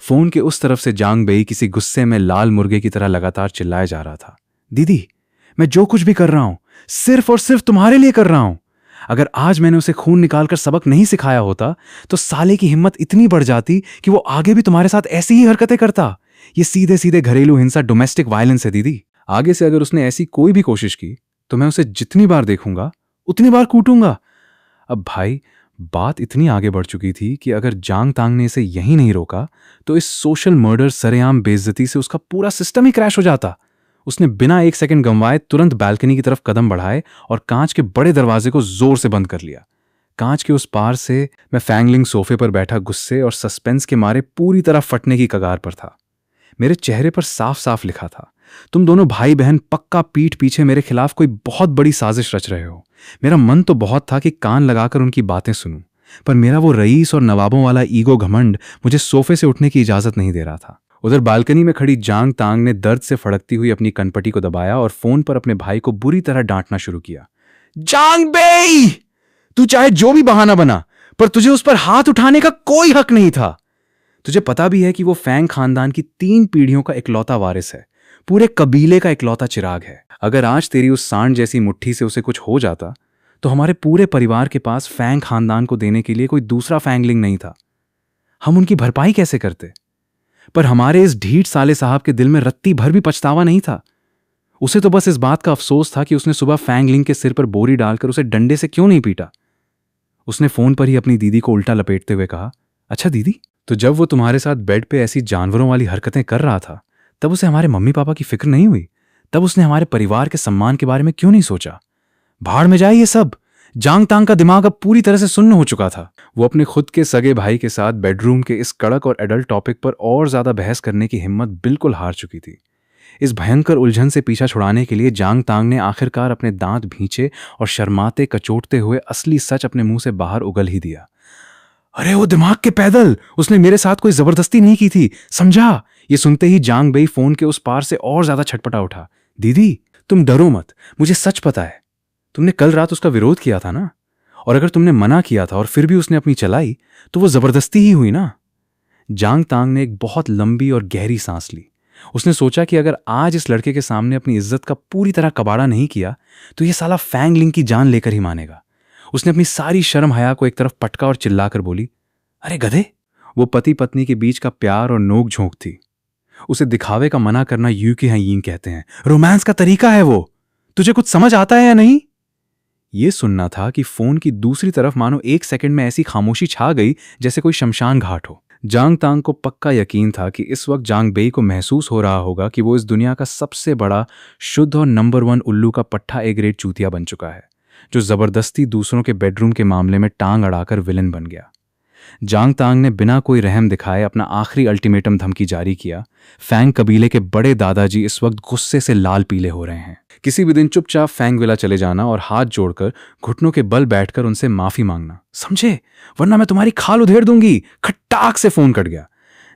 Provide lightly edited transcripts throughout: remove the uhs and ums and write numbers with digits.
Phone के उस तरफ से जांग बेई किसी गुस्से में लाल मुर्गे की तरह लगातार चिल्लाया जा रहा था। दीदी, मैं जो कुछ भी कर रहा हूं सिर्फ और सिर्फ तुम्हारे लिए कर रहा हूं। अगर आज मैंने उसे खून निकालकर सबक नहीं सिखाया होता तो साले की हिम्मत इतनी बढ़ जाती कि वो आगे भी तुम्हारे साथ ऐसी ही हरकतें करता। ये सीधे सीधे घरेलू हिंसा, डोमेस्टिक वायलेंस है दीदी। आगे से अगर उसने ऐसी कोई भी कोशिश की तो मैं उसे जितनी बार देखूंगा उतनी बार कूटूंगा। अब भाई, बात इतनी आगे बढ़ चुकी थी कि अगर जांग तांग ने इसे यहीं नहीं रोका तो इस सोशल मर्डर, सरेआम बेइज्जती से उसका पूरा सिस्टम ही क्रैश हो जाता। उसने बिना एक सेकंड गंवाए तुरंत बालकनी की तरफ कदम बढ़ाए और कांच के बड़े दरवाजे को जोर से बंद कर लिया। कांच के उस पार से मैं फैंगलिंग सोफे पर बैठा गुस्से और सस्पेंस के मारे पूरी तरह फटने की कगार पर था। मेरे चेहरे पर साफ साफ लिखा था, तुम दोनों भाई बहन पक्का पीठ पीछे मेरे खिलाफ कोई बहुत बड़ी साजिश रच रहे हो। मेरा मन तो बहुत था कि कान लगाकर उनकी बातें सुनूं, पर मेरा वो रईस और नवाबों वाला ईगो घमंड मुझे सोफे से उठने की इजाजत नहीं दे रहा था। उधर बालकनी में खड़ी जांग तांग ने दर्द से फड़कती हुई अपनी कनपटी को दबाया और फोन पर अपने भाई को बुरी तरह डांटना शुरू किया। जांग बेई, तू चाहे जो भी बहाना बना, पर तुझे उस पर हाथ उठाने का कोई हक नहीं था। तुझे पता भी है कि वो फैंग खानदान की 3 पीढ़ियों का इकलौता वारिस है, पूरे कबीले का इकलौता चिराग है। अगर आज तेरी उस सांड जैसी मुट्ठी से उसे कुछ हो जाता तो हमारे पूरे परिवार के पास फैंग खानदान को देने के लिए कोई दूसरा फैंगलिंग नहीं था। हम उनकी भरपाई कैसे करते? पर हमारे इस ढीठ साले साहब के दिल में रत्ती भर भी पछतावा नहीं था। उसे तो बस इस बात का अफसोस था कि उसने सुबह फैंगलिंग के सिर पर बोरी डालकर उसे डंडे से क्यों नहीं पीटा। उसने फोन पर ही अपनी दीदी को उल्टा लपेटते हुए कहा, अच्छा दीदी, तो जब वो तुम्हारे साथ बेड पे ऐसी जानवरों वाली हरकतें कर रहा था तब उसे हमारे मम्मी पापा की फिक्र नहीं हुई? तब उसने हमारे परिवार के सम्मान के बारे में क्यों नहीं सोचा? भाड़ में जाए ये सब। जांग तांग का दिमाग अब पूरी तरह से सुन्न हो चुका था। वो अपने खुद के सगे भाई के साथ बेडरूम के इस कड़क और एडल्ट टॉपिक पर और ज्यादा बहस करने की हिम्मत बिल्कुल हार चुकी थी। इस भयंकर उलझन से पीछा छुड़ाने के लिए जांग तांग ने आखिरकार अपने दांत भींचे और शर्माते कचोटते हुए असली सच अपने मुंह से बाहर उगल ही दिया। अरे वो दिमाग के पैदल, उसने मेरे साथ कोई जबरदस्ती नहीं की थी, समझा? ये सुनते ही जांग बेई फोन के उस पार से और ज्यादा छटपटा उठा। दीदी, तुम डरो मत, मुझे सच पता है। तुमने कल रात उसका विरोध किया था ना, और अगर तुमने मना किया था और फिर भी उसने अपनी चलाई तो वो जबरदस्ती ही हुई ना। जांग तांग ने एक बहुत लंबी और गहरी सांस ली। उसने सोचा कि अगर आज इस लड़के के सामने अपनी इज्जत का पूरी तरह कबाड़ा नहीं किया तो ये साला फैंगलिंग की जान लेकर ही मानेगा। उसने अपनी सारी शर्म हया को एक तरफ पटका और चिल्लाकर बोली, अरे गधे। वो पति पत्नी के बीच का प्यार और नोक झोंक थी। उसे दिखावे का मना करना यूं की हीन कहते हैं, रोमांस का तरीका है वो। तुझे कुछ समझ आता है या नहीं? यह सुनना था कि फोन की दूसरी तरफ मानो एक सेकंड में ऐसी खामोशी छा गई जैसे कोई शमशान घाट हो। जांग तांग को पक्का यकीन था कि इस वक्त जांग बेई को महसूस हो रहा होगा कि वो इस दुनिया का सबसे बड़ा, शुद्ध और नंबर 1 उल्लू का पट्टा ए ग्रेड चूतिया बन चुका है, जो जबरदस्ती दूसरों के बेडरूम के मामले में टांग अड़ाकर विलन बन गया। जांग तांग ने बिना कोई रहम दिखाए अपना आखिरी अल्टीमेटम धमकी जारी किया। फैंग कबीले के बड़े दादाजी इस वक्त गुस्से से लाल पीले हो रहे हैं। किसी भी दिन चुपचाप फैंग विला चले जाना और हाथ जोड़कर घुटनों के बल बैठकर उनसे माफी मांगना, समझे? वरना मैं तुम्हारी खाल उधेड़ दूंगी। खट्टाक से फोन कट गया।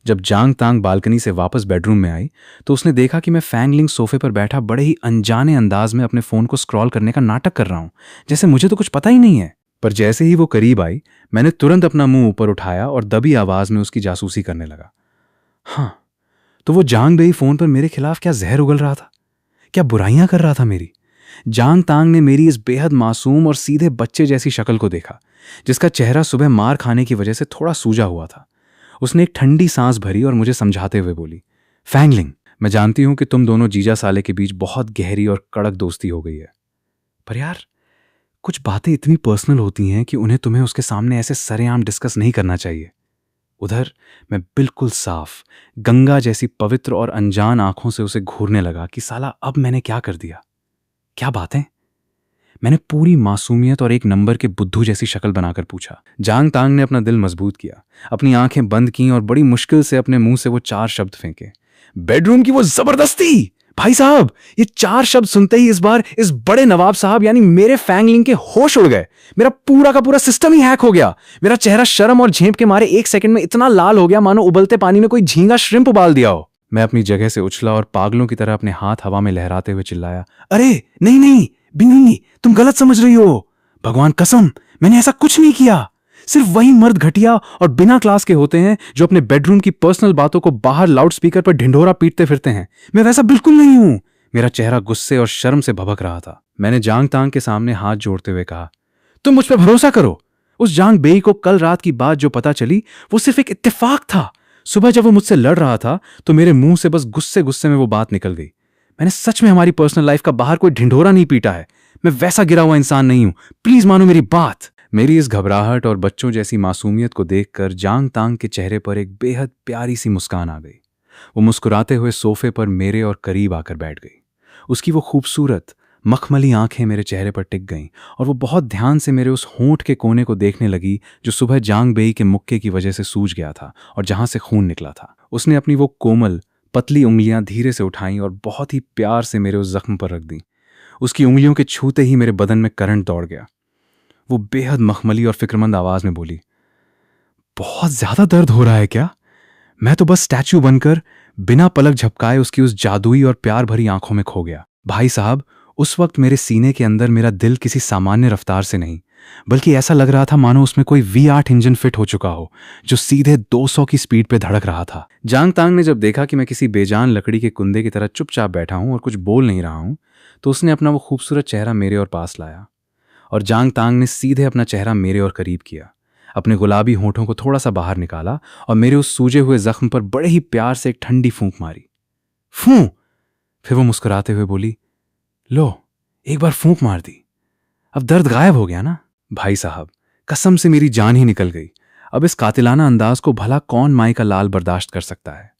जब जांग तांग बालकनी से वापस बेडरूम में आई तो उसने देखा कि मैं फैंगलिंग सोफे पर बैठा बड़े ही अनजाने अंदाज में अपने फोन को स्क्रॉल करने का नाटक कर रहा हूं, जैसे मुझे तो कुछ पता ही नहीं है। पर जैसे ही वो करीब आई मैंने तुरंत अपना मुंह ऊपर उठाया और दबी आवाज में उसकी जासूसी करने लगा। हाँ, तो वो जांग बेई फोन पर मेरे खिलाफ क्या जहर उगल रहा था, क्या बुराइयां कर रहा था मेरी। जांग तांग ने मेरी इस बेहद मासूम और सीधे बच्चे जैसी शक्ल को देखा, जिसका चेहरा सुबह मार खाने की वजह से थोड़ा सूजा हुआ था। उसने एक ठंडी सांस भरी और मुझे समझाते हुए बोली, फैंगलिंग, मैं जानती हूं कि तुम दोनों जीजा साले के बीच बहुत गहरी और कड़क दोस्ती हो गई है, पर यार कुछ बातें इतनी पर्सनल होती हैं कि उन्हें तुम्हें उसके सामने ऐसे सरेआम डिस्कस नहीं करना चाहिए। उधर मैं बिल्कुल साफ, गंगा जैसी पवित्र और अनजान आंखों से उसे घूरने लगा कि साला अब मैंने क्या कर दिया, क्या बातें? मैंने पूरी मासूमियत और एक नंबर के बुद्धू जैसी शक्ल बनाकर पूछा। जांग तांग ने अपना दिल मजबूत किया, अपनी आंखें बंद की और बड़ी मुश्किल से अपने मुंह से वो 4 शब्द फेंके। बेडरूम की वो जबरदस्ती। भाई साहब, ये 4 शब्द सुनते ही इस बार इस बड़े नवाब साहब यानी मेरे फैंगलिंग के होश उड़ गए। मेरा पूरा का पूरा सिस्टम ही हैक हो गया। मेरा चेहरा शर्म और झेंप के मारे 1 सेकंड में इतना लाल हो गया मानो उबलते पानी में कोई झींगा श्रिम्प उबाल दिया हो। मैं अपनी जगह से उछला और पागलों की तरह अपने हाथ हवा में लहराते हुए चिल्लाया, अरे नहीं नहीं बिन्नी, तुम गलत समझ रही हो। भगवान कसम, मैंने ऐसा कुछ नहीं किया। सिर्फ वही मर्द घटिया और बिना क्लास के होते हैं जो अपने बेडरूम की पर्सनल बातों को बाहर लाउड स्पीकर पर ढिंढोरा पीटते फिरते हैं। मैं वैसा बिल्कुल नहीं हूं। मेरा चेहरा गुस्से और शर्म से भभक रहा था। मैंने जांग तांग के सामने हाथ जोड़ते हुए कहा, तुम मुझ पर भरोसा करो। उस जांग बेई को कल रात की बात जो पता चली वो सिर्फ एक इत्तेफाक था। सुबह जब वो मुझसे लड़ रहा था तो मेरे मुंह से बस गुस्से गुस्से में वो बात निकल गई। मैंने सच में हमारी पर्सनल लाइफ का बाहर कोई ढिंढोरा नहीं पीटा है। मैं वैसा गिरा हुआ इंसान नहीं हूं। प्लीज मानो मेरी बात। मेरी इस घबराहट और बच्चों जैसी मासूमियत को देखकर जांग तांग के चेहरे पर एक बेहद प्यारी सी मुस्कान आ गई। वो मुस्कुराते हुए सोफे पर मेरे और करीब आकर बैठ गई। उसकी वो खूबसूरत मखमली आंखें मेरे चेहरे पर टिक गईं और वो बहुत ध्यान से मेरे उस होंठ के कोने को देखने लगी जो सुबह जांग बेई के मुक्के की वजह से सूज गया था और जहां से खून निकला था। उसने अपनी वो कोमल पतली उंगलियां धीरे से उठाईं और बहुत ही प्यार से मेरे उस जख्म पर रख दी। उसकी उंगलियों के छूते ही मेरे बदन में करंट दौड़ गया। वो बेहद मखमली और फिक्रमंद आवाज में बोली, बहुत ज्यादा दर्द हो रहा है क्या? मैं तो बस स्टैच्यू बनकर बिना पलक झपकाए उसकी उस जादुई और प्यार भरी आंखों में खो गया। भाई साहब, उस वक्त मेरे सीने के अंदर मेरा दिल किसी सामान्य रफ्तार से नहीं बल्कि ऐसा लग रहा था मानो उसमें कोई V8 इंजन फिट हो चुका हो जो सीधे 200 की स्पीड पे धड़क रहा था। जांग तांग ने जब देखा कि मैं किसी बेजान लकड़ी के कुंदे की तरह चुपचाप बैठा हूं और कुछ बोल नहीं रहा हूं तो उसने अपना वो खूबसूरत चेहरा मेरे और पास लाया और जांग तांग ने सीधे अपना चेहरा मेरे और करीब किया, अपने गुलाबी होठों को थोड़ा सा बाहर निकाला और मेरे उस सूजे हुए जख्म पर बड़े ही प्यार से एक ठंडी फूंक मारी। फूं! फिर वो मुस्कुराते हुए बोली, लो, एक बार फूंक मार दी, अब दर्द गायब हो गया ना? भाई साहब, कसम से मेरी जान ही निकल गई। अब इस कातिलाना अंदाज को भला कौन माई का लाल बर्दाश्त कर सकता है?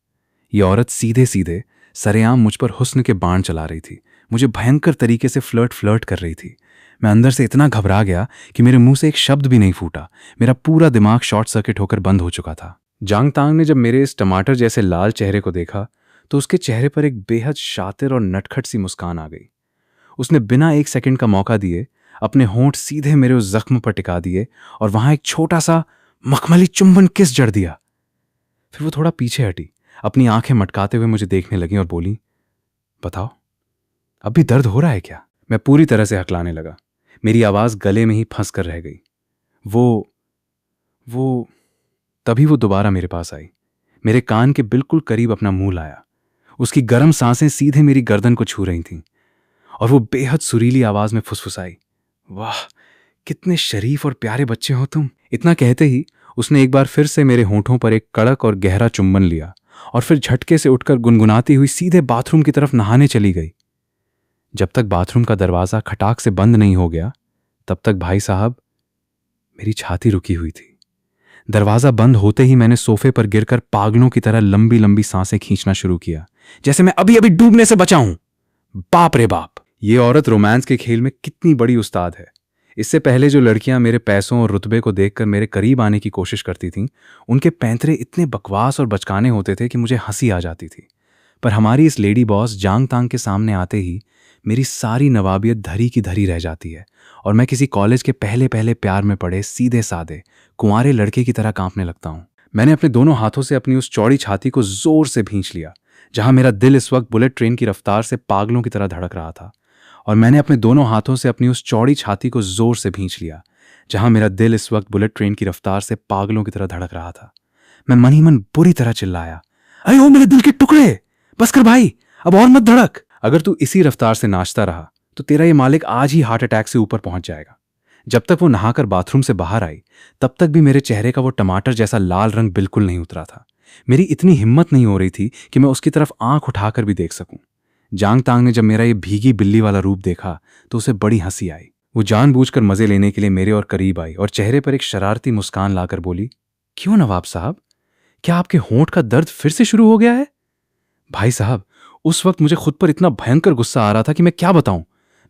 ये औरत सीधे सीधे सरेआम मुझ पर हुस्न के बाण चला रही थी, मुझे भयंकर तरीके से फ्लर्ट कर रही थी। मैं अंदर से इतना घबरा गया कि मेरे मुंह से एक शब्द भी नहीं फूटा। मेरा पूरा दिमाग शॉर्ट सर्किट होकर बंद हो चुका था। जांग तांग ने जब मेरे इस टमाटर जैसे लाल चेहरे को देखा तो उसके चेहरे पर एक बेहद शातिर और नटखट सी मुस्कान आ गई। उसने बिना एक सेकंड का मौका दिए अपने होंठ सीधे मेरे उस जख्म पर टिका दिए और वहां एक छोटा सा मखमली चुंबन किस जड़ दिया। फिर वो थोड़ा पीछे हटी, अपनी आंखें मटकाते हुए मुझे देखने लगी और बोली, बताओ, अब भी दर्द हो रहा है क्या? मैं पूरी तरह से हकलाने लगा। मेरी आवाज गले में ही फंस कर रह गई। वो तभी वो दोबारा मेरे पास आई, मेरे कान के बिल्कुल करीब अपना मुंह लाया। उसकी गर्म सांसें सीधे मेरी गर्दन को छू रही थीं और वो बेहद सुरीली आवाज में फुसफुसाई, वाह, कितने शरीफ और प्यारे बच्चे हो तुम। इतना कहते ही उसने एक बार फिर से मेरे होंठों पर एक कड़क और गहरा चुंबन लिया और फिर झटके से उठकर गुनगुनाती हुई सीधे बाथरूम की तरफ नहाने चली गई। जब तक बाथरूम का दरवाजा खटाक से बंद नहीं हो गया तब तक भाई साहब मेरी छाती रुकी हुई थी। दरवाजा बंद होते ही मैंने सोफे पर गिरकर पागलों की तरह लंबी लंबी सांसें खींचना शुरू किया, जैसे मैं अभी अभी डूबने से बचा हूं। बाप रे बाप, ये औरत रोमांस के खेल में कितनी बड़ी उस्ताद है। इससे पहले जो लड़कियां मेरे पैसों और रुतबे को देखकर मेरे करीब आने की कोशिश करती थीं, उनके पैंतरे इतने बकवास और बचकाने होते थे कि मुझे हंसी आ जाती थी। पर हमारी इस लेडी बॉस जांग तांग के सामने आते ही मेरी सारी नवाबियत धरी की धरी रह जाती है और मैं किसी कॉलेज के पहले पहले प्यार में पड़े सीधे सादे कुंवारे लड़के की तरह कांपने लगता हूं। मैंने अपने दोनों हाथों से अपनी उस चौड़ी छाती को जोर से भींच लिया जहां मेरा दिल इस वक्त बुलेट ट्रेन की रफ्तार से पागलों की तरह धड़क रहा था, और मैंने अपने दोनों हाथों से अपनी उस चौड़ी छाती को जोर से भींच लिया जहां मेरा दिल इस वक्त बुलेट ट्रेन की रफ्तार से पागलों की तरह धड़क रहा था। मैं मन ही मन बुरी तरह चिल्लाया, अरे ओ मेरे दिल के टुकड़े, बस कर भाई, अब और मत धड़क। अगर तू इसी रफ्तार से नाचता रहा तो तेरा ये मालिक आज ही हार्ट अटैक से ऊपर पहुंच जाएगा। जब तक वो नहाकर बाथरूम से बाहर आई तब तक भी मेरे चेहरे का वो टमाटर जैसा लाल रंग बिल्कुल नहीं उतरा था। मेरी इतनी हिम्मत नहीं हो रही थी कि मैं उसकी तरफ आंख उठाकर भी देख सकूं। जांग तांग ने जब मेरा ये भीगी बिल्ली वाला रूप देखा तो उसे बड़ी हंसी आई। वो जानबूझकर मजे लेने के लिए मेरे और करीब आई और चेहरे पर एक शरारती मुस्कान लाकर बोली, क्यों नवाब साहब, क्या आपके होंठ का दर्द फिर से शुरू हो गया है? भाई साहब, उस वक्त मुझे खुद पर इतना भयंकर गुस्सा आ रहा था कि मैं क्या बताऊं।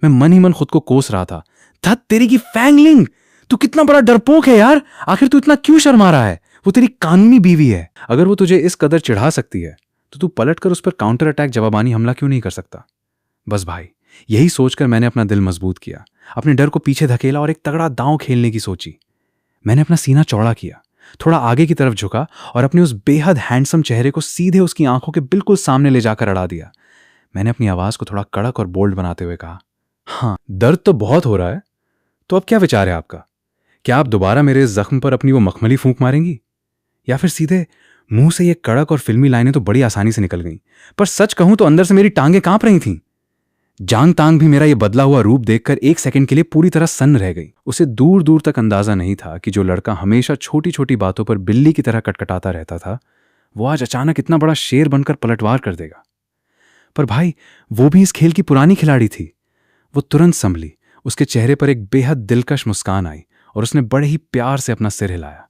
मैं मन ही मन खुद को कोस रहा था। धत तेरी की फैंगलिंग, तू कितना बड़ा डरपोक है यार। आखिर तू इतना क्यों शर्मा रहा है? वो तेरी कानूनी बीवी है। अगर वो तुझे इस कदर चिढ़ा सकती है तो तू पलटकर उस पर काउंटर अटैक जवाबानी हमला क्यों नहीं कर सकता? बस भाई, यही सोचकर मैंने अपना दिल मजबूत किया, अपने डर को पीछे धकेला और एक तगड़ा दांव खेलने की सोची। मैंने अपना सीना चौड़ा किया, थोड़ा आगे की तरफ झुका और अपने उस बेहद हैंडसम चेहरे को सीधे उसकी आंखों के बिल्कुल सामने ले जाकर अड़ा दिया। मैंने अपनी आवाज को थोड़ा कड़क और बोल्ड बनाते हुए कहा, हाँ, दर्द तो बहुत हो रहा है, तो अब क्या विचार है आपका? क्या आप दोबारा मेरे इस जख्म पर अपनी वो मखमली फूंक मारेंगी, या फिर सीधे मुंह से ये कड़क और फिल्मी लाइनें तो बड़ी आसानी से निकल गईं, पर सच कहूं तो अंदर से मेरी टांगें कांप रही थीं। जांग तांग भी मेरा ये बदला हुआ रूप देखकर एक सेकंड के लिए पूरी तरह सन्न रह गई। उसे दूर दूर तक अंदाजा नहीं था कि जो लड़का हमेशा छोटी छोटी बातों पर बिल्ली की तरह कटकटाता रहता था, वो आज अचानक इतना बड़ा शेर बनकर पलटवार कर देगा। पर भाई, वो भी इस खेल की पुरानी खिलाड़ी थी। वो तुरंत संभली, उसके चेहरे पर एक बेहद दिलकश मुस्कान आई और उसने बड़े ही प्यार से अपना सिर हिलाया।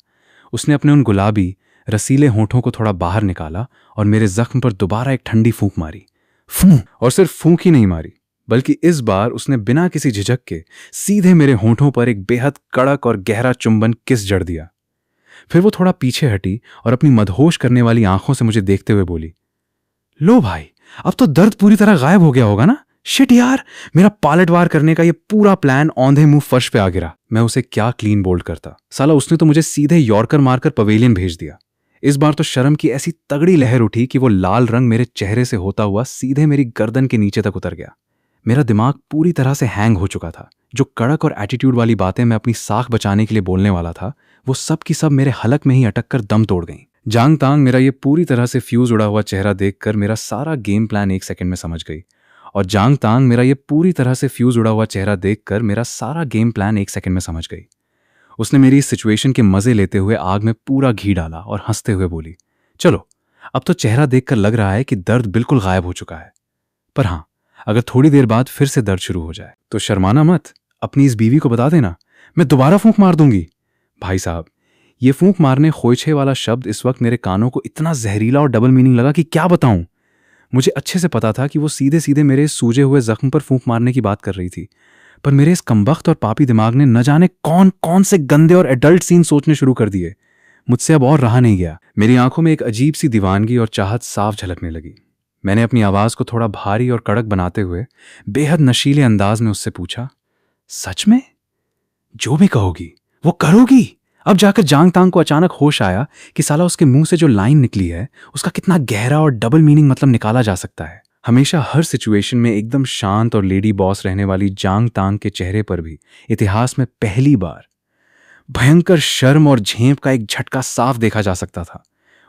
उसने अपने उन गुलाबी रसीले होठों को थोड़ा बाहर निकाला और मेरे जख्म पर दोबारा एक ठंडी फूंक मारी। फूं! और सिर्फ फूंक ही नहीं मारी, बल्कि इस बार उसने बिना किसी झिझक के सीधे मेरे होठों पर एक बेहद कड़क और गहरा चुंबन किस जड़ दिया। फिर वो थोड़ा पीछे हटी और अपनी मदहोश करने वाली आंखों से मुझे देखते हुए बोली, लो भाई, अब तो दर्द पूरी तरह गायब हो गया होगा ना। शिट यार, मेरा पालटवार करने का ये पूरा प्लान औंधे मुंह फर्श पे आ गिरा। मैं उसे क्या क्लीन बोल्ड करता। साला उसने तो मुझे सीधे यॉर्कर मारकर पवेलियन भेज दिया। इस बार तो शर्म की ऐसी तगड़ी लहर उठी कि वो लाल रंग मेरे चेहरे से होता हुआ सीधे मेरी गर्दन के नीचे तक उतर गया। मेरा दिमाग पूरी तरह से हैंग हो चुका था। जो कड़क और एटीट्यूड वाली बातें मैं अपनी साख बचाने के लिए बोलने वाला था, वो सब की सब मेरे हलक में ही अटक कर दम तोड़ गईं। जांग तांग मेरा ये पूरी तरह से फ्यूज उड़ा हुआ चेहरा देखकर मेरा सारा गेम प्लान एक सेकंड में समझ गई, और जांग तांग मेरा ये पूरी तरह से फ्यूज उड़ा हुआ चेहरा देखकर मेरा सारा गेम प्लान एक सेकंड में समझ गई। उसने मेरी इस सिचुएशन के मजे लेते हुए आग में पूरा घी डाला और हंसते हुए बोली, चलो, अब तो चेहरा देखकर लग रहा है कि दर्द बिल्कुल गायब हो चुका है। पर हाँ, अगर थोड़ी देर बाद फिर से दर्द शुरू हो जाए तो शर्माना मत, अपनी इस बीवी को बता देना, मैं दोबारा फूंक मार दूंगी। भाई साहब, ये फूंक मारने खोइछे वाला शब्द इस वक्त मेरे कानों को इतना जहरीला और डबल मीनिंग लगा कि क्या बताऊं। मुझे अच्छे से पता था कि वो सीधे सीधे मेरे सूजे हुए जख्म पर फूंक मारने की बात कर रही थी, पर मेरे इस कमबख्त और पापी दिमाग ने न जाने कौन कौन से गंदे और एडल्ट सीन सोचने शुरू कर दिए। मुझसे अब और रहा नहीं गया। मेरी आंखों में एक अजीब सी दीवानगी और चाहत साफ झलकने लगी। मैंने अपनी आवाज को थोड़ा भारी और कड़क बनाते हुए बेहद नशीले अंदाज में उससे पूछा, सच में? जो भी कहोगी वो करोगी? अब जाकर जांग तांग को अचानक होश आया कि साला उसके मुंह से जो लाइन निकली है उसका कितना गहरा और डबल मीनिंग मतलब निकाला जा सकता है। हमेशा हर सिचुएशन में एकदम शांत और लेडी बॉस रहने वाली जांग तांग के चेहरे पर भी इतिहास में पहली बार भयंकर शर्म और झेंप का एक झटका साफ देखा जा सकता था।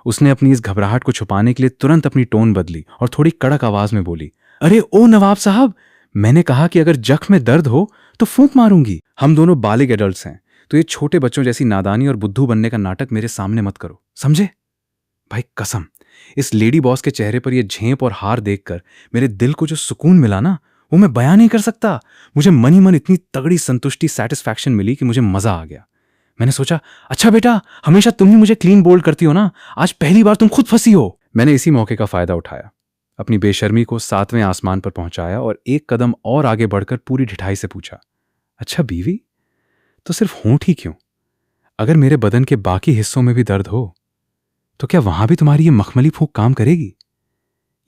उसने अपनी इस घबराहट को छुपाने के लिए तुरंत अपनी टोन बदली और थोड़ी कड़क आवाज में बोली, अरे ओ नवाब साहब, मैंने कहा कि अगर जख्म में दर्द हो तो फूंक मारूंगी। हम दोनों बालिग एडल्ट्स हैं, तो ये छोटे बच्चों जैसी नादानी और बुद्धू बनने का नाटक मेरे सामने मत करो, समझे? भाई कसम, इस लेडी बॉस के चेहरे पर यह झेंप और हार देखकर मेरे दिल को जो सुकून मिला ना, वो मैं बयान नहीं कर सकता। मुझे मन ही मन इतनी तगड़ी संतुष्टि, सेटिस्फैक्शन मिली कि मुझे मजा आ गया। मैंने सोचा, अच्छा बेटा, हमेशा तुम ही मुझे क्लीन बोल्ड करती हो ना, आज पहली बार तुम खुद फंसी हो। मैंने इसी मौके का फायदा उठाया, अपनी बेशर्मी को 7वें आसमान पर पहुंचाया और एक कदम और आगे बढ़कर पूरी ढिठाई से पूछा, अच्छा बीवी, तो सिर्फ होंठ ही क्यों? अगर मेरे बदन के बाकी हिस्सों में भी दर्द हो तो क्या वहां भी तुम्हारी ये मखमली फूंक काम करेगी?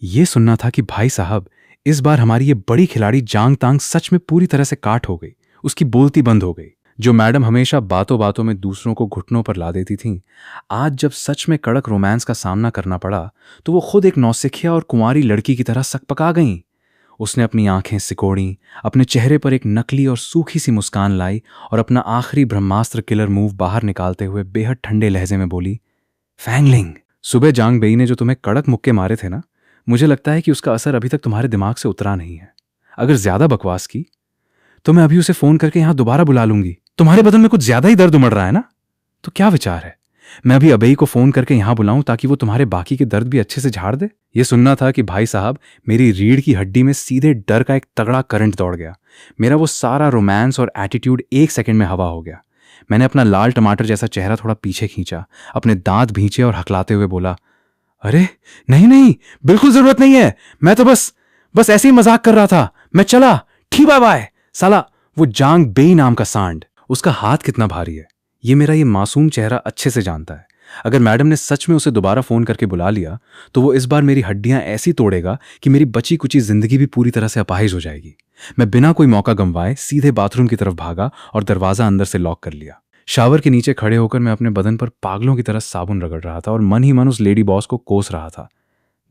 ये सुनना था कि भाई साहब, इस बार हमारी ये बड़ी खिलाड़ी जांग तांग सच में पूरी तरह से काट हो गई। उसकी बोलती बंद हो गई। जो मैडम हमेशा बातों बातों में दूसरों को घुटनों पर ला देती थीं, आज जब सच में कड़क रोमांस का सामना करना पड़ा तो वो खुद एक नौसिखिया और कुंवारी लड़की की तरह सकपका गईं। उसने अपनी आंखें सिकोड़ी, अपने चेहरे पर एक नकली और सूखी सी मुस्कान लाई और अपना आखिरी ब्रह्मास्त्र किलर मूव बाहर निकालते हुए बेहद ठंडे लहजे में बोली, फैंगलिंग, सुबह जांग बेई ने जो तुम्हें कड़क मुक्के मारे थे ना, मुझे लगता है कि उसका असर अभी तक तुम्हारे दिमाग से उतरा नहीं है। अगर ज्यादा बकवास की तो मैं अभी उसे फोन करके यहां दोबारा बुला लूंगी। तुम्हारे बदन में कुछ ज्यादा ही दर्द उमड़ रहा है ना, तो क्या विचार है मैं अभी अबई को फोन करके यहां बुलाऊं ताकि वो तुम्हारे बाकी के दर्द भी अच्छे से झाड़ दे? ये सुनना था कि भाई साहब, मेरी रीढ़ की हड्डी में सीधे डर का एक तगड़ा करंट दौड़ गया। मेरा वो सारा रोमांस और एटीट्यूड एक सेकंड में हवा हो गया। मैंने अपना लाल टमाटर जैसा चेहरा थोड़ा पीछे खींचा, अपने दांत भींचे और हकलाते हुए बोला, अरे नहीं नहीं, बिल्कुल जरूरत नहीं है, मैं तो बस ऐसे ही मजाक कर रहा था, मैं चला, ठीक, बाय बाय। साला वो जांग बेई नाम का सांड, उसका हाथ कितना भारी है ये मेरा ये मासूम चेहरा अच्छे से जानता है। अगर मैडम ने सच में उसे दोबारा फोन करके बुला लिया तो वो इस बार मेरी हड्डियां ऐसी तोड़ेगा कि मेरी बची कुची जिंदगी भी पूरी तरह से अपाहिज हो जाएगी। मैं बिना कोई मौका गंवाए सीधे बाथरूम की तरफ भागा और दरवाजा अंदर से लॉक कर लिया। शावर के नीचे खड़े होकर मैं अपने बदन पर पागलों की तरह साबुन रगड़ रहा था और मन ही मन उस लेडी बॉस को कोस रहा था।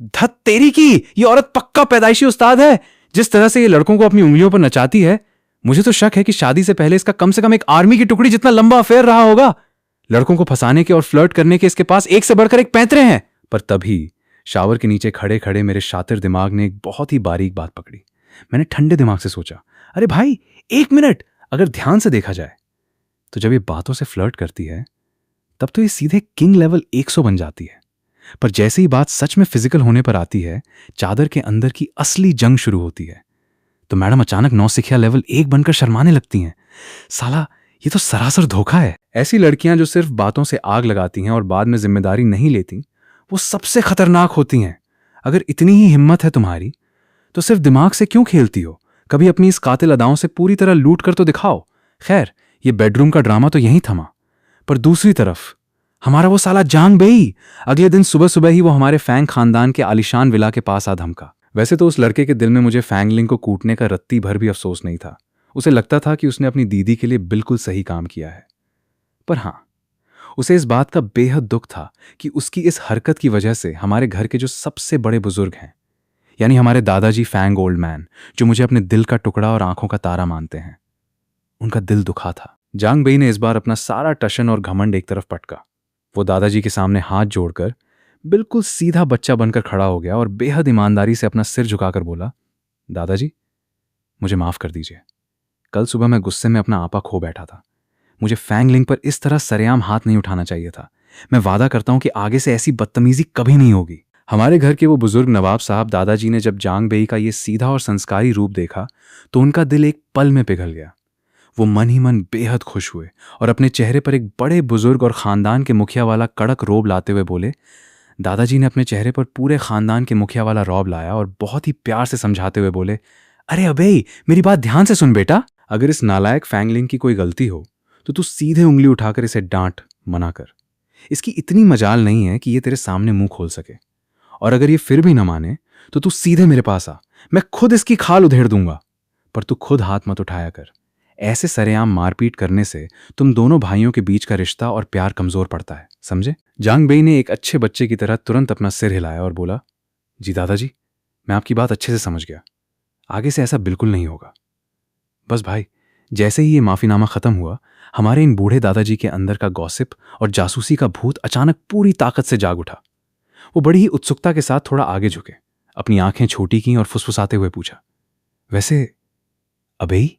धत तेरी की, ये औरत पक्का पैदाइशी उस्ताद है। जिस तरह से ये लड़कों को अपनी उंगलियों पर नचाती है, मुझे तो शक है कि शादी से पहले इसका कम से कम एक आर्मी की टुकड़ी जितना लंबा अफेयर रहा होगा। लड़कों को फंसाने के और फ्लर्ट करने के इसके पास एक से बढ़कर एक पैंतरे हैं। पर तभी शावर के नीचे खड़े खड़े मेरे शातिर दिमाग ने एक बहुत ही बारीक बात पकड़ी। मैंने ठंडे दिमाग से सोचा, अरे भाई 1 मिनट, अगर ध्यान से देखा जाए तो जब ये बातों से फ्लर्ट करती है तब तो ये सीधे किंग लेवल 100 बन जाती है। पर जैसे ही बात सच में फिजिकल होने पर आती है, चादर के अंदर की असली जंग शुरू होती है। तो मैडम अचानक नौसिखिया लेवल 1 बनकर शर्माने लगती हैं। साला ये तो सरासर धोखा है। ऐसी लड़कियां जो सिर्फ बातों से आग लगाती हैं और बाद में जिम्मेदारी नहीं लेती, वो सबसे खतरनाक होती हैं। अगर इतनी ही हिम्मत है तुम्हारी तो सिर्फ दिमाग से क्यों खेलती हो? कभी अपनी इस कातिल अदाओं से पूरी तरह लूट कर तो दिखाओ। खैर, ये बेडरूम का ड्रामा तो यहीं थमा, पर दूसरी तरफ हमारा वो साला जांग बेई अगले दिन सुबह सुबह ही वो हमारे फैंग खानदान के आलिशान विला के पास आ धमका। वैसे तो उस लड़के के दिल में मुझे फैंगलिंग को कूटने का रत्ती भर भी अफसोस नहीं था। उसे लगता था कि उसने अपनी दीदी के लिए बिल्कुल सही काम किया है। पर हां, उसे इस बात का बेहद दुख था कि उसकी इस हरकत की वजह से हमारे घर के जो सबसे बड़े बुजुर्ग हैं, यानी हमारे दादाजी फैंग ओल्ड मैन, जो मुझे अपने दिल का टुकड़ा और आंखों का तारा मानते हैं, उनका दिल दुखा था। जांग बेई ने इस बार अपना सारा टशन और घमंड एक तरफ पटका। वो दादाजी के सामने हाथ जोड़कर बिल्कुल सीधा बच्चा बनकर खड़ा हो गया और बेहद ईमानदारी से अपना सिर झुकाकर बोला, दादाजी मुझे माफ कर दीजिए। कल सुबह मैं गुस्से में अपना आपा खो बैठा था। मुझे फैंगलिंग पर इस तरह सरेआम हाथ नहीं उठाना चाहिए था। मैं वादा करता हूं कि आगे से ऐसी बदतमीजी कभी नहीं होगी। हमारे घर के वो बुजुर्ग नवाब साहब दादाजी ने जब जांग बेई का ये सीधा और संस्कारी रूप देखा तो उनका दिल एक पल में पिघल गया। वो मन ही मन बेहद खुश हुए और अपने चेहरे पर एक बड़े बुजुर्ग और खानदान के मुखिया वाला कड़क रोब लाते हुए बोले। दादाजी ने अपने चेहरे पर पूरे खानदान के मुखिया वाला रौब लाया और बहुत ही प्यार से समझाते हुए बोले, अरे अबे मेरी बात ध्यान से सुन बेटा, अगर इस नालायक फैंगलिंग की कोई गलती हो तो तू सीधे उंगली उठाकर इसे डांट, मना कर। इसकी इतनी मजाल नहीं है कि ये तेरे सामने मुंह खोल सके। और अगर ये फिर भी ना माने तो तू सीधे मेरे पास आ, मैं खुद इसकी खाल उधेड़ दूंगा। पर तू खुद हाथ मत उठाया कर। ऐसे सरेआम मारपीट करने से तुम दोनों भाइयों के बीच का रिश्ता और प्यार कमजोर पड़ता है, समझे? जांग बेई ने एक अच्छे बच्चे की तरह तुरंत अपना सिर हिलाया और बोला, जी दादाजी, मैं आपकी बात अच्छे से समझ गया। आगे से ऐसा बिल्कुल नहीं होगा। बस भाई, जैसे ही ये माफीनामा खत्म हुआ, हमारे इन बूढ़े दादाजी के अंदर का गॉसिप और जासूसी का भूत अचानक पूरी ताकत से जाग उठा। वो बड़ी ही उत्सुकता के साथ थोड़ा आगे झुके, अपनी आंखें छोटी की और फुसफुसाते हुए पूछा, वैसे अबेई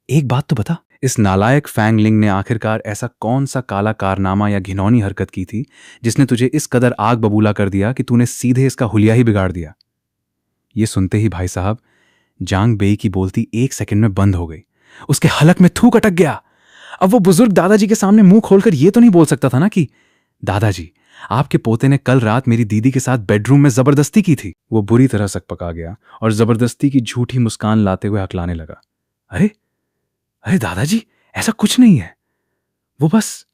एक बात तो बता, इस नालायक फैंगलिंग ने आखिरकार ऐसा कौन सा काला कारनामा या घिनौनी हरकत की थी जिसने तुझे इस कदर आग बबूला कर दिया कि तूने सीधे इसका हुलिया ही बिगाड़ दिया? ये सुनते ही भाई साहब, जांग बेई की बोलती 1 सेकंड में बंद हो गई। उसके हलक में थूक अटक गया। अब वो बुजुर्ग दादाजी के सामने मुंह खोलकर ये तो नहीं बोल सकता था ना कि दादाजी, आपके पोते ने कल रात मेरी दीदी के साथ बेडरूम में जबरदस्ती की थी। वो बुरी तरह सकपका गया और जबरदस्ती की झूठी मुस्कान लाते हुए हकलाने लगा, अरे अरे दादाजी, ऐसा कुछ नहीं है। वो बस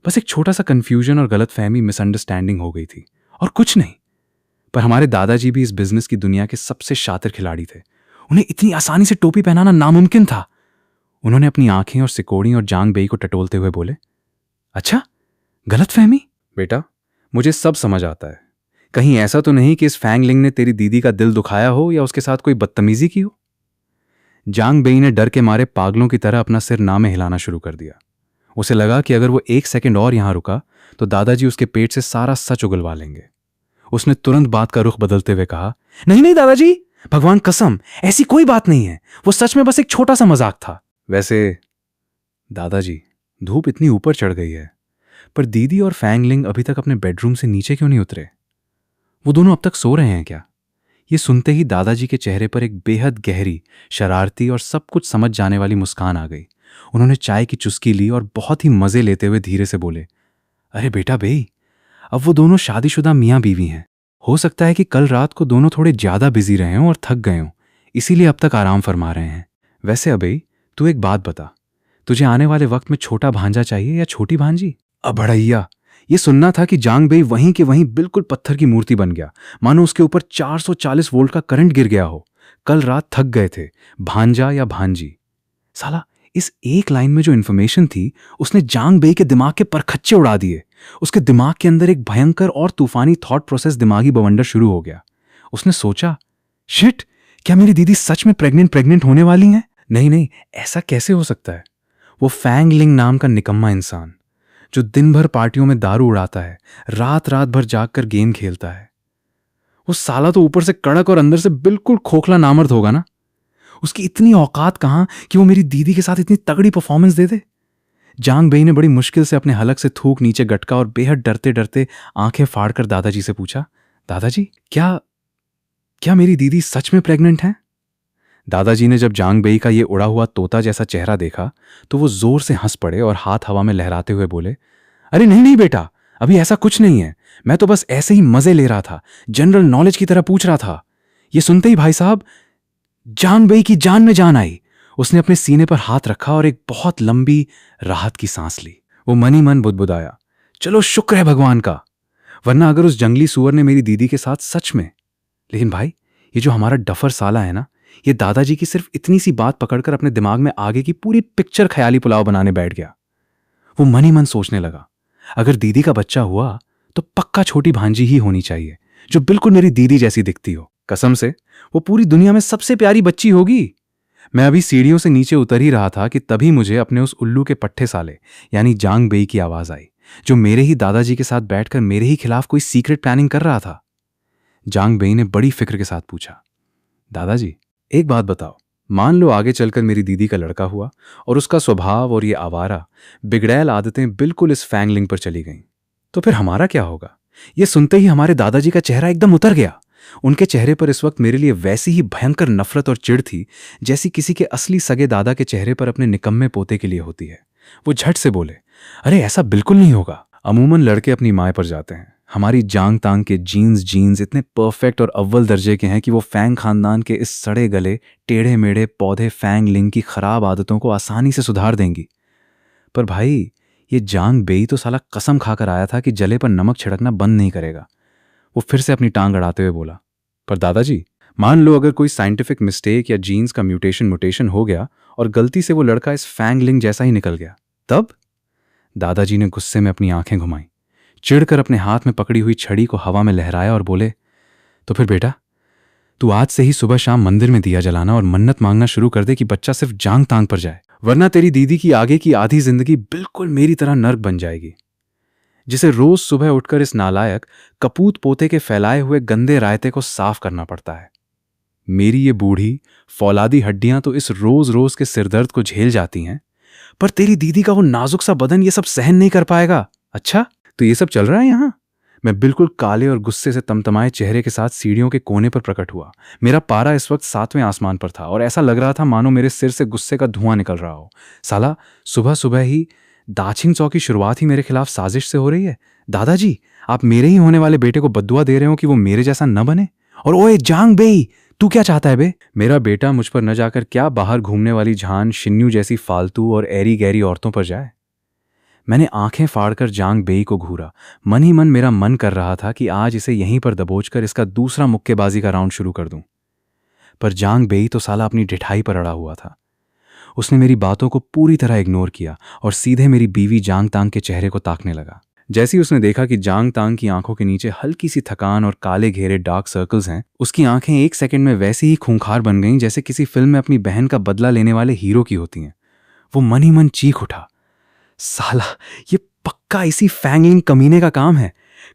एक छोटा सा कंफ्यूजन और गलतफहमी, मिसअंडरस्टैंडिंग हो गई थी, और कुछ नहीं। पर हमारे दादाजी भी इस बिजनेस की दुनिया के सबसे शातिर खिलाड़ी थे। उन्हें इतनी आसानी से टोपी पहनाना नामुमकिन था। उन्होंने अपनी आंखें और सिकोड़ी और जांग बेई को टटोलते हुए बोले, अच्छा, गलतफहमी? बेटा, मुझे सब समझ आता है। कहीं ऐसा तो नहीं कि इस फैंगलिंग ने तेरी दीदी का दिल दुखाया हो या उसके साथ कोई बदतमीजी की हो? जांग बेई ने डर के मारे पागलों की तरह अपना सिर ना में हिलाना शुरू कर दिया। उसे लगा कि अगर वो 1 सेकंड और यहां रुका तो दादाजी उसके पेट से सारा सच उगलवा लेंगे। उसने तुरंत बात का रुख बदलते हुए कहा, नहीं नहीं दादाजी, भगवान कसम, ऐसी कोई बात नहीं है। वो सच में बस एक छोटा सा मजाक था। वैसे दादाजी, धूप इतनी ऊपर चढ़ गई है, पर दीदी और फैंगलिंग अभी तक अपने बेडरूम से नीचे क्यों नहीं उतरे? वो दोनों अब तक सो रहे हैं क्या? ये सुनते ही दादाजी के चेहरे पर एक बेहद गहरी, शरारती और सब कुछ समझ जाने वाली मुस्कान आ गई। उन्होंने चाय की चुस्की ली और बहुत ही मजे लेते हुए धीरे से बोले, अरे बेटा बेई, अब वो दोनों शादीशुदा मियाँ बीवी हैं। हो सकता है कि कल रात को दोनों थोड़े ज्यादा बिजी रहे हों और थक गए हों, इसीलिए अब तक आराम फरमा रहे हैं। वैसे अबे, तू एक बात बता, तुझे आने वाले वक्त में छोटा भांजा चाहिए या छोटी भांजी? अबड़ैया, ये सुनना था कि जांग बेई वहीं के वहीं बिल्कुल पत्थर की मूर्ति बन गया, मानो उसके ऊपर 440 वोल्ट का करंट गिर गया हो। कल रात थक गए थे, भांजा या भांजी। साला, इस एक लाइन में जो इन्फॉर्मेशन थी उसने जांग बेई के दिमाग के परखच्चे उड़ा दिए। उसके दिमाग के अंदर एक भयंकर और तूफानी थॉट प्रोसेस, दिमागी बवंडर शुरू हो गया। उसने सोचा, शिट, क्या मेरी दीदी सच में प्रेग्नेंट होने वाली हैं? नहीं नहीं, ऐसा कैसे हो सकता है? वो फैंग लिंग नाम का निकम्मा इंसान जो दिन भर पार्टियों में दारू उड़ाता है, रात रात भर जागकर गेम खेलता है, वो साला तो ऊपर से कड़क और अंदर से बिल्कुल खोखला नामर्द होगा ना। उसकी इतनी औकात कहां कि वो मेरी दीदी के साथ इतनी तगड़ी परफॉर्मेंस दे दे। जांग बेई ने बड़ी मुश्किल से अपने हलक से थूक नीचे गटका और बेहद डरते डरते आंखें फाड़कर दादाजी से पूछा, दादाजी क्या क्या मेरी दीदी सच में प्रेग्नेंट है? दादाजी ने जब जांग बेई का ये उड़ा हुआ तोता जैसा चेहरा देखा तो वो जोर से हंस पड़े और हाथ हवा में लहराते हुए बोले, अरे नहीं नहीं बेटा, अभी ऐसा कुछ नहीं है। मैं तो बस ऐसे ही मजे ले रहा था, जनरल नॉलेज की तरह पूछ रहा था। ये सुनते ही भाई साहब जांग बेई की जान में जान आई। उसने अपने सीने पर हाथ रखा और एक बहुत लंबी राहत की सांस ली। वो मन ही मन बुदबुदाया, चलो शुक्र है भगवान का, वरना अगर उस जंगली सुअर ने मेरी दीदी के साथ सच में। लेकिन भाई, ये जो हमारा डफर साला है ना, ये दादाजी की सिर्फ इतनी सी बात पकड़कर अपने दिमाग में आगे की पूरी पिक्चर ख्याली पुलाव बनाने बैठ गया। वो मन ही मन सोचने लगा, अगर दीदी का बच्चा हुआ तो पक्का छोटी भांजी ही होनी चाहिए जो बिल्कुल मेरी दीदी जैसी दिखती हो। कसम से वो पूरी दुनिया में सबसे प्यारी बच्ची होगी। मैं अभी सीढ़ियों से नीचे उतर ही रहा था कि तभी मुझे अपने उस उल्लू के पट्टे साले यानी जांग बेई की आवाज आई, जो मेरे ही दादाजी के साथ बैठकर मेरे ही खिलाफ कोई सीक्रेट प्लानिंग कर रहा था। जांग बेई ने बड़ी फिक्र के साथ पूछा, दादाजी एक बात बताओ, मान लो आगे चलकर मेरी दीदी का लड़का हुआ और उसका स्वभाव और ये आवारा बिगड़ैल आदतें बिल्कुल इस फैंगलिंग पर चली गईं, तो फिर हमारा क्या होगा? ये सुनते ही हमारे दादाजी का चेहरा एकदम उतर गया। उनके चेहरे पर इस वक्त मेरे लिए वैसी ही भयंकर नफरत और चिढ़ थी जैसी किसी के असली सगे दादा के चेहरे पर अपने निकम्मे पोते के लिए होती है। वो झट से बोले, अरे ऐसा बिल्कुल नहीं होगा। अमूमन लड़के अपनी माए पर जाते हैं। हमारी जांग तांग के जीन्स इतने परफेक्ट और अव्वल दर्जे के हैं कि वो फैंग खानदान के इस सड़े गले टेढ़े मेढ़े पौधे फैंग लिंग की खराब आदतों को आसानी से सुधार देंगी। पर भाई, ये जांग बेई तो साला कसम खाकर आया था कि जले पर नमक छिड़कना बंद नहीं करेगा। वो फिर से अपनी टांग अड़ाते हुए बोला, पर दादाजी मान लो अगर कोई साइंटिफिक मिस्टेक या जीन्स का म्यूटेशन हो गया और गलती से वो लड़का इस फैंग लिंग जैसा ही निकल गया, तब? दादाजी ने गुस्से में अपनी आंखें घुमाई, चिढ़कर अपने हाथ में पकड़ी हुई छड़ी को हवा में लहराया और बोले, तो फिर बेटा तू आज से ही सुबह शाम मंदिर में दिया जलाना और मन्नत मांगना शुरू कर दे कि बच्चा सिर्फ जांग तांग पर जाए, वरना तेरी दीदी की आगे की आधी जिंदगी बिल्कुल मेरी तरह नर्क बन जाएगी, जिसे रोज सुबह उठकर इस नालायक कपूत पोते के फैलाए हुए गंदे रायते को साफ करना पड़ता है। मेरी ये बूढ़ी फौलादी हड्डियां तो इस रोज रोज के सिरदर्द को झेल जाती हैं, पर तेरी दीदी का वो नाजुक सा बदन ये सब सहन नहीं कर पाएगा। अच्छा, तो ये सब चल रहा है यहां? मैं बिल्कुल काले और गुस्से से तमतमाए चेहरे के साथ सीढ़ियों के कोने पर प्रकट हुआ। मेरा पारा इस वक्त 7वें आसमान पर था और ऐसा लग रहा था मानो मेरे सिर से गुस्से का धुआं निकल रहा हो। साला सुबह सुबह ही दाछिंग चौ की शुरुआत ही मेरे खिलाफ साजिश से हो रही है। दादाजी, आप मेरे ही होने वाले बेटे को बद्दुआ दे रहे हो कि वो मेरे जैसा न बने। और ओए जांग बेई, तू क्या चाहता है बे? मेरा बेटा मुझ पर न जाकर क्या बाहर घूमने वाली झान शिन्नू जैसी फालतू और एरी गैरी औरतों पर जाए? मैंने आंखें फाड़कर जांग बेई को घूरा। मन ही मन मेरा मन कर रहा था कि आज इसे यहीं पर दबोचकर इसका दूसरा मुक्केबाजी का राउंड शुरू कर दूं। पर जांग बेई तो साला अपनी ढिठाई पर अड़ा हुआ था। उसने मेरी बातों को पूरी तरह इग्नोर किया और सीधे मेरी बीवी जांग तांग के चेहरे को ताकने लगा। जैसे ही उसने देखा कि जांग तांग की आंखों के नीचे हल्की सी थकान और काले घेरे डार्क सर्कल्स हैं, उसकी आंखें एक सेकंड में वैसे ही खूंखार बन गईं जैसे किसी फिल्म में अपनी बहन का बदला लेने वाले हीरो की होती हैं। वो मन ही मन चीख उठा, साला ये पक्का इसी फैंगलिंग कमीने का काम है।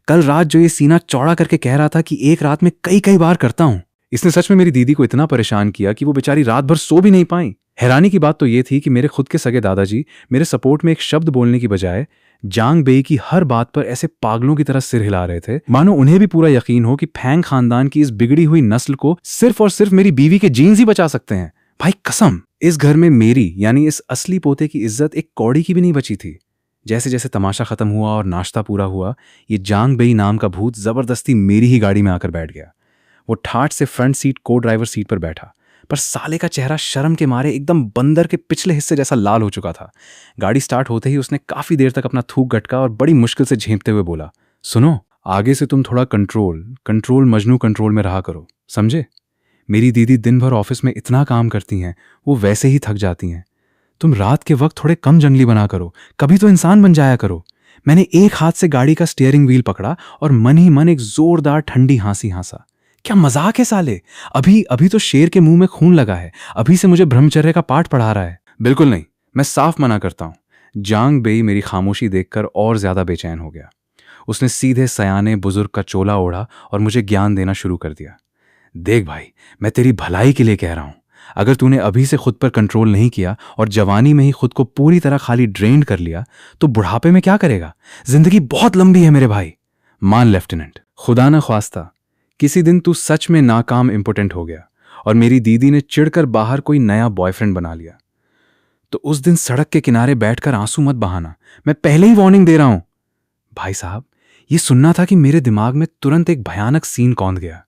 कल रात जो ये सीना चौड़ा करके कह रहा था कि एक रात में कई कई बार करता हूं, इसने सच में मेरी दीदी को इतना परेशान किया कि वो बेचारी रात भर सो भी नहीं पाई। हैरानी की बात तो ये थी कि मेरे खुद के सगे दादाजी मेरे सपोर्ट में एक शब्द बोलने की बजाय जांग बेई की हर बात पर ऐसे पागलों की तरह सिर हिला रहे थे मानो उन्हें भी पूरा यकीन हो कि फैंग खानदान की इस बिगड़ी हुई नस्ल को सिर्फ और सिर्फ मेरी बीवी के जीन्स ही बचा सकते हैं। भाई कसम, इस घर में मेरी यानी इस असली पोते की इज्जत एक कौड़ी की भी नहीं बची थी। जैसे जैसे तमाशा खत्म हुआ और नाश्ता पूरा हुआ, ये जांग बेई नाम का भूत जबरदस्ती मेरी ही गाड़ी में आकर बैठ गया। वो ठाठ से फ्रंट सीट को ड्राइवर सीट पर बैठा, पर साले का चेहरा शर्म के मारे एकदम बंदर के पिछले हिस्से जैसा लाल हो चुका था। गाड़ी स्टार्ट होते ही उसने काफी देर तक अपना थूक गटका और बड़ी मुश्किल से झेंपते हुए बोला, सुनो, आगे से तुम थोड़ा कंट्रोल मजनू कंट्रोल में रहा करो, समझे? मेरी दीदी दिन भर ऑफिस में इतना काम करती हैं, वो वैसे ही थक जाती हैं। तुम रात के वक्त थोड़े कम जंगली बना करो, कभी तो इंसान बन जाया करो। मैंने एक हाथ से गाड़ी का स्टीयरिंग व्हील पकड़ा और मन ही मन एक जोरदार ठंडी हंसी हंसा। क्या मजाक है साले। अभी अभी तो शेर के मुंह में खून लगा है, अभी से मुझे ब्रह्मचर्य का पाठ पढ़ा रहा है। बिल्कुल नहीं, मैं साफ मना करता हूं। जांग बेई मेरी खामोशी देखकर और ज्यादा बेचैन हो गया। उसने सीधे सयाने बुजुर्ग का चोला ओढ़ा और मुझे ज्ञान देना शुरू कर दिया। देख भाई, मैं तेरी भलाई के लिए कह रहा हूं। अगर तूने अभी से खुद पर कंट्रोल नहीं किया और जवानी में ही खुद को पूरी तरह खाली ड्रेन्ड कर लिया तो बुढ़ापे में क्या करेगा? जिंदगी बहुत लंबी है मेरे भाई। मान लेफ्टिनेंट, खुदा न ख्वास्ता किसी दिन तू सच में नाकाम इंपोर्टेंट हो गया और मेरी दीदी ने चिढ़कर बाहर कोई नया बॉयफ्रेंड बना लिया, तो उस दिन सड़क के किनारे बैठकर आंसू मत बहाना। मैं पहले ही वार्निंग दे रहा हूं। भाई साहब, ये सुनना था कि मेरे दिमाग में तुरंत एक भयानक सीन कौंध गया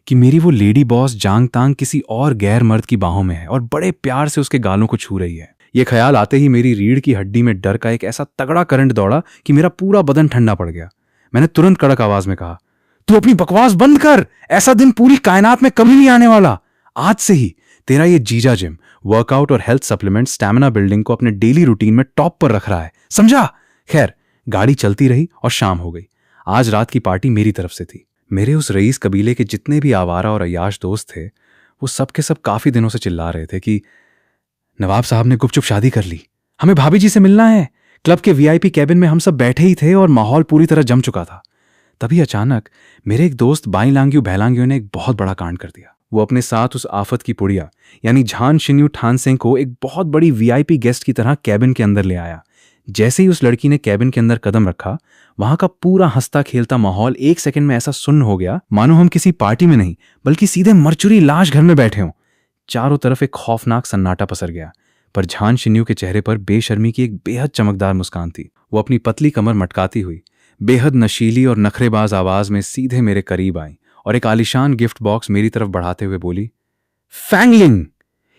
कि मेरी वो लेडी बॉस जांग तांग किसी और गैर मर्द की बाहों में है और बड़े प्यार से उसके गालों को छू रही है। ये ख्याल आते ही मेरी रीढ़ की हड्डी में डर का एक ऐसा तगड़ा करंट दौड़ा कि मेरा पूरा बदन ठंडा पड़ गया। मैंने तुरंत कड़क आवाज में कहा, तू अपनी बकवास बंद कर। ऐसा दिन पूरी कायनात में कभी नहीं आने वाला। आज से ही तेरा ये जीजा जिम, वर्कआउट और हेल्थ सप्लीमेंट स्टैमिना बिल्डिंग को अपने डेली रूटीन में टॉप पर रख रहा है, समझा? खैर, गाड़ी चलती रही और शाम हो गई। आज रात की पार्टी मेरी तरफ से थी। मेरे उस रईस कबीले के जितने भी आवारा और अय्याश दोस्त थे, वो सब के सब काफी दिनों से चिल्ला रहे थे कि नवाब साहब ने गुपचुप शादी कर ली, हमें भाभी जी से मिलना है। क्लब के वीआईपी कैबिन में हम सब बैठे ही थे और माहौल पूरी तरह जम चुका था। तभी अचानक मेरे एक दोस्त बाई लांग्यू भैलांग्यू ने एक बहुत बड़ा कांड कर दिया। वो अपने साथ उस आफत की पुड़िया यानी झान शिन्यू ठानसेंग को एक बहुत बड़ी वीआईपी गेस्ट की तरह कैबिन के अंदर ले आया। जैसे ही उस लड़की ने कैबिन के अंदर कदम रखा, वहां का पूरा हंसता खेलता माहौल एक सेकंड में ऐसा सुन्न हो गया मानो हम किसी पार्टी में नहीं बल्कि सीधे मरचुरी लाश घर में बैठे हों। चारों तरफ एक खौफनाक सन्नाटा पसर गया, पर झान शिन्यू के चेहरे पर बेशर्मी की एक बेहद चमकदार मुस्कान थी। वो अपनी पतली कमर मटकाती हुई बेहद नशीली और नखरेबाज आवाज में सीधे मेरे करीब आई और एक आलिशान गिफ्ट बॉक्स मेरी तरफ बढ़ाते हुए बोली, फैंगलिंग,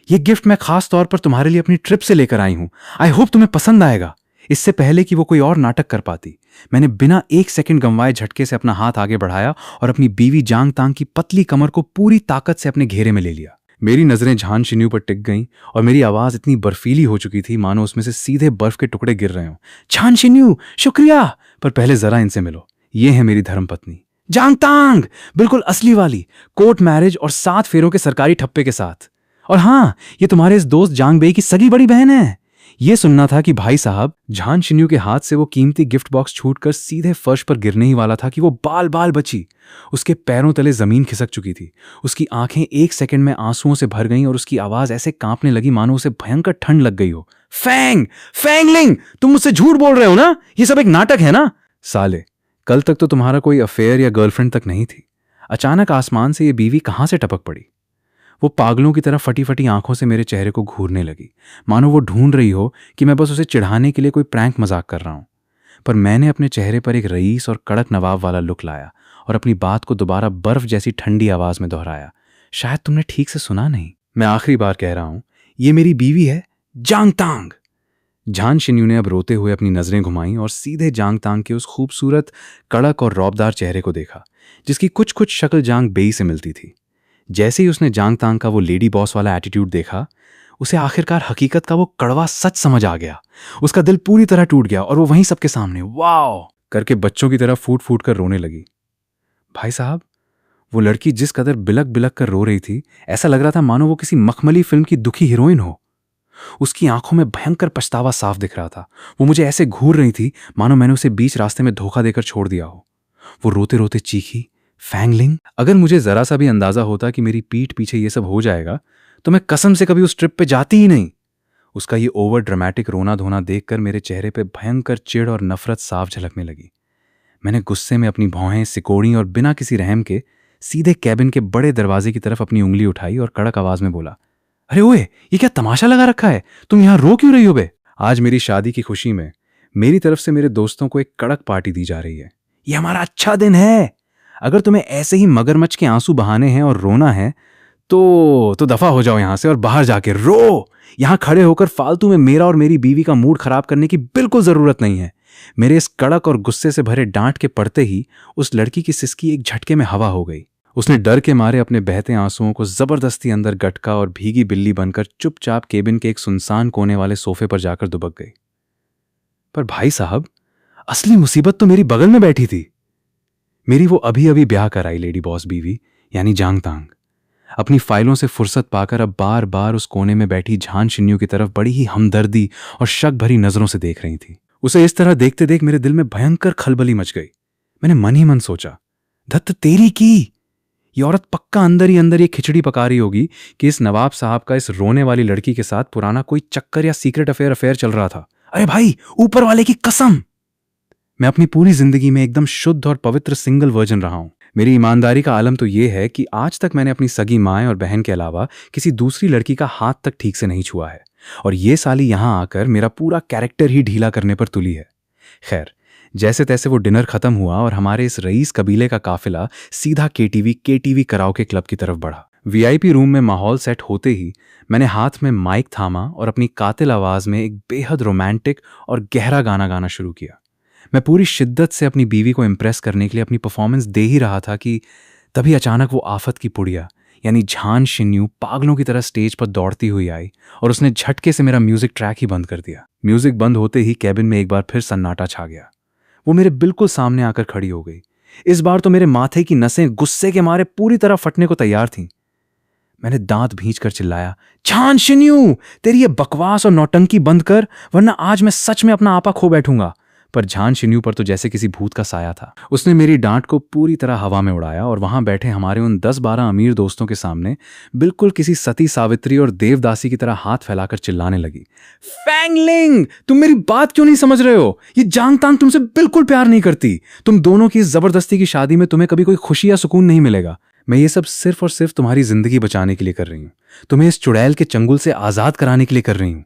ये गिफ्ट मैं खास तौर पर तुम्हारे लिए अपनी ट्रिप से लेकर आई हूं। आई होप तुम्हें पसंद आएगा। इससे पहले कि वो कोई और नाटक कर पाती, मैंने बिना एक सेकंड गंवाए झटके से अपना हाथ आगे बढ़ाया और अपनी बीवी जांग तांग की पतली कमर को पूरी ताकत से अपने घेरे में ले लिया। मेरी नजरें झान शिन्यू पर टिक गईं और मेरी आवाज इतनी बर्फीली हो चुकी थी मानो उसमें से सीधे बर्फ के टुकड़े गिर रहे हों। झान शिन्यू, शुक्रिया, पर पहले जरा इनसे मिलो। ये है मेरी धर्मपत्नी जांग तांग, बिल्कुल असली वाली, कोर्ट मैरिज और 7 फेरों के सरकारी ठप्पे के साथ। और हाँ, ये तुम्हारे इस दोस्त जांग बेई की सगी बड़ी बहन है। ये सुनना था कि भाई साहब, झान शिन्यू के हाथ से वो कीमती गिफ्ट बॉक्स छूटकर सीधे फर्श पर गिरने ही वाला था कि वो बाल बाल बची। उसके पैरों तले जमीन खिसक चुकी थी। उसकी आंखें एक सेकंड में आंसुओं से भर गईं और उसकी आवाज ऐसे कांपने लगी मानो उसे भयंकर ठंड लग गई हो। फैंगलिंग, तुम मुझसे झूठ बोल रहे हो ना? ये सब एक नाटक है ना? साले, कल तक तो तुम्हारा कोई अफेयर या गर्लफ्रेंड तक नहीं थी। अचानक आसमान से ये बीवी कहां से टपक पड़ी? वो पागलों की तरह फटी फटी आंखों से मेरे चेहरे को घूरने लगी, मानो वो ढूंढ रही हो कि मैं बस उसे चिढ़ाने के लिए कोई प्रैंक मजाक कर रहा हूं। पर मैंने अपने चेहरे पर एक रईस और कड़क नवाब वाला लुक लाया और अपनी बात को दोबारा बर्फ जैसी ठंडी आवाज में दोहराया। शायद तुमने ठीक से सुना नहीं। मैं आखिरी बार कह रहा हूं, ये मेरी बीवी है, जांग तांग। झान शिन्यू ने अब रोते हुए अपनी नजरें घुमाई और सीधे जांग तांग के उस खूबसूरत, कड़क और रौबदार चेहरे को देखा जिसकी कुछ कुछ शक्ल जांग बेई से मिलती थी। जैसे ही उसने जांग तांग का वो लेडी बॉस वाला एटीट्यूड देखा, उसे आखिरकार हकीकत का वो कड़वा सच समझ आ गया। उसका दिल पूरी तरह टूट गया और वो वहीं सबके सामने वाओ करके बच्चों की तरह फूट फूट कर रोने लगी। भाई साहब, वो लड़की जिस कदर बिलक बिलक कर रो रही थी, ऐसा लग रहा था मानो वो किसी मखमली फिल्म की दुखी हीरोइन हो। उसकी आंखों में भयंकर पछतावा साफ दिख रहा था। वो मुझे ऐसे घूर रही थी मानो मैंने उसे बीच रास्ते में धोखा देकर छोड़ दिया हो। वो रोते रोते चीखी, फैंगलिंग, अगर मुझे जरा सा भी अंदाजा होता कि मेरी पीठ पीछे ये सब हो जाएगा तो मैं कसम से कभी उस ट्रिप पे जाती ही नहीं। उसका ये ओवर ड्रामेटिक रोना धोना देखकर मेरे चेहरे पे भयंकर चिढ़ और नफरत साफ झलकने लगी। मैंने गुस्से में अपनी भौहें सिकोड़ी और बिना किसी रहम के सीधे कैबिन के बड़े दरवाजे की तरफ अपनी उंगली उठाई और कड़क आवाज में बोला, अरे ओए, ये क्या तमाशा लगा रखा है? तुम यहां रो क्यों रही हो बे? आज मेरी शादी की खुशी में मेरी तरफ से मेरे दोस्तों को एक कड़क पार्टी दी जा रही है। ये हमारा अच्छा दिन है। अगर तुम्हें ऐसे ही मगरमच्छ के आंसू बहाने हैं और रोना है तो दफा हो जाओ यहां से और बाहर जाके रो। यहां खड़े होकर फालतू में मेरा और मेरी बीवी का मूड खराब करने की बिल्कुल जरूरत नहीं है। मेरे इस कड़क और गुस्से से भरे डांट के पड़ते ही उस लड़की की सिसकी एक झटके में हवा हो गई। उसने डर के मारे अपने बहते आंसुओं को जबरदस्ती अंदर गटका और भीगी बिल्ली बनकर चुपचाप केबिन के एक सुनसान कोने वाले सोफे पर जाकर दुबक गई। पर भाई साहब, असली मुसीबत तो मेरी बगल में बैठी थी। मेरी वो अभी अभी ब्याह कराई लेडी बॉस बीवी यानी जांगतांग अपनी फाइलों से फुर्सत पाकर अब बार बार उस कोने में बैठी झान शिन्यू की तरफ बड़ी ही हमदर्दी और शक भरी नजरों से देख रही थी। उसे इस तरह देखते देख मेरे दिल में भयंकर खलबली मच गई। मैंने मन ही मन सोचा, धत्त तेरी की, ये औरत पक्का अंदर ही अंदर ये खिचड़ी पका रही होगी कि इस नवाब साहब का इस रोने वाली लड़की के साथ पुराना कोई चक्कर या सीक्रेट अफेयर चल रहा था। अरे भाई, ऊपर वाले की कसम, मैं अपनी पूरी जिंदगी में एकदम शुद्ध और पवित्र सिंगल वर्जन रहा हूं। मेरी ईमानदारी का आलम तो यह है कि आज तक मैंने अपनी सगी माँ और बहन के अलावा किसी दूसरी लड़की का हाथ तक ठीक से नहीं छुआ है, और ये साली यहां आकर मेरा पूरा कैरेक्टर ही ढीला करने पर तुली है। खैर, जैसे तैसे वो डिनर खत्म हुआ और हमारे इस रईस कबीले का काफिला सीधा केटीवी कराओके क्लब की तरफ बढ़ा। वीआईपी रूम में माहौल सेट होते ही मैंने हाथ में माइक थामा और अपनी कातिल आवाज में एक बेहद रोमांटिक और गहरा गाना गाना शुरू किया। मैं पूरी शिद्दत से अपनी बीवी को इम्प्रेस करने के लिए अपनी परफॉर्मेंस दे ही रहा था कि तभी अचानक वो आफत की पुड़िया यानी झान शिन्यू पागलों की तरह स्टेज पर दौड़ती हुई आई और उसने झटके से मेरा म्यूजिक ट्रैक ही बंद कर दिया। म्यूजिक बंद होते ही कैबिन में एक बार फिर सन्नाटा छा गया। वो मेरे बिल्कुल सामने आकर खड़ी हो गई। इस बार तो मेरे माथे की नसें गुस्से के मारे पूरी तरह फटने को तैयार थीं। मैंने दांत भींच कर चिल्लाया, झान शिन्यू, तेरी ये बकवास और नौटंकी बंद कर, वरना आज मैं सच में अपना आपा खो बैठूंगा। पर झान शिन्यू पर तो जैसे किसी भूत का साया था। उसने मेरी डांट को पूरी तरह हवा में उड़ाया और वहां बैठे हमारे उन 10-12 अमीर दोस्तों के सामने बिल्कुल किसी सती सावित्री और देवदासी की तरह हाथ फैलाकर चिल्लाने लगी, फैंगलिंग, तुम मेरी बात क्यों नहीं समझ रहे हो? ये जांगतांग तुमसे बिल्कुल प्यार नहीं करती। तुम दोनों की इस जबरदस्ती की शादी में तुम्हें कभी कोई खुशी या सुकून नहीं मिलेगा। मैं ये सब सिर्फ और सिर्फ तुम्हारी जिंदगी बचाने के लिए कर रही हूं, तुम्हें इस चुड़ैल के चंगुल से आजाद कराने के लिए कर रही हूं।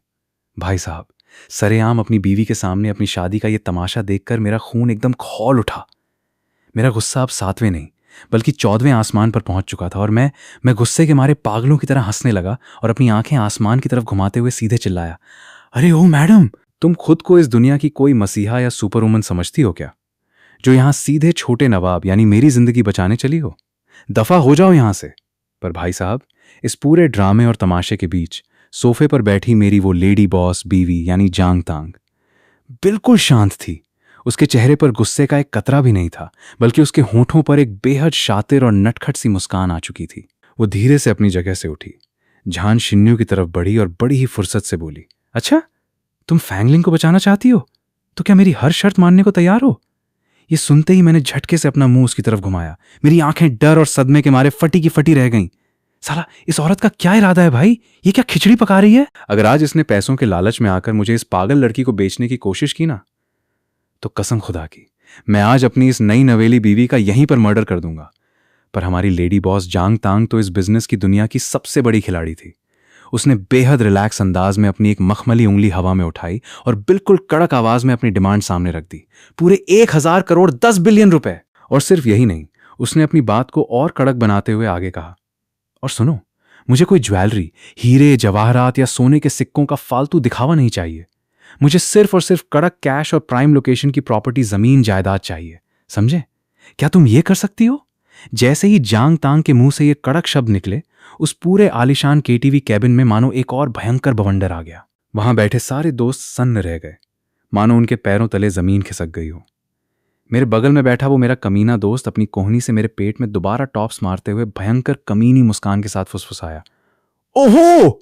भाई साहब, सरेआम अपनी बीवी के सामने अपनी शादी का यह तमाशा देखकर मेरा खून एकदम खौल उठा। मेरा गुस्सा अब 7वें नहीं बल्कि 14वें आसमान पर पहुंच चुका था और मैं गुस्से के मारे पागलों की तरह हंसने लगा और अपनी आंखें आसमान की तरफ घुमाते हुए सीधे चिल्लाया, अरे ओ मैडम, तुम खुद को इस दुनिया की कोई मसीहा या सुपर वुमन समझती हो क्या, जो यहां सीधे छोटे नवाब यानी मेरी जिंदगी बचाने चली हो? दफा हो जाओ यहां से। पर भाई साहब, इस पूरे ड्रामे और तमाशे के बीच सोफे पर बैठी मेरी वो लेडी बॉस बीवी यानी जांगतांग बिल्कुल शांत थी। उसके चेहरे पर गुस्से का एक कतरा भी नहीं था, बल्कि उसके होठों पर एक बेहद शातिर और नटखट सी मुस्कान आ चुकी थी। वो धीरे से अपनी जगह से उठी, झान शिन्यू की तरफ बढ़ी और बड़ी ही फुर्सत से बोली, अच्छा, तुम फैंगलिंग को बचाना चाहती हो? तो क्या मेरी हर शर्त मानने को तैयार हो? ये सुनते ही मैंने झटके से अपना मुंह उसकी तरफ घुमाया। मेरी आंखें डर और सदमे के मारे फटी की फटी रह गईं। साला, इस औरत का क्या इरादा है भाई? ये क्या खिचड़ी पका रही है? अगर आज इसने पैसों के लालच में आकर मुझे इस पागल लड़की को बेचने की कोशिश की ना, तो कसम खुदा की मैं आज अपनी इस नई नवेली बीवी का यहीं पर मर्डर कर दूंगा। पर हमारी लेडी बॉस जांगतांग तो इस बिजनेस की दुनिया की सबसे बड़ी खिलाड़ी थी। उसने बेहद रिलैक्स अंदाज में अपनी एक मखमली उंगली हवा में उठाई और बिल्कुल कड़क आवाज में अपनी डिमांड सामने रख दी, पूरे 1000 करोड़ 10 बिलियन रुपए। और सिर्फ यही नहीं, उसने अपनी बात को और कड़क बनाते हुए आगे कहा, और सुनो, मुझे कोई ज्वेलरी, हीरे जवाहरात या सोने के सिक्कों का फालतू दिखावा नहीं चाहिए। मुझे सिर्फ और सिर्फ कड़क कैश और प्राइम लोकेशन की प्रॉपर्टी, जमीन जायदाद चाहिए, समझे? क्या तुम ये कर सकती हो? जैसे ही जांगतांग के मुंह से ये कड़क शब्द निकले, उस पूरे आलिशान केटीवी कैबिन में मानो एक और भयंकर बवंडर आ गया। वहां बैठे सारे दोस्त सन्न रह गए, मानो उनके पैरों तले जमीन खिसक गई हो। मेरे बगल में बैठा वो मेरा कमीना दोस्त अपनी कोहनी से मेरे पेट में दोबारा टॉप्स मारते हुए भयंकर कमीनी मुस्कान के साथ फुसफुसाया, ओहो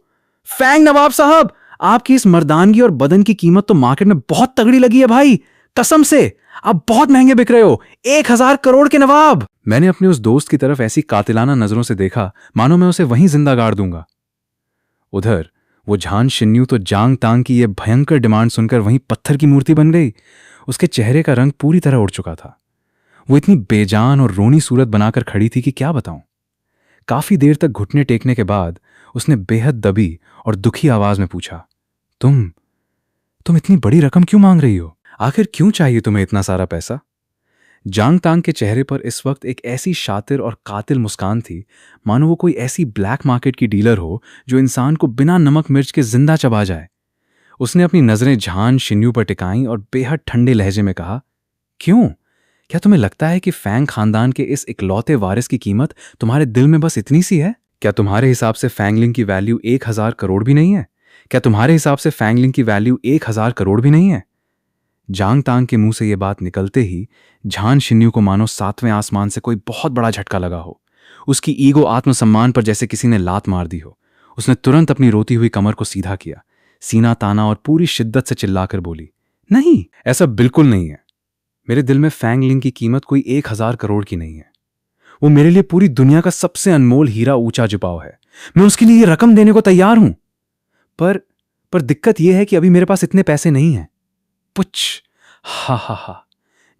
फैंग नवाब साहब, आपकी इस मर्दानगी और बदन की कीमत तो मार्केट में बहुत तगड़ी लगी है भाई। कसम से आप बहुत महंगे बिक रहे हो, 1000 करोड़ के नवाब। मैंने अपने उस दोस्त की तरफ ऐसी कातिलाना नजरों से देखा मानो मैं उसे वहीं जिंदा गाड़ दूंगा। उधर वो झान शिन्यू तो जांगतांग की यह भयंकर डिमांड सुनकर वहीं पत्थर की मूर्ति बन गई। उसके चेहरे का रंग पूरी तरह उड़ चुका था। वो इतनी बेजान और रोनी सूरत बनाकर खड़ी थी कि क्या बताऊं। काफी देर तक घुटने टेकने के बाद उसने बेहद दबी और दुखी आवाज में पूछा, तुम इतनी बड़ी रकम क्यों मांग रही हो? आखिर क्यों चाहिए तुम्हें इतना सारा पैसा? जांगतांग के चेहरे पर इस वक्त एक ऐसी शातिर और कातिल मुस्कान थी मानो वो कोई ऐसी ब्लैक मार्केट की डीलर हो जो इंसान को बिना नमक मिर्च के जिंदा चबा जाए। उसने अपनी नजरें झान शिन्यू पर टिकाईं और बेहद ठंडे लहजे में कहा, क्यों? क्या तुम्हें लगता है कि फैंग खानदान के इस इकलौते वारिस की कीमत तुम्हारे दिल में बस इतनी सी है? क्या तुम्हारे हिसाब से फैंगलिंग की वैल्यू 1000 करोड़ भी नहीं है? क्या तुम्हारे हिसाब से फैंगलिंग की वैल्यू 1000 करोड़ भी नहीं है? जांगतांग के मुंह से यह बात निकलते ही झान शिन्यू को मानो 7वें आसमान से कोई बहुत बड़ा झटका लगा हो। उसकी ईगो आत्मसम्मान पर जैसे किसी ने लात मार दी हो। उसने तुरंत अपनी रोती हुई कमर को सीधा किया, सीना ताना और पूरी शिद्दत से चिल्लाकर बोली, नहीं, ऐसा बिल्कुल नहीं है। मेरे दिल में फैंग लिंग की कीमत कोई 1,000 करोड़ की नहीं है। वो मेरे लिए पूरी दुनिया का सबसे अनमोल हीरा ऊंचा जुपाव है। मैं उसके लिए ये रकम देने को तैयार हूं। पर दिक्कत यह है कि अभी मेरे पास इतने पैसे नहीं हैं। पुछ। हा हा हा।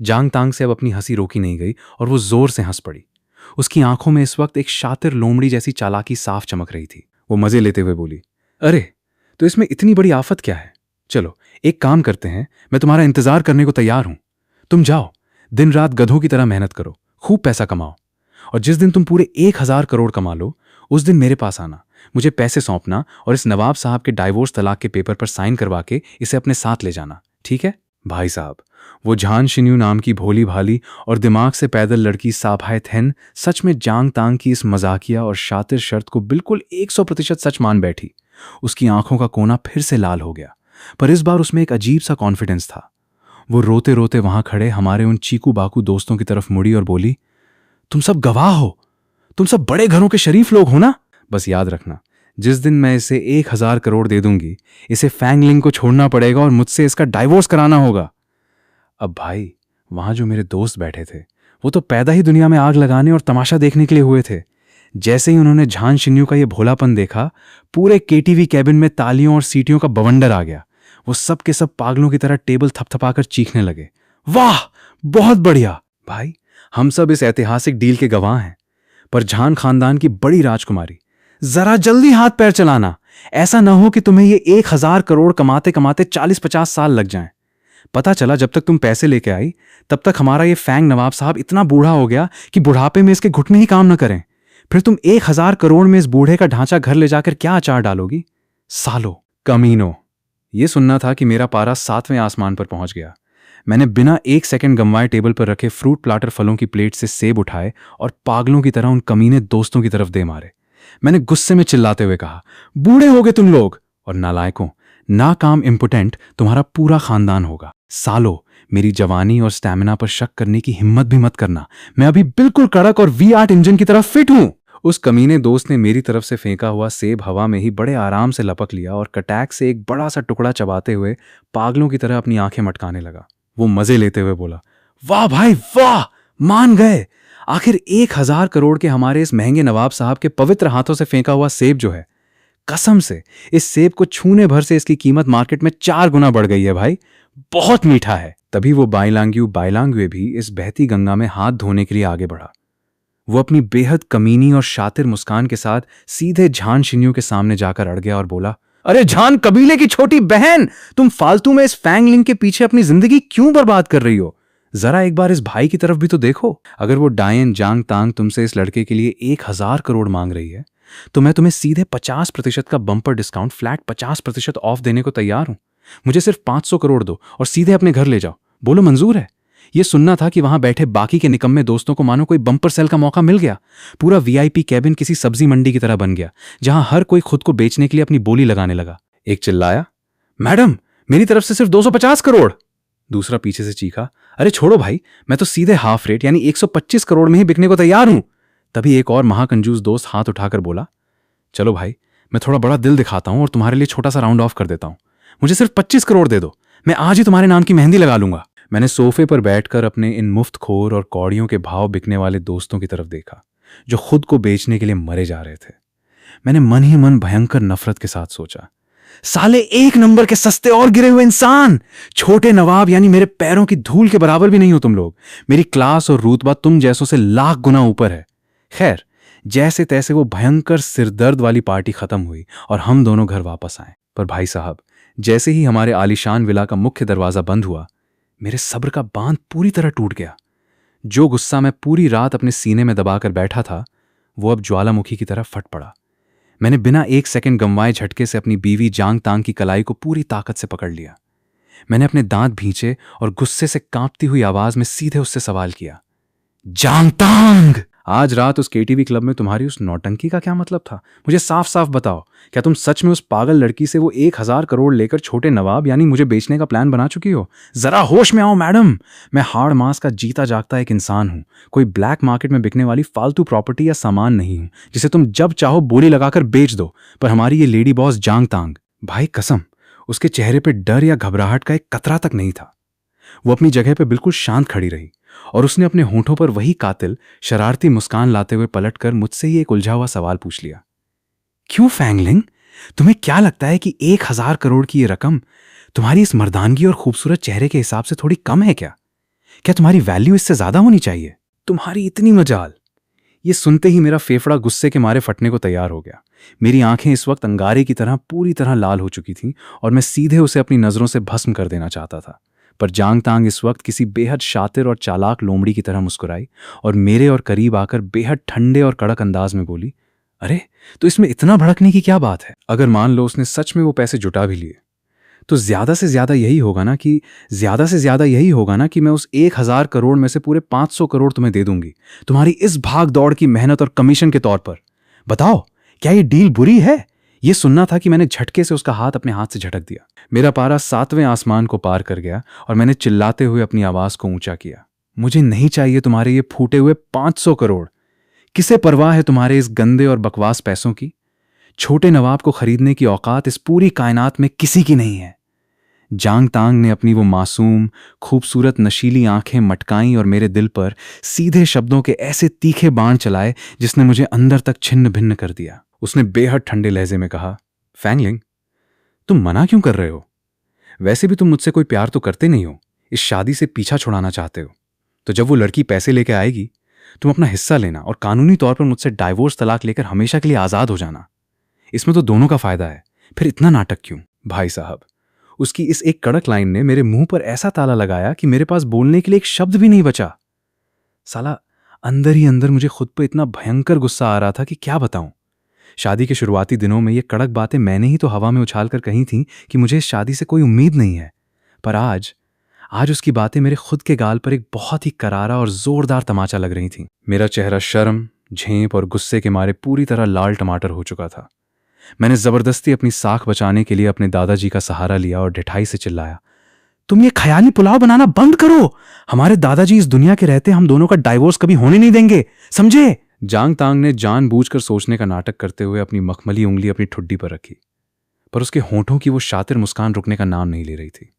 जांग तांग से अब अपनी हंसी रोकी नहीं गई और वो जोर से हंस पड़ी। उसकी आंखों में इस वक्त एक शातिर लोमड़ी जैसी चालाकी साफ चमक रही थी। वो मजे लेते हुए बोली, अरे तो इसमें इतनी बड़ी आफत क्या है? चलो एक काम करते हैं, मैं तुम्हारा इंतजार करने को तैयार हूं। तुम जाओ, दिन रात गधों की तरह मेहनत करो, खूब पैसा कमाओ, और जिस दिन तुम पूरे 1,000 करोड़ कमा लो उस दिन मेरे पास आना, मुझे पैसे सौंपना और इस नवाब साहब के डाइवोर्स तलाक के पेपर पर साइन करवा के इसे अपने साथ ले जाना, ठीक है? भाई साहब, वो झान शिन्यू नाम की भोली भाली और दिमाग से पैदल लड़की साभाए थेन सच में जांग तांग की इस मजाकिया और शातिर शर्त को बिल्कुल 100% सच मान बैठी। उसकी आंखों का कोना फिर से लाल हो गया, पर इस बार उसमें एक अजीब सा कॉन्फिडेंस था। वो रोते रोते वहां खड़े हमारे उन चीकू बाकू दोस्तों की तरफ मुड़ी और बोली, तुम सब गवाह हो, तुम सब बड़े घरों के शरीफ लोग हो ना? बस याद रखना, जिस दिन मैं इसे 1,000 करोड़ दे दूंगी, इसे फैंग लिंग को छोड़ना पड़ेगा और मुझसे इसका डाइवोर्स कराना होगा। अब भाई, वहां जो मेरे दोस्त बैठे थे वो तो पैदा ही दुनिया में आग लगाने और तमाशा देखने के लिए हुए थे। जैसे ही उन्होंने झान शिन्यू का ये भोलापन देखा, पूरे केटीवी कैबिन में तालियों और सीटियों का बवंडर आ गया। वो सब के सब पागलों की तरह टेबल थपथपाकर चीखने लगे, वाह, बहुत बढ़िया। भाई, हम सब इस ऐतिहासिक डील के गवाह हैं, पर झान खानदान की बड़ी राजकुमारी, जरा जल्दी हाथ पैर चलाना। ऐसा ना हो कि तुम्हें ये 1,000 करोड़ कमाते कमाते 40-50 साल लग जाएं। पता चला जब तक तुम पैसे लेके आई तब तक हमारा ये फैंग नवाब साहब इतना बूढ़ा हो गया कि बुढ़ापे में इसके घुटने ही काम न करें। फिर तुम 1,000 करोड़ में इस बूढ़े का ढांचा घर ले जाकर क्या अचार डालोगी? सालो, कमीनो। ये सुनना था कि मेरा पारा 7वें आसमान पर पहुंच गया। मैंने बिना 1 सेकंड गंवाए टेबल पर रखे फ्रूट प्लाटर फलों की प्लेट से सेब उठाए और पागलों की तरह उन कमीने दोस्तों की तरफ दे मारे। मैंने गुस्से में चिल्लाते हुए कहा, बूढ़े होगे तुम लोग, और नालायकों, नाकाम इम्पोटेंट तुम्हारा पूरा खानदान होगा। सालो, मेरी जवानी और स्टैमिना पर शक करने की हिम्मत भी मत करना। मैं अभी बिल्कुल कड़क और V8 इंजन की तरह फिट हूं। उस कमीने दोस्त ने मेरी तरफ से फेंका हुआ सेब हवा में ही बड़े आराम से लपक लिया और कटैक से एक बड़ा सा टुकड़ा चबाते हुए पागलों की तरह अपनी आंखें मटकाने लगा। वो मजे लेते हुए बोला, वाह भाई वाह, मान गए। आखिर 1,000 करोड़ के हमारे इस महंगे नवाब साहब के पवित्र हाथों से फेंका हुआ सेब जो है, कसम से इस सेब को छूने भर से इसकी कीमत मार्केट में 4 गुना बढ़ गई है भाई। बहुत मीठा है। तभी वो बाइलांग्यू भी इस बहती गंगा में हाथ धोने के लिए आगे बढ़ा। वो अपनी बेहद कमीनी और शातिर मुस्कान के साथ सीधे झान शिन्यू के सामने जाकर अड़ गया और बोला, अरे झान कबीले की छोटी बहन, तुम फालतू में इस फैंग लिंग के पीछे अपनी जिंदगी क्यों बर्बाद कर रही हो? जरा एक बार इस भाई की तरफ भी तो देखो। अगर वो डायन जांग तांग तुमसे इस लड़के के लिए 1,000 करोड़ मांग रही है तो मैं तुम्हें सीधे 50% का बम्पर डिस्काउंट, फ्लैट 50% ऑफ देने को तैयार हूं। मुझे सिर्फ 500 करोड़ दो और सीधे अपने घर ले जाओ। बोलो मंजूर है? यह सुनना था कि वहां बैठे बाकी के निकम्मे दोस्तों को मानो कोई बम्पर सेल का मौका मिल गया। पूरा VIP कैबिन किसी सब्जी मंडी की तरह बन गया, जहां हर कोई खुद को बेचने के लिए अपनी बोली लगाने लगा। एक चिल्लाया, मैडम, मेरी तरफ से सिर्फ 250 करोड़। दूसरा पीछे से चीखा, अरे छोड़ो भाई, मैं तो सीधे हाफ रेट यानी 125 करोड़ में ही बिकने को तैयार हूं। तभी एक और महाकंजूस दोस्त हाथ उठाकर बोला, चलो भाई, मैं थोड़ा बड़ा दिल दिखाता हूं और तुम्हारे लिए छोटा सा राउंड ऑफ कर देता हूं। मुझे सिर्फ 25 करोड़ दे दो, मैं आज ही तुम्हारे नाम की मेहंदी लगा लूंगा। मैंने सोफे पर बैठकर अपने इन मुफ्तखोर और कौड़ियों के भाव बिकने वाले दोस्तों की तरफ देखा, जो खुद को बेचने के लिए मरे जा रहे थे। मैंने मन ही मन भयंकर नफरत के साथ सोचा, साले 1 नंबर के सस्ते और गिरे हुए इंसान, छोटे नवाब यानी मेरे पैरों की धूल के बराबर भी नहीं हो तुम लोग। मेरी क्लास और रुतबा तुम जैसों से लाख गुना ऊपर है। खैर, जैसे तैसे वो भयंकर सिरदर्द वाली पार्टी खत्म हुई और हम दोनों घर वापस आए। पर भाई साहब, जैसे ही हमारे आलीशान विला का मुख्य दरवाजा बंद हुआ, मेरे सब्र का बांध पूरी तरह टूट गया। जो गुस्सा मैं पूरी रात अपने सीने में दबाकर बैठा था, वो अब ज्वालामुखी की तरह फट पड़ा। मैंने बिना 1 सेकंड गंवाए झटके से अपनी बीवी जांग तांग की कलाई को पूरी ताकत से पकड़ लिया। मैंने अपने दांत भींचे और गुस्से से कांपती हुई आवाज में सीधे उससे सवाल किया, जांग तांग, आज रात उस केटीवी क्लब में तुम्हारी उस नौटंकी का क्या मतलब था? मुझे साफ साफ बताओ, क्या तुम सच में उस पागल लड़की से वो 1,000 करोड़ लेकर छोटे नवाब यानी मुझे बेचने का प्लान बना चुकी हो? जरा होश में आओ मैडम। मैं हाड़ मांस का जीता जागता एक इंसान हूं, कोई ब्लैक मार्केट में बिकने वाली फालतू प्रॉपर्टी या सामान नहीं हूं जिसे तुम जब चाहो बोली लगाकर बेच दो। पर हमारी ये लेडी बॉस जांग तांग, भाई कसम, उसके चेहरे पर डर या घबराहट का एक कतरा तक नहीं था। वो अपनी जगह पर बिल्कुल शांत खड़ी रही और उसने अपने होंठों पर वही कातिल शरारती मुस्कान लाते हुए पलटकर मुझसे ही एक उलझा हुआ सवाल पूछ लिया। क्यों फैंगलिंग, तुम्हें क्या लगता है कि 1,000 करोड़ की ये रकम तुम्हारी इस मर्दानगी और खूबसूरत चेहरे के हिसाब से थोड़ी कम है क्या? क्या तुम्हारी वैल्यू इससे ज्यादा होनी चाहिए? तुम्हारी इतनी मजाल। ये सुनते ही मेरा फेफड़ा गुस्से के मारे फटने को तैयार हो गया। मेरी आंखें इस वक्त अंगारे की तरह पूरी तरह लाल हो चुकी थीं और मैं सीधे उसे अपनी नजरों से भस्म कर देना चाहता था। पर जांग तांग इस वक्त किसी बेहद शातिर और चालाक लोमड़ी की तरह मुस्कुराई और मेरे और करीब आकर बेहद ठंडे और कड़क अंदाज में बोली, अरे तो इसमें इतना भड़कने की क्या बात है? अगर मान लो उसने सच में वो पैसे जुटा भी लिए तो ज्यादा से ज्यादा यही होगा ना कि मैं उस 1,000 करोड़ में से पूरे 500 करोड़ तुम्हें दे दूंगी, तुम्हारी इस भाग दौड़ की मेहनत और कमीशन के तौर पर। बताओ, क्या ये डील बुरी है? ये सुनना था कि मैंने झटके से उसका हाथ अपने हाथ से झटक दिया। मेरा पारा 7वें आसमान को पार कर गया और मैंने चिल्लाते हुए अपनी आवाज को ऊंचा किया, मुझे नहीं चाहिए तुम्हारे ये फूटे हुए 500 करोड़। किसे परवाह है तुम्हारे इस गंदे और बकवास पैसों की? छोटे नवाब को खरीदने की औकात इस पूरी कायनात में किसी की नहीं है। जांग तांग ने अपनी वो मासूम खूबसूरत नशीली आंखें मटकाईं और मेरे दिल पर सीधे शब्दों के ऐसे तीखे बाण चलाए जिसने मुझे अंदर तक छिन्न भिन्न कर दिया। उसने बेहद ठंडे लहजे में कहा, फैंगलिंग, तुम मना क्यों कर रहे हो? वैसे भी तुम मुझसे कोई प्यार तो करते नहीं हो, इस शादी से पीछा छुड़ाना चाहते हो। तो जब वो लड़की पैसे लेके आएगी तुम अपना हिस्सा लेना और कानूनी तौर पर मुझसे डाइवोर्स तलाक लेकर हमेशा के लिए आजाद हो जाना। इसमें तो दोनों का फायदा है, फिर इतना नाटक क्यों? भाई साहब, उसकी इस एक कड़क लाइन ने मेरे मुंह पर ऐसा ताला लगाया कि मेरे पास बोलने के लिए एक शब्द भी नहीं बचा। साला, अंदर ही अंदर मुझे खुद पर इतना भयंकर गुस्सा आ रहा था कि क्या बताऊं। शादी के शुरुआती दिनों में ये कड़क बातें मैंने ही तो हवा में उछाल कर कही थीं कि मुझे इस शादी से कोई उम्मीद नहीं है। पर आज उसकी बातें मेरे खुद के गाल पर एक बहुत ही करारा और जोरदार तमाचा लग रही थीं। मेरा चेहरा शर्म, झेंप और गुस्से के मारे पूरी तरह लाल टमाटर हो चुका था। मैंने जबरदस्ती अपनी साख बचाने के लिए अपने दादाजी का सहारा लिया और ढिठाई से चिल्लाया, तुम ये ख्याली पुलाव बनाना बंद करो। हमारे दादाजी इस दुनिया के रहते हम दोनों का डाइवोर्स कभी होने नहीं देंगे, समझे? जांग तांग ने जानबूझकर सोचने का नाटक करते हुए अपनी मखमली उंगली अपनी ठुड्डी पर रखी, पर उसके होंठों की वो शातिर मुस्कान रुकने का नाम नहीं ले रही थी।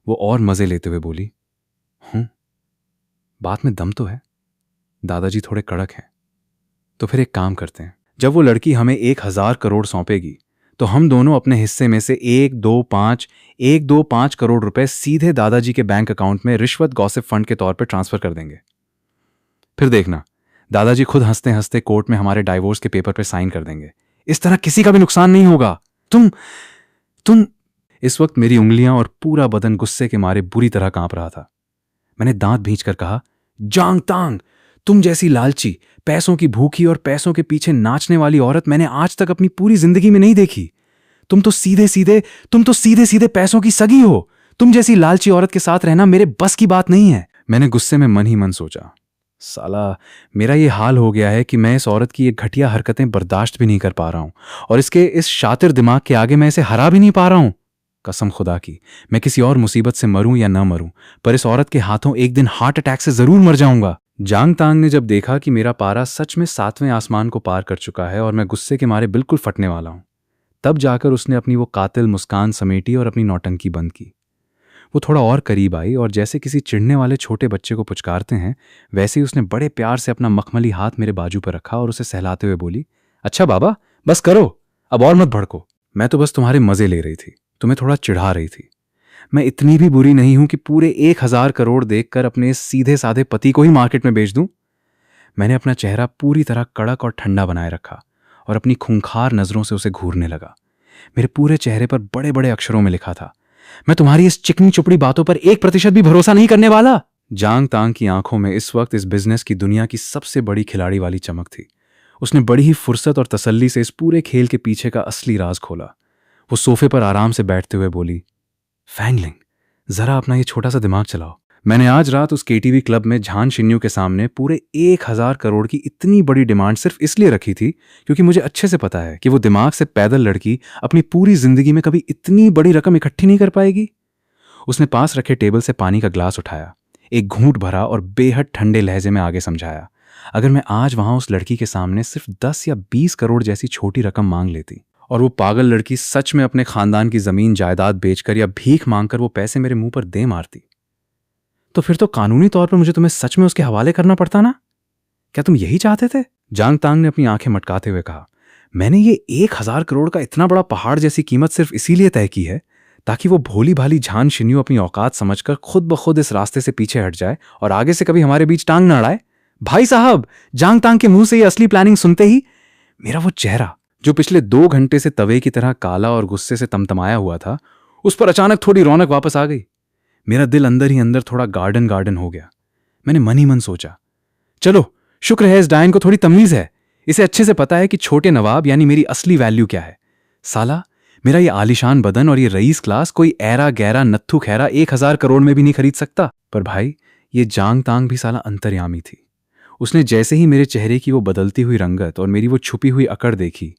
वो और मजे लेते हुए बोली, बात में दम तो है, दादाजी थोड़े कड़क हैं। तो फिर एक काम करते हैं, जब वो लड़की हमें 1,000 करोड़ सौंपेगी तो हम दोनों अपने हिस्से में से 1-2-5 करोड़ रुपए सीधे दादाजी के बैंक अकाउंट में रिश्वत गॉसिप फंड के तौर पर ट्रांसफर कर देंगे। फिर देखना, दादाजी खुद हंसते हंसते कोर्ट में हमारे डाइवोर्स के पेपर पर साइन कर देंगे। इस तरह किसी का भी नुकसान नहीं होगा। तुम इस वक्त मेरी उंगलियां और पूरा बदन गुस्से के मारे बुरी तरह कांप रहा था। मैंने दांत भींचकर कहा, जांग तांग, तुम जैसी लालची, पैसों की भूखी और पैसों के पीछे नाचने वाली औरत मैंने आज तक अपनी पूरी जिंदगी में नहीं देखी। तुम तो सीधे सीधे पैसों की सगी हो। तुम जैसी लालची औरत के साथ रहना मेरे बस की बात नहीं है। मैंने गुस्से में मन ही मन सोचा, साला, मेरा ये हाल हो गया है कि मैं इस औरत की ये घटिया हरकतें बर्दाश्त भी नहीं कर पा रहा हूं और इसके इस शातिर दिमाग के आगे मैं इसे हरा भी नहीं पा रहा हूं। कसम खुदा की, मैं किसी और मुसीबत से मरूं या ना मरूं, पर इस औरत के हाथों एक दिन हार्ट अटैक से जरूर मर जाऊंगा। जांग तांग ने जब देखा कि मेरा पारा सच में 7वें आसमान को पार कर चुका है और मैं गुस्से के मारे बिल्कुल फटने वाला हूं, तब जाकर उसने अपनी वो कातिल मुस्कान समेटी और अपनी नौटंकी बंद की। वो थोड़ा और करीब आई और जैसे किसी चिढ़ने वाले छोटे बच्चे को पुचकारते हैं वैसे ही उसने बड़े प्यार से अपना मखमली हाथ मेरे बाजू पर रखा और उसे सहलाते हुए बोली, अच्छा बाबा, बस करो, अब और मत भड़को। मैं तो बस तुम्हारे मजे ले रही थी, तुम्हें थोड़ा चिढ़ा रही थी। मैं इतनी भी बुरी नहीं हूं कि पूरे 1,000 करोड़ देखकर अपने इस सीधे साधे पति को ही मार्केट में बेच दूं। मैंने अपना चेहरा पूरी तरह कड़क और ठंडा बनाए रखा और अपनी खूंखार नजरों से उसे घूरने लगा। मेरे पूरे चेहरे पर बड़े बड़े अक्षरों में लिखा था, मैं तुम्हारी इस चिकनी चुपड़ी बातों पर 1% भी भरोसा नहीं करने वाला। जांग तांग की आंखों में इस वक्त इस बिजनेस की दुनिया की सबसे बड़ी खिलाड़ी वाली चमक थी। उसने बड़ी ही फुर्सत और तसल्ली से इस पूरे खेल के पीछे का असली राज खोला। वो सोफे पर आराम से बैठते हुए बोली, फैंगलिंग, जरा अपना ये छोटा सा दिमाग चलाओ। मैंने आज रात उस केटीवी क्लब में झान शिन्यू के सामने पूरे 1,000 करोड़ की इतनी बड़ी डिमांड सिर्फ इसलिए रखी थी क्योंकि मुझे अच्छे से पता है कि वो दिमाग से पैदल लड़की अपनी पूरी जिंदगी में कभी इतनी बड़ी रकम इकट्ठी नहीं कर पाएगी। उसने पास रखे टेबल से पानी का ग्लास उठाया, एक घूंट भरा और बेहद ठंडे लहजे में आगे समझाया, अगर मैं आज वहां उस लड़की के सामने सिर्फ 10 या 20 करोड़ जैसी छोटी रकम मांग लेती और वो पागल लड़की सच में अपने खानदान की जमीन जायदाद बेचकर या भीख मांगकर वो पैसे मेरे मुंह पर दे मारती, तो फिर तो कानूनी तौर पर मुझे तुम्हें सच में उसके हवाले करना पड़ता ना? क्या तुम यही चाहते थे? जांग तांग ने अपनी आंखें मटकाते हुए कहा, मैंने ये 1,000 करोड़ का इतना बड़ा पहाड़ जैसी कीमत सिर्फ इसीलिए तय की है ताकि वो भोली भाली झान शिन्यू अपनी औकात समझकर खुद ब खुद इस रास्ते से पीछे हट जाए और आगे से कभी हमारे बीच टांग न अड़ाए। भाई साहब, जांग तांग के मुंह से ये असली प्लानिंग सुनते ही मेरा वो चेहरा जो पिछले 2 घंटे से तवे की तरह काला और गुस्से से तमतमाया हुआ था, उस पर अचानक थोड़ी रौनक वापस आ गई। मेरा दिल अंदर ही अंदर थोड़ा गार्डन गार्डन हो गया। मैंने मन ही मन सोचा, चलो शुक्र है इस डायन को थोड़ी तमीज है, इसे अच्छे से पता है कि छोटे नवाब यानी मेरी असली वैल्यू क्या है। साला, मेरा ये आलिशान बदन और ये रईस क्लास कोई ऐरा गैरा नत्थु खैरा 1,000 करोड़ में भी नहीं खरीद सकता। पर भाई, ये जांग तांग भी साला अंतर्यामी थी। उसने जैसे ही मेरे चेहरे की वो बदलती हुई रंगत और मेरी वो छुपी हुई अकड़ देखी,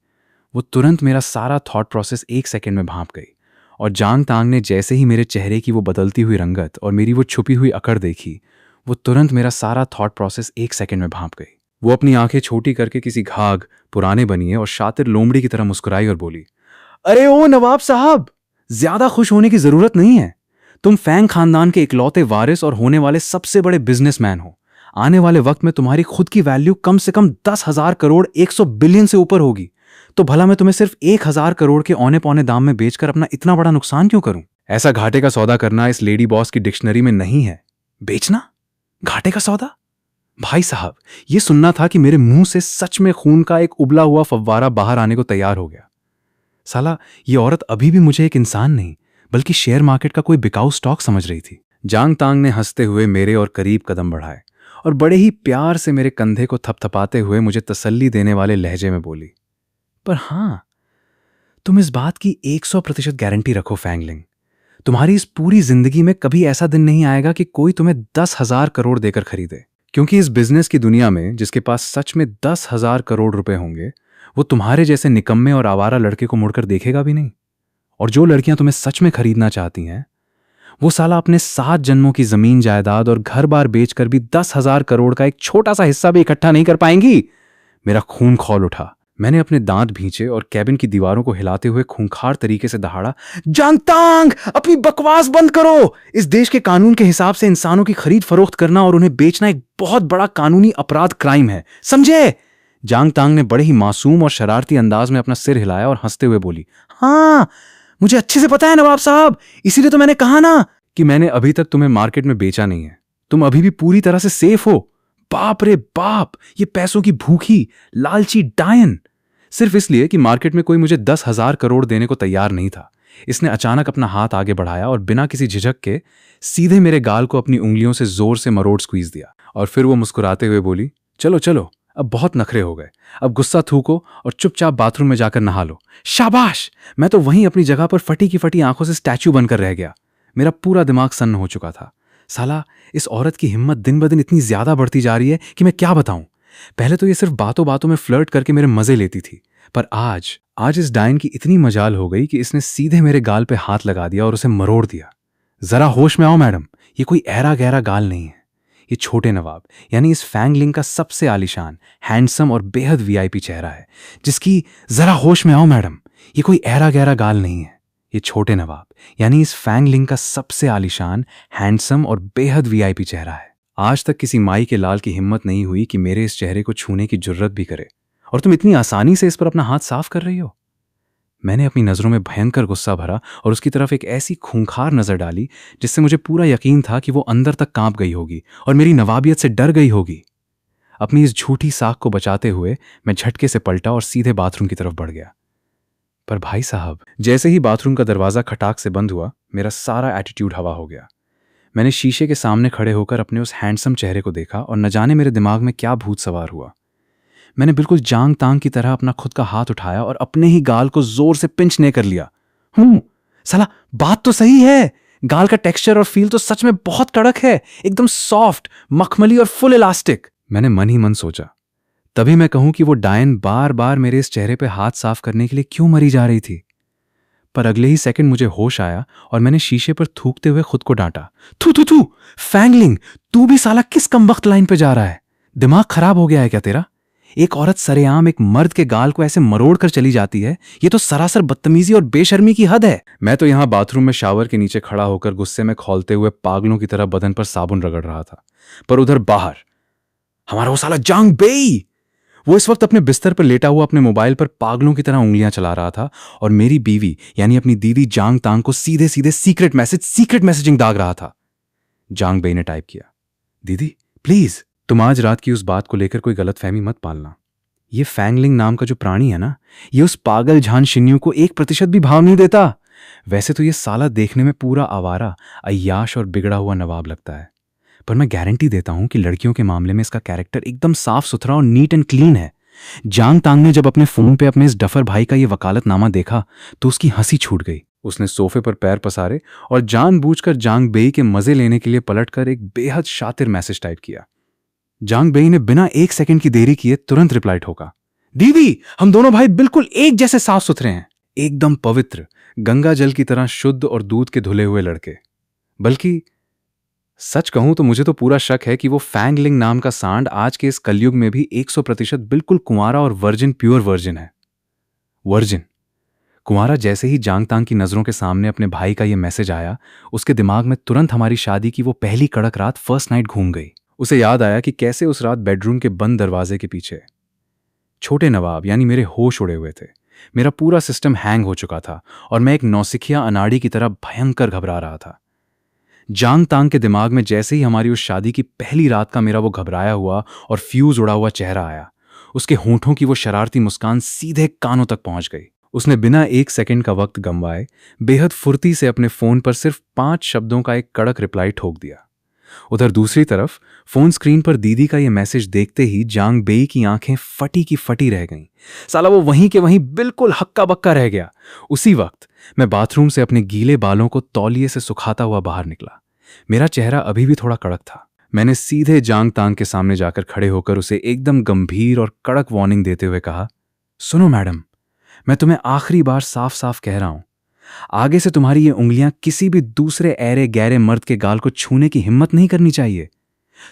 वो तुरंत मेरा सारा थॉट प्रोसेस 1 सेकंड में भांप गई। और जांग तांग ने जैसे ही मेरे चेहरे की वो बदलती हुई रंगत और मेरी वो छुपी हुई अकड़ देखी, वो तुरंत मेरा सारा थॉट प्रोसेस 1 सेकंड में भांप गई। वो अपनी आंखें छोटी करके किसी घाघ पुराने बनिए और शातिर लोमड़ी की तरह मुस्कुराई और बोली, अरे ओ नवाब साहब, ज्यादा खुश होने की जरूरत नहीं है। तुम फैंग खानदान के इकलौते वारिस और होने वाले सबसे बड़े बिजनेसमैन हो। आने वाले वक्त में तुम्हारी खुद की वैल्यू कम से कम 10,000 करोड़ 100 बिलियन से ऊपर होगी। तो भला मैं तुम्हें सिर्फ 1,000 करोड़ के औने पौने दाम में बेचकर अपना इतना बड़ा नुकसान क्यों करूं? ऐसा घाटे का सौदा करना इस लेडी बॉस की डिक्शनरी में नहीं है। बेचना? घाटे का सौदा? भाई साहब, ये सुनना था कि मेरे मुंह से सच में खून का एक उबला हुआ फव्वारा बाहर आने को तैयार हो गया। साला, ये औरत अभी भी मुझे एक इंसान नहीं बल्कि शेयर मार्केट का कोई बिकाऊ स्टॉक समझ रही थी। जांग तांग ने हंसते हुए मेरे और करीब कदम बढ़ाए और बड़े ही प्यार से मेरे कंधे को थपथपाते हुए मुझे तसल्ली देने वाले लहजे में बोली, पर हां, तुम इस बात की 100% गारंटी रखो फैंगलिंग, तुम्हारी इस पूरी जिंदगी में कभी ऐसा दिन नहीं आएगा कि कोई तुम्हें 10,000 करोड़ देकर खरीदे। क्योंकि इस बिजनेस की दुनिया में जिसके पास सच में 10,000 करोड़ रुपए होंगे, वो तुम्हारे जैसे निकम्मे और आवारा लड़के को मुड़कर देखेगा भी नहीं। और जो लड़कियां तुम्हें सच में खरीदना चाहती हैं, वो साला अपने 7 जन्मों की जमीन जायदाद और घर बार बेचकर भी 10,000 करोड़ का एक छोटा सा हिस्सा भी इकट्ठा नहीं कर पाएंगी। मेरा खून खौल उठा। मैंने अपने दांत भींचे और कैबिन की दीवारों को हिलाते हुए खूंखार तरीके से दहाड़ा, जांग तांग, अपनी बकवास बंद करो। इस देश के कानून के हिसाब से इंसानों की खरीद फरोख्त करना और उन्हें बेचना एक बहुत बड़ा कानूनी अपराध क्राइम है, समझे? जांग तांग ने बड़े ही मासूम और शरारती अंदाज में अपना सिर हिलाया और हंसते हुए बोली, हाँ, मुझे अच्छे से पता है नवाब साहब, इसीलिए तो मैंने कहा ना कि मैंने अभी तक तुम्हें मार्केट में बेचा नहीं है। तुम अभी भी पूरी तरह से सेफ हो। बाप रे बाप, ये पैसों की भूखी लालची डायन, सिर्फ इसलिए कि मार्केट में कोई मुझे 10,000 करोड़ देने को तैयार नहीं था। इसने अचानक अपना हाथ आगे बढ़ाया और बिना किसी झिझक के सीधे मेरे गाल को अपनी उंगलियों से जोर से मरोड़ स्क्वीज दिया। और फिर वो मुस्कुराते हुए बोली, चलो चलो, अब बहुत नखरे हो गए, अब गुस्सा थूको और चुपचाप बाथरूम में जाकर नहा लो। शाबाश! मैं तो वहीं अपनी जगह पर फटी की फटी आंखों से स्टैच्यू बनकर रह गया। मेरा पूरा दिमाग सन्न हो चुका था। साला, इस औरत की हिम्मत दिन ब दिन इतनी ज्यादा बढ़ती जा रही है कि मैं क्या बताऊं। पहले तो ये सिर्फ बातों बातों में फ्लर्ट करके मेरे मजे लेती थी, पर आज इस डायन की इतनी मजाल हो गई कि इसने सीधे मेरे गाल पे हाथ लगा दिया और उसे मरोड़ दिया। जरा होश में आओ मैडम, ये कोई ऐरा गहरा गाल नहीं है। ये छोटे नवाब यानी इस फैंगलिंग का सबसे आलीशान, हैंडसम और बेहद वीआईपी चेहरा है, जिसकी जरा होश में आओ मैडम, ये कोई ऐरा गहरा गाल नहीं है। ये छोटे नवाब यानी इस फैंगलिंग का सबसे आलीशान, हैंडसम और बेहद वीआईपी चेहरा है। आज तक किसी माई के लाल की हिम्मत नहीं हुई कि मेरे इस चेहरे को छूने की जुर्रत भी करे, और तुम इतनी आसानी से इस पर अपना हाथ साफ कर रही हो। मैंने अपनी नजरों में भयंकर गुस्सा भरा और उसकी तरफ एक ऐसी खूंखार नजर डाली जिससे मुझे पूरा यकीन था कि वो अंदर तक कांप गई होगी और मेरी नवाबियत से डर गई होगी। अपनी इस झूठी साख को बचाते हुए मैं झटके से पलटा और सीधे बाथरूम की तरफ बढ़ गया। पर भाई साहब, जैसे ही बाथरूम का दरवाजा खटाक से बंद हुआ, मेरा सारा एटीट्यूड हवा हो गया। मैंने शीशे के सामने खड़े होकर अपने उस हैंडसम चेहरे को देखा और न जाने मेरे दिमाग में क्या भूत सवार हुआ। मैंने बिल्कुल जांग तांग की तरह अपना खुद का हाथ उठाया और अपने ही गाल को जोर से पिंच ने कर लिया। साला, बात तो सही है, गाल का टेक्सचर और फील तो सच में बहुत कड़क है, एकदम सॉफ्ट, मखमली और फुल इलास्टिक। मैंने मन ही मन सोचा, तभी मैं कहूं कि वो डायन बार बार मेरे इस चेहरे पे हाथ साफ करने के लिए क्यों मरी जा रही थी। पर अगले ही सेकंड मुझे होश आया और मैंने शीशे पर थूकते हुए खुद को डांटा, थू थू थू, फैंगलिंग, तू भी साला किस कमबख्त लाइन पे जा रहा है? दिमाग खराब हो गया है क्या तेरा? एक औरत सरेआम एक मर्द के गाल को ऐसे मरोड़ कर चली जाती है, ये तो सरासर बदतमीजी और बेशर्मी की हद है। मैं तो यहां बाथरूम में शावर के नीचे खड़ा होकर गुस्से में खौलते हुए पागलों की तरह बदन पर साबुन रगड़ रहा था, पर उधर बाहर हमारा वो साला जांग बेई, वो इस वक्त अपने बिस्तर पर लेटा हुआ अपने मोबाइल पर पागलों की तरह उंगलियां चला रहा था और मेरी बीवी यानी अपनी दीदी जांग तांग को सीधे सीधे सीक्रेट मैसेजिंग दाग रहा था। जांग बेई ने टाइप किया, दीदी प्लीज तुम आज रात की उस बात को लेकर कोई गलतफहमी मत पालना। ये फैंगलिंग नाम का जो प्राणी है ना, ये उस पागल झान शिन्यू को 1% भी भाव नहीं देता। वैसे तो ये साला देखने में पूरा आवारा, अय्याश और बिगड़ा हुआ नवाब लगता है, पर मैं गारंटी देता हूं कि लड़कियों के मामले में इसका कैरेक्टर एकदम साफ सुथरा और नीट एंड क्लीन है। जांग तांग ने जब अपने फोन पे अपने इस डफर भाई का ये वकालतनामा देखा तो उसकी हंसी छूट गई। उसने सोफे पर पैर पसारे और जानबूझकर जांग बेई के मजे लेने के लिए पलटकर एक बेहद शातिर मैसेज टाइप किया। जांग बेई ने बिना 1 सेकंड की देरी किए तुरंत रिप्लाई ठोका, दीदी हम दोनों भाई बिल्कुल एक जैसे साफ सुथरे हैं, एकदम पवित्र, गंगा जल की तरह शुद्ध और दूध के धुले हुए लड़के। बल्कि सच कहूं तो मुझे तो पूरा शक है कि वो फैंगलिंग नाम का सांड आज के इस कलयुग में भी 100% बिल्कुल कुंवारा और वर्जिन, प्योर वर्जिन है। वर्जिन कुंवारा जैसे ही जांग तांग की नजरों के सामने अपने भाई का ये मैसेज आया, उसके दिमाग में तुरंत हमारी शादी की वो पहली कड़क रात, फर्स्ट नाइट घूम गई। उसे याद आया कि कैसे उस रात बेडरूम के बंद दरवाजे के पीछे छोटे नवाब यानी मेरे होश उड़े हुए थे। मेरा पूरा सिस्टम हैंग हो चुका था और मैं एक नौसिखिया अनाड़ी की तरह भयंकर घबरा रहा था। जांग तांग के दिमाग में जैसे ही हमारी उस शादी की पहली रात का मेरा वो घबराया हुआ और फ्यूज उड़ा हुआ चेहरा आया, उसके होंठों की वो शरारती मुस्कान सीधे कानों तक पहुंच गई। उसने बिना 1 सेकंड का वक्त गंवाए बेहद फुर्ती से अपने फोन पर सिर्फ 5 शब्दों का एक कड़क रिप्लाई ठोक दिया। उधर दूसरी तरफ फोन स्क्रीन पर दीदी का यह मैसेज देखते ही जांग बेई की आंखें फटी की फटी रह गईं। साला वो वहीं के वहीं बिल्कुल हक्का बक्का रह गया। उसी वक्त मैं बाथरूम से अपने गीले बालों को तौलिए से सुखाता हुआ बाहर निकला। मेरा चेहरा अभी भी थोड़ा कड़क था। मैंने सीधे जांग तांग के सामने जाकर खड़े होकर उसे एकदम गंभीर और कड़क वार्निंग देते हुए कहा, सुनो मैडम, मैं तुम्हें आखिरी बार साफ साफ कह रहा हूं, आगे से तुम्हारी ये उंगलियां किसी भी दूसरे ऐरे गहरे मर्द के गाल को छूने की हिम्मत नहीं करनी चाहिए।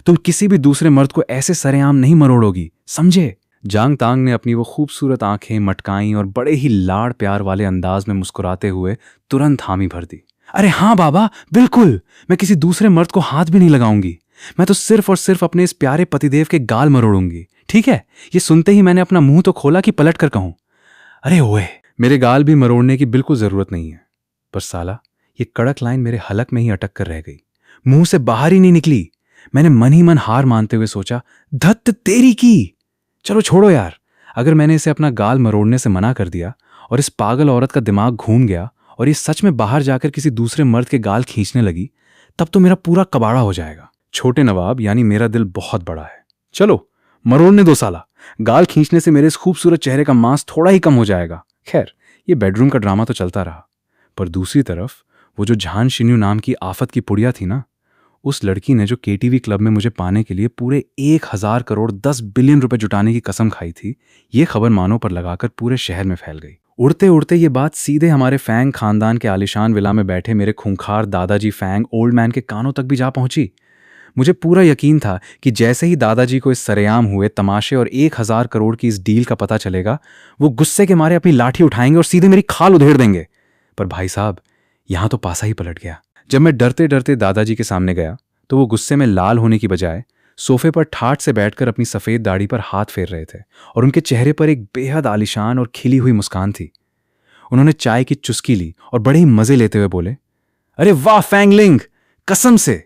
तुम किसी भी दूसरे मर्द को ऐसे सरेआम नहीं मरोड़ोगी, समझे? जांग तांग ने अपनी वो खूबसूरत आंखें मटकाईं और बड़े ही लाड़ प्यार वाले अंदाज में मुस्कुराते हुए तुरंत हामी भर दी। अरे हाँ बाबा, बिल्कुल, मैं किसी दूसरे मर्द को हाथ भी नहीं लगाऊंगी। मैं तो सिर्फ और सिर्फ अपने इस प्यारे पतिदेव के गाल मरोड़ूंगी, ठीक है? ये सुनते ही मैंने अपना मुंह तो खोला कि पलट कर कहूं, अरे ओए, मेरे गाल भी मरोड़ने की बिल्कुल जरूरत नहीं है। पर साला ये कड़क लाइन मेरे हलक में ही अटक कर रह गई, मुंह से बाहर ही नहीं निकली। मैंने मन ही मन हार मानते हुए सोचा, धत्त तेरी की, चलो छोड़ो यार। अगर मैंने इसे अपना गाल मरोड़ने से मना कर दिया और इस पागल औरत का दिमाग घूम गया और ये सच में बाहर जाकर किसी दूसरे मर्द के गाल खींचने लगी, तब तो मेरा पूरा कबाड़ा हो जाएगा। छोटे नवाब यानी मेरा दिल बहुत बड़ा है, चलो मरोड़ने दो साला। गाल खींचने से मेरे इस खूबसूरत चेहरे का मांस थोड़ा ही कम हो जाएगा। खैर, ये बेडरूम का ड्रामा तो चलता रहा, पर दूसरी तरफ वो जो झान शिन्यू नाम की आफत की पुड़िया थी ना, उस लड़की ने जो केटीवी क्लब में मुझे पाने के लिए पूरे 1000 करोड़ 10 बिलियन रुपए जुटाने की कसम खाई थी, ये खबर मानों पर लगाकर पूरे शहर में फैल गई। उड़ते उड़ते ये बात सीधे हमारे फैंग खानदान के आलिशान विला में बैठे मेरे खूंखार दादाजी फैंग ओल्ड मैन के कानों तक भी जा पहुंची। मुझे पूरा यकीन था कि जैसे ही दादाजी को इस सरेआम हुए तमाशे और 1000 करोड़ की इस डील का पता चलेगा, वो गुस्से के मारे अपनी लाठी उठाएंगे और सीधे मेरी खाल उधेड़ देंगे। पर भाई साहब, यहां तो पासा ही पलट गया। जब मैं डरते डरते दादाजी के सामने गया तो वो गुस्से में लाल होने की बजाय सोफे पर ठाठ से बैठकर अपनी सफेद दाढ़ी पर हाथ फेर रहे थे और उनके चेहरे पर एक बेहद आलिशान और खिली हुई मुस्कान थी। उन्होंने चाय की चुस्की ली और बड़े ही मजे लेते हुए बोले, अरे वाह फैंगलिंग, कसम से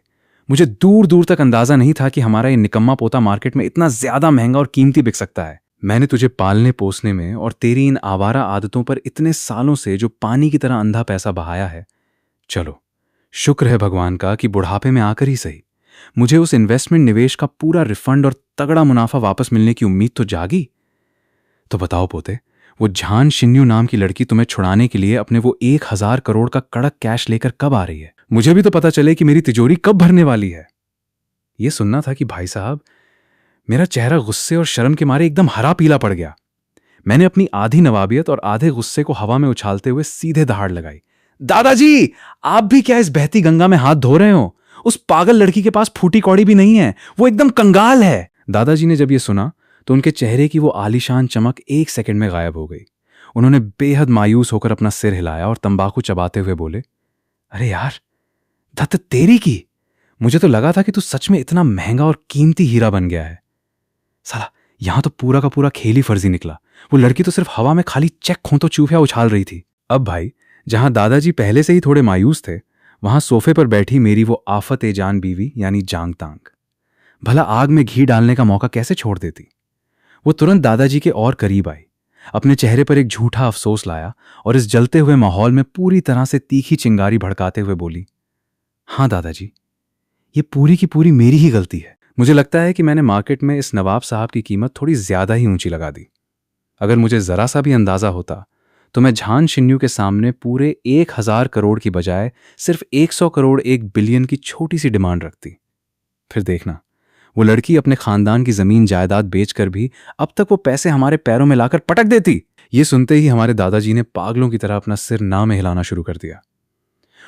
मुझे दूर दूर तक अंदाजा नहीं था कि हमारा ये निकम्मा पोता मार्केट में इतना ज्यादा महंगा और कीमती बिक सकता है। मैंने तुझे पालने पोसने में और तेरी इन आवारा आदतों पर इतने सालों से जो पानी की तरह अंधा पैसा बहाया है, चलो शुक्र है भगवान का कि बुढ़ापे में आकर ही सही मुझे उस इन्वेस्टमेंट निवेश का पूरा रिफंड और तगड़ा मुनाफा वापस मिलने की उम्मीद तो जागी। तो बताओ पोते, वो झान शिन्यू नाम की लड़की तुम्हें छुड़ाने के लिए अपने वो 1000 करोड़ का कड़क कैश लेकर कब आ रही है? मुझे भी तो पता चले कि मेरी तिजोरी कब भरने वाली है। यह सुनना था कि भाई साहब, मेरा चेहरा गुस्से और शर्म के मारे एकदम हरा पीला पड़ गया। मैंने अपनी आधी नवाबियत और आधे गुस्से को हवा में उछालते हुए सीधे दहाड़ लगाई। दादाजी, आप भी क्या इस बहती गंगा में हाथ धो रहे हो? उस पागल लड़की के पास फूटी कौड़ी भी नहीं है, वो एकदम कंगाल है। दादाजी ने जब ये सुना तो उनके चेहरे की वो आलीशान चमक एक सेकंड में गायब हो गई। उन्होंने बेहद मायूस होकर अपना सिर हिलाया और तंबाकू चबाते हुए बोले, अरे यार, धत तेरी की, मुझे तो लगा था कि तू सच में इतना महंगा और कीमती हीरा बन गया है। साला, यहां तो पूरा का पूरा खेल ही फर्जी निकला। वो लड़की तो सिर्फ हवा में खाली चेक खोंतो चूफिया उछाल रही थी। अब भाई, जहां दादाजी पहले से ही थोड़े मायूस थे, वहां सोफे पर बैठी मेरी वो आफत ए जान बीवी यानी जांग तांग भला आग में घी डालने का मौका कैसे छोड़ देती। वो तुरंत दादाजी के और करीब आई, अपने चेहरे पर एक झूठा अफसोस लाया और इस जलते हुए माहौल में पूरी तरह से तीखी चिंगारी भड़काते हुए बोली, हाँ दादाजी, ये पूरी की पूरी मेरी ही गलती है। मुझे लगता है कि मैंने मार्केट में इस नवाब साहब की कीमत थोड़ी ज्यादा ही ऊंची लगा दी। अगर मुझे जरा सा भी अंदाजा होता तो मैं झान शिन्यू के सामने पूरे 1000 करोड़ की बजाय सिर्फ 100 करोड़ 1 बिलियन की छोटी सी डिमांड रखती। फिर देखना, वो लड़की अपने खानदान की जमीन जायदाद बेचकर भी अब तक वो पैसे हमारे पैरों में लाकर पटक देती। ये सुनते ही हमारे दादाजी ने पागलों की तरह अपना सिर ना में हिलाना शुरू कर दिया।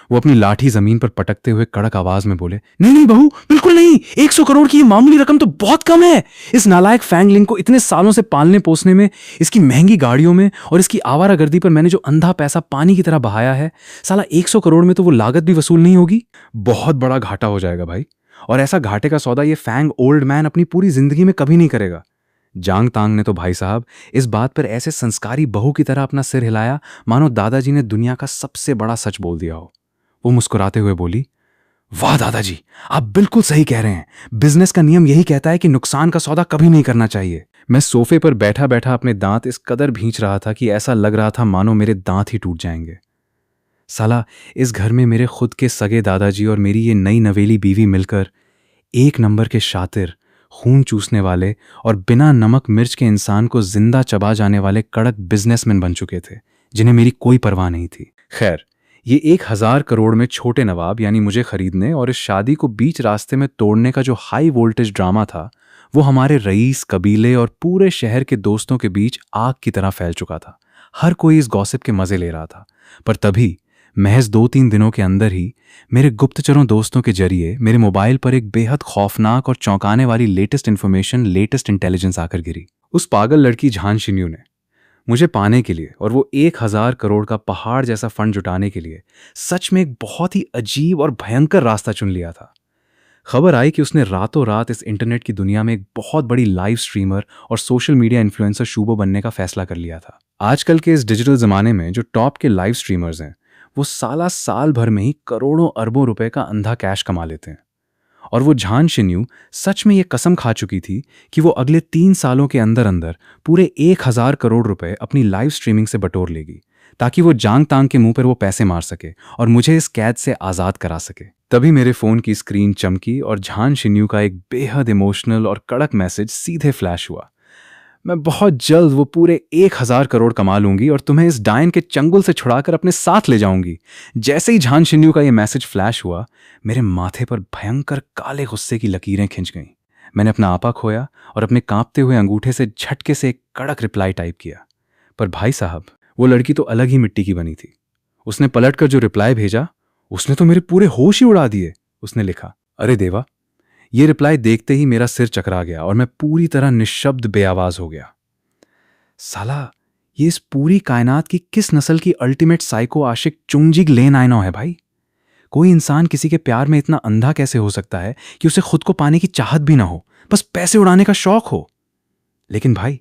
वो अपनी लाठी जमीन पर पटकते हुए कड़क आवाज में बोले, नहीं नहीं बहू, बिल्कुल नहीं। 100 करोड़ की ये मामूली रकम तो बहुत कम है। इस नालायक फैंगलिंग को इतने सालों से पालने पोसने में, इसकी महंगी गाड़ियों में और इसकी आवारागर्दी पर मैंने जो अंधा पैसा पानी की तरह बहाया है, साला 100 करोड़ में तो वो लागत भी वसूल नहीं होगी। बहुत बड़ा घाटा हो जाएगा भाई, और ऐसा घाटे का सौदा ये फैंग ओल्ड मैन अपनी पूरी जिंदगी में कभी नहीं करेगा। जांग तांग ने तो भाई साहब इस बात पर ऐसे संस्कारी बहू की तरह अपना सिर हिलाया मानो दादाजी ने दुनिया का सबसे बड़ा सच बोल दिया हो। वो मुस्कुराते हुए बोली, वाह दादाजी, आप बिल्कुल सही कह रहे हैं। बिजनेस का नियम यही कहता है कि नुकसान का सौदा कभी नहीं करना चाहिए। मैं सोफे पर बैठा बैठा अपने दांत इस कदर भींच रहा था कि ऐसा लग रहा था मानो मेरे दांत ही टूट जाएंगे। साला, इस घर में मेरे खुद के सगे दादाजी और मेरी ये नई नवेली बीवी मिलकर एक नंबर के शातिर, खून चूसने वाले और बिना नमक मिर्च के इंसान को जिंदा चबा जाने वाले कड़क बिजनेसमैन बन चुके थे, जिन्हें मेरी कोई परवाह नहीं थी। खैर, ये 1000 करोड़ में छोटे नवाब यानी मुझे खरीदने और इस शादी को बीच रास्ते में तोड़ने का जो हाई वोल्टेज ड्रामा था, वो हमारे रईस, कबीले और पूरे शहर के दोस्तों के बीच आग की तरह फैल चुका था। हर कोई इस गॉसिप के मजे ले रहा था। पर तभी महज 2-3 दिनों के अंदर ही मेरे गुप्तचरों दोस्तों के जरिए मेरे मोबाइल पर एक बेहद खौफनाक और चौंकाने वाली लेटेस्ट इंफॉर्मेशन, लेटेस्ट इंटेलिजेंस आकर गिरी। उस पागल लड़की झान शिन्यू ने मुझे पाने के लिए और वो 1000 करोड़ का पहाड़ जैसा फंड जुटाने के लिए सच में एक बहुत ही अजीब और भयंकर रास्ता चुन लिया था। खबर आई कि उसने रातों रात इस इंटरनेट की दुनिया में एक बहुत बड़ी लाइव स्ट्रीमर और सोशल मीडिया इन्फ्लुएंसर शूबो बनने का फैसला कर लिया था। आजकल के इस डिजिटल जमाने में जो टॉप के लाइव स्ट्रीमर्स हैं, वो साल भर में ही करोड़ों अरबों रुपए का अंधा कैश कमा लेते हैं। और वो झान शिन्यू सच में ये कसम खा चुकी थी कि वो अगले 3 सालों के अंदर अंदर पूरे 1000 करोड़ रुपए अपनी लाइव स्ट्रीमिंग से बटोर लेगी, ताकि वो जांग तांग के मुंह पर वो पैसे मार सके और मुझे इस कैद से आजाद करा सके। तभी मेरे फोन की स्क्रीन चमकी और झान शिन्यू का एक बेहद इमोशनल और कड़क मैसेज सीधे फ्लैश हुआ, मैं बहुत जल्द वो पूरे 1000 करोड़ कमा लूंगी और तुम्हें इस डायन के चंगुल से छुड़ाकर अपने साथ ले जाऊंगी। जैसे ही झान शिन्यू का ये मैसेज फ्लैश हुआ, मेरे माथे पर भयंकर काले गुस्से की लकीरें खिंच गईं। मैंने अपना आपा खोया और अपने कांपते हुए अंगूठे से झटके से एक कड़क रिप्लाई टाइप किया। पर भाई साहब, वो लड़की तो अलग ही मिट्टी की बनी थी। उसने पलटकर जो रिप्लाई भेजा, उसने तो मेरे पूरे होश ही उड़ा दिए। उसने लिखा, अरे देवा। ये रिप्लाई देखते ही मेरा सिर चकरा गया और मैं पूरी तरह निशब्द बेआवाज हो गया। साला, ये इस पूरी कायनात की किस नस्ल की अल्टीमेट साइको आशिक चुंगजिग लेन आइनो है भाई। कोई इंसान किसी के प्यार में इतना अंधा कैसे हो सकता है कि उसे खुद को पाने की चाहत भी ना हो, बस पैसे उड़ाने का शौक हो। लेकिन भाई,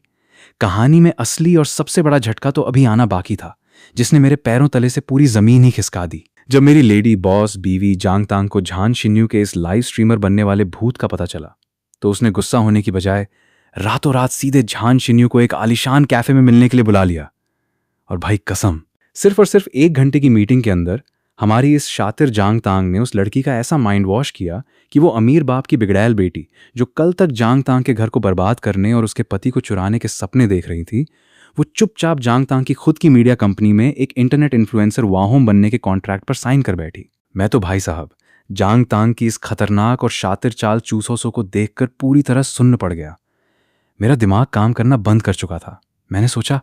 कहानी में असली और सबसे बड़ा झटका तो अभी आना बाकी था, जिसने मेरे पैरों तले से पूरी जमीन ही खिसका दी। जब मेरी लेडी बॉस बीवी जांग तांग को झान शिन्यू के इस लाइव स्ट्रीमर बनने वाले भूत का पता चला, तो उसने गुस्सा होने की बजाय रातों रात सीधे झान शिन्यू को एक आलीशान कैफे में मिलने के लिए बुला लिया। और भाई कसम, सिर्फ और सिर्फ 1 घंटे की मीटिंग के अंदर हमारी इस शातिर जांग तांग ने उस लड़की का ऐसा माइंड वॉश किया कि वो अमीर बाप की बिगड़ैल बेटी, जो कल तक जांग तांग के घर को बर्बाद करने और उसके पति को चुराने के सपने देख रही थी, वो चुपचाप जांग तांग की खुद की मीडिया कंपनी में एक इंटरनेट इन्फ्लुएंसर वाहोम बनने के कॉन्ट्रैक्ट पर साइन कर बैठी। मैं तो भाई साहब जांग तांग की इस खतरनाक और शातिर चाल चूसोसो को देखकर पूरी तरह सुन्न पड़ गया। मेरा दिमाग काम करना बंद कर चुका था। मैंने सोचा,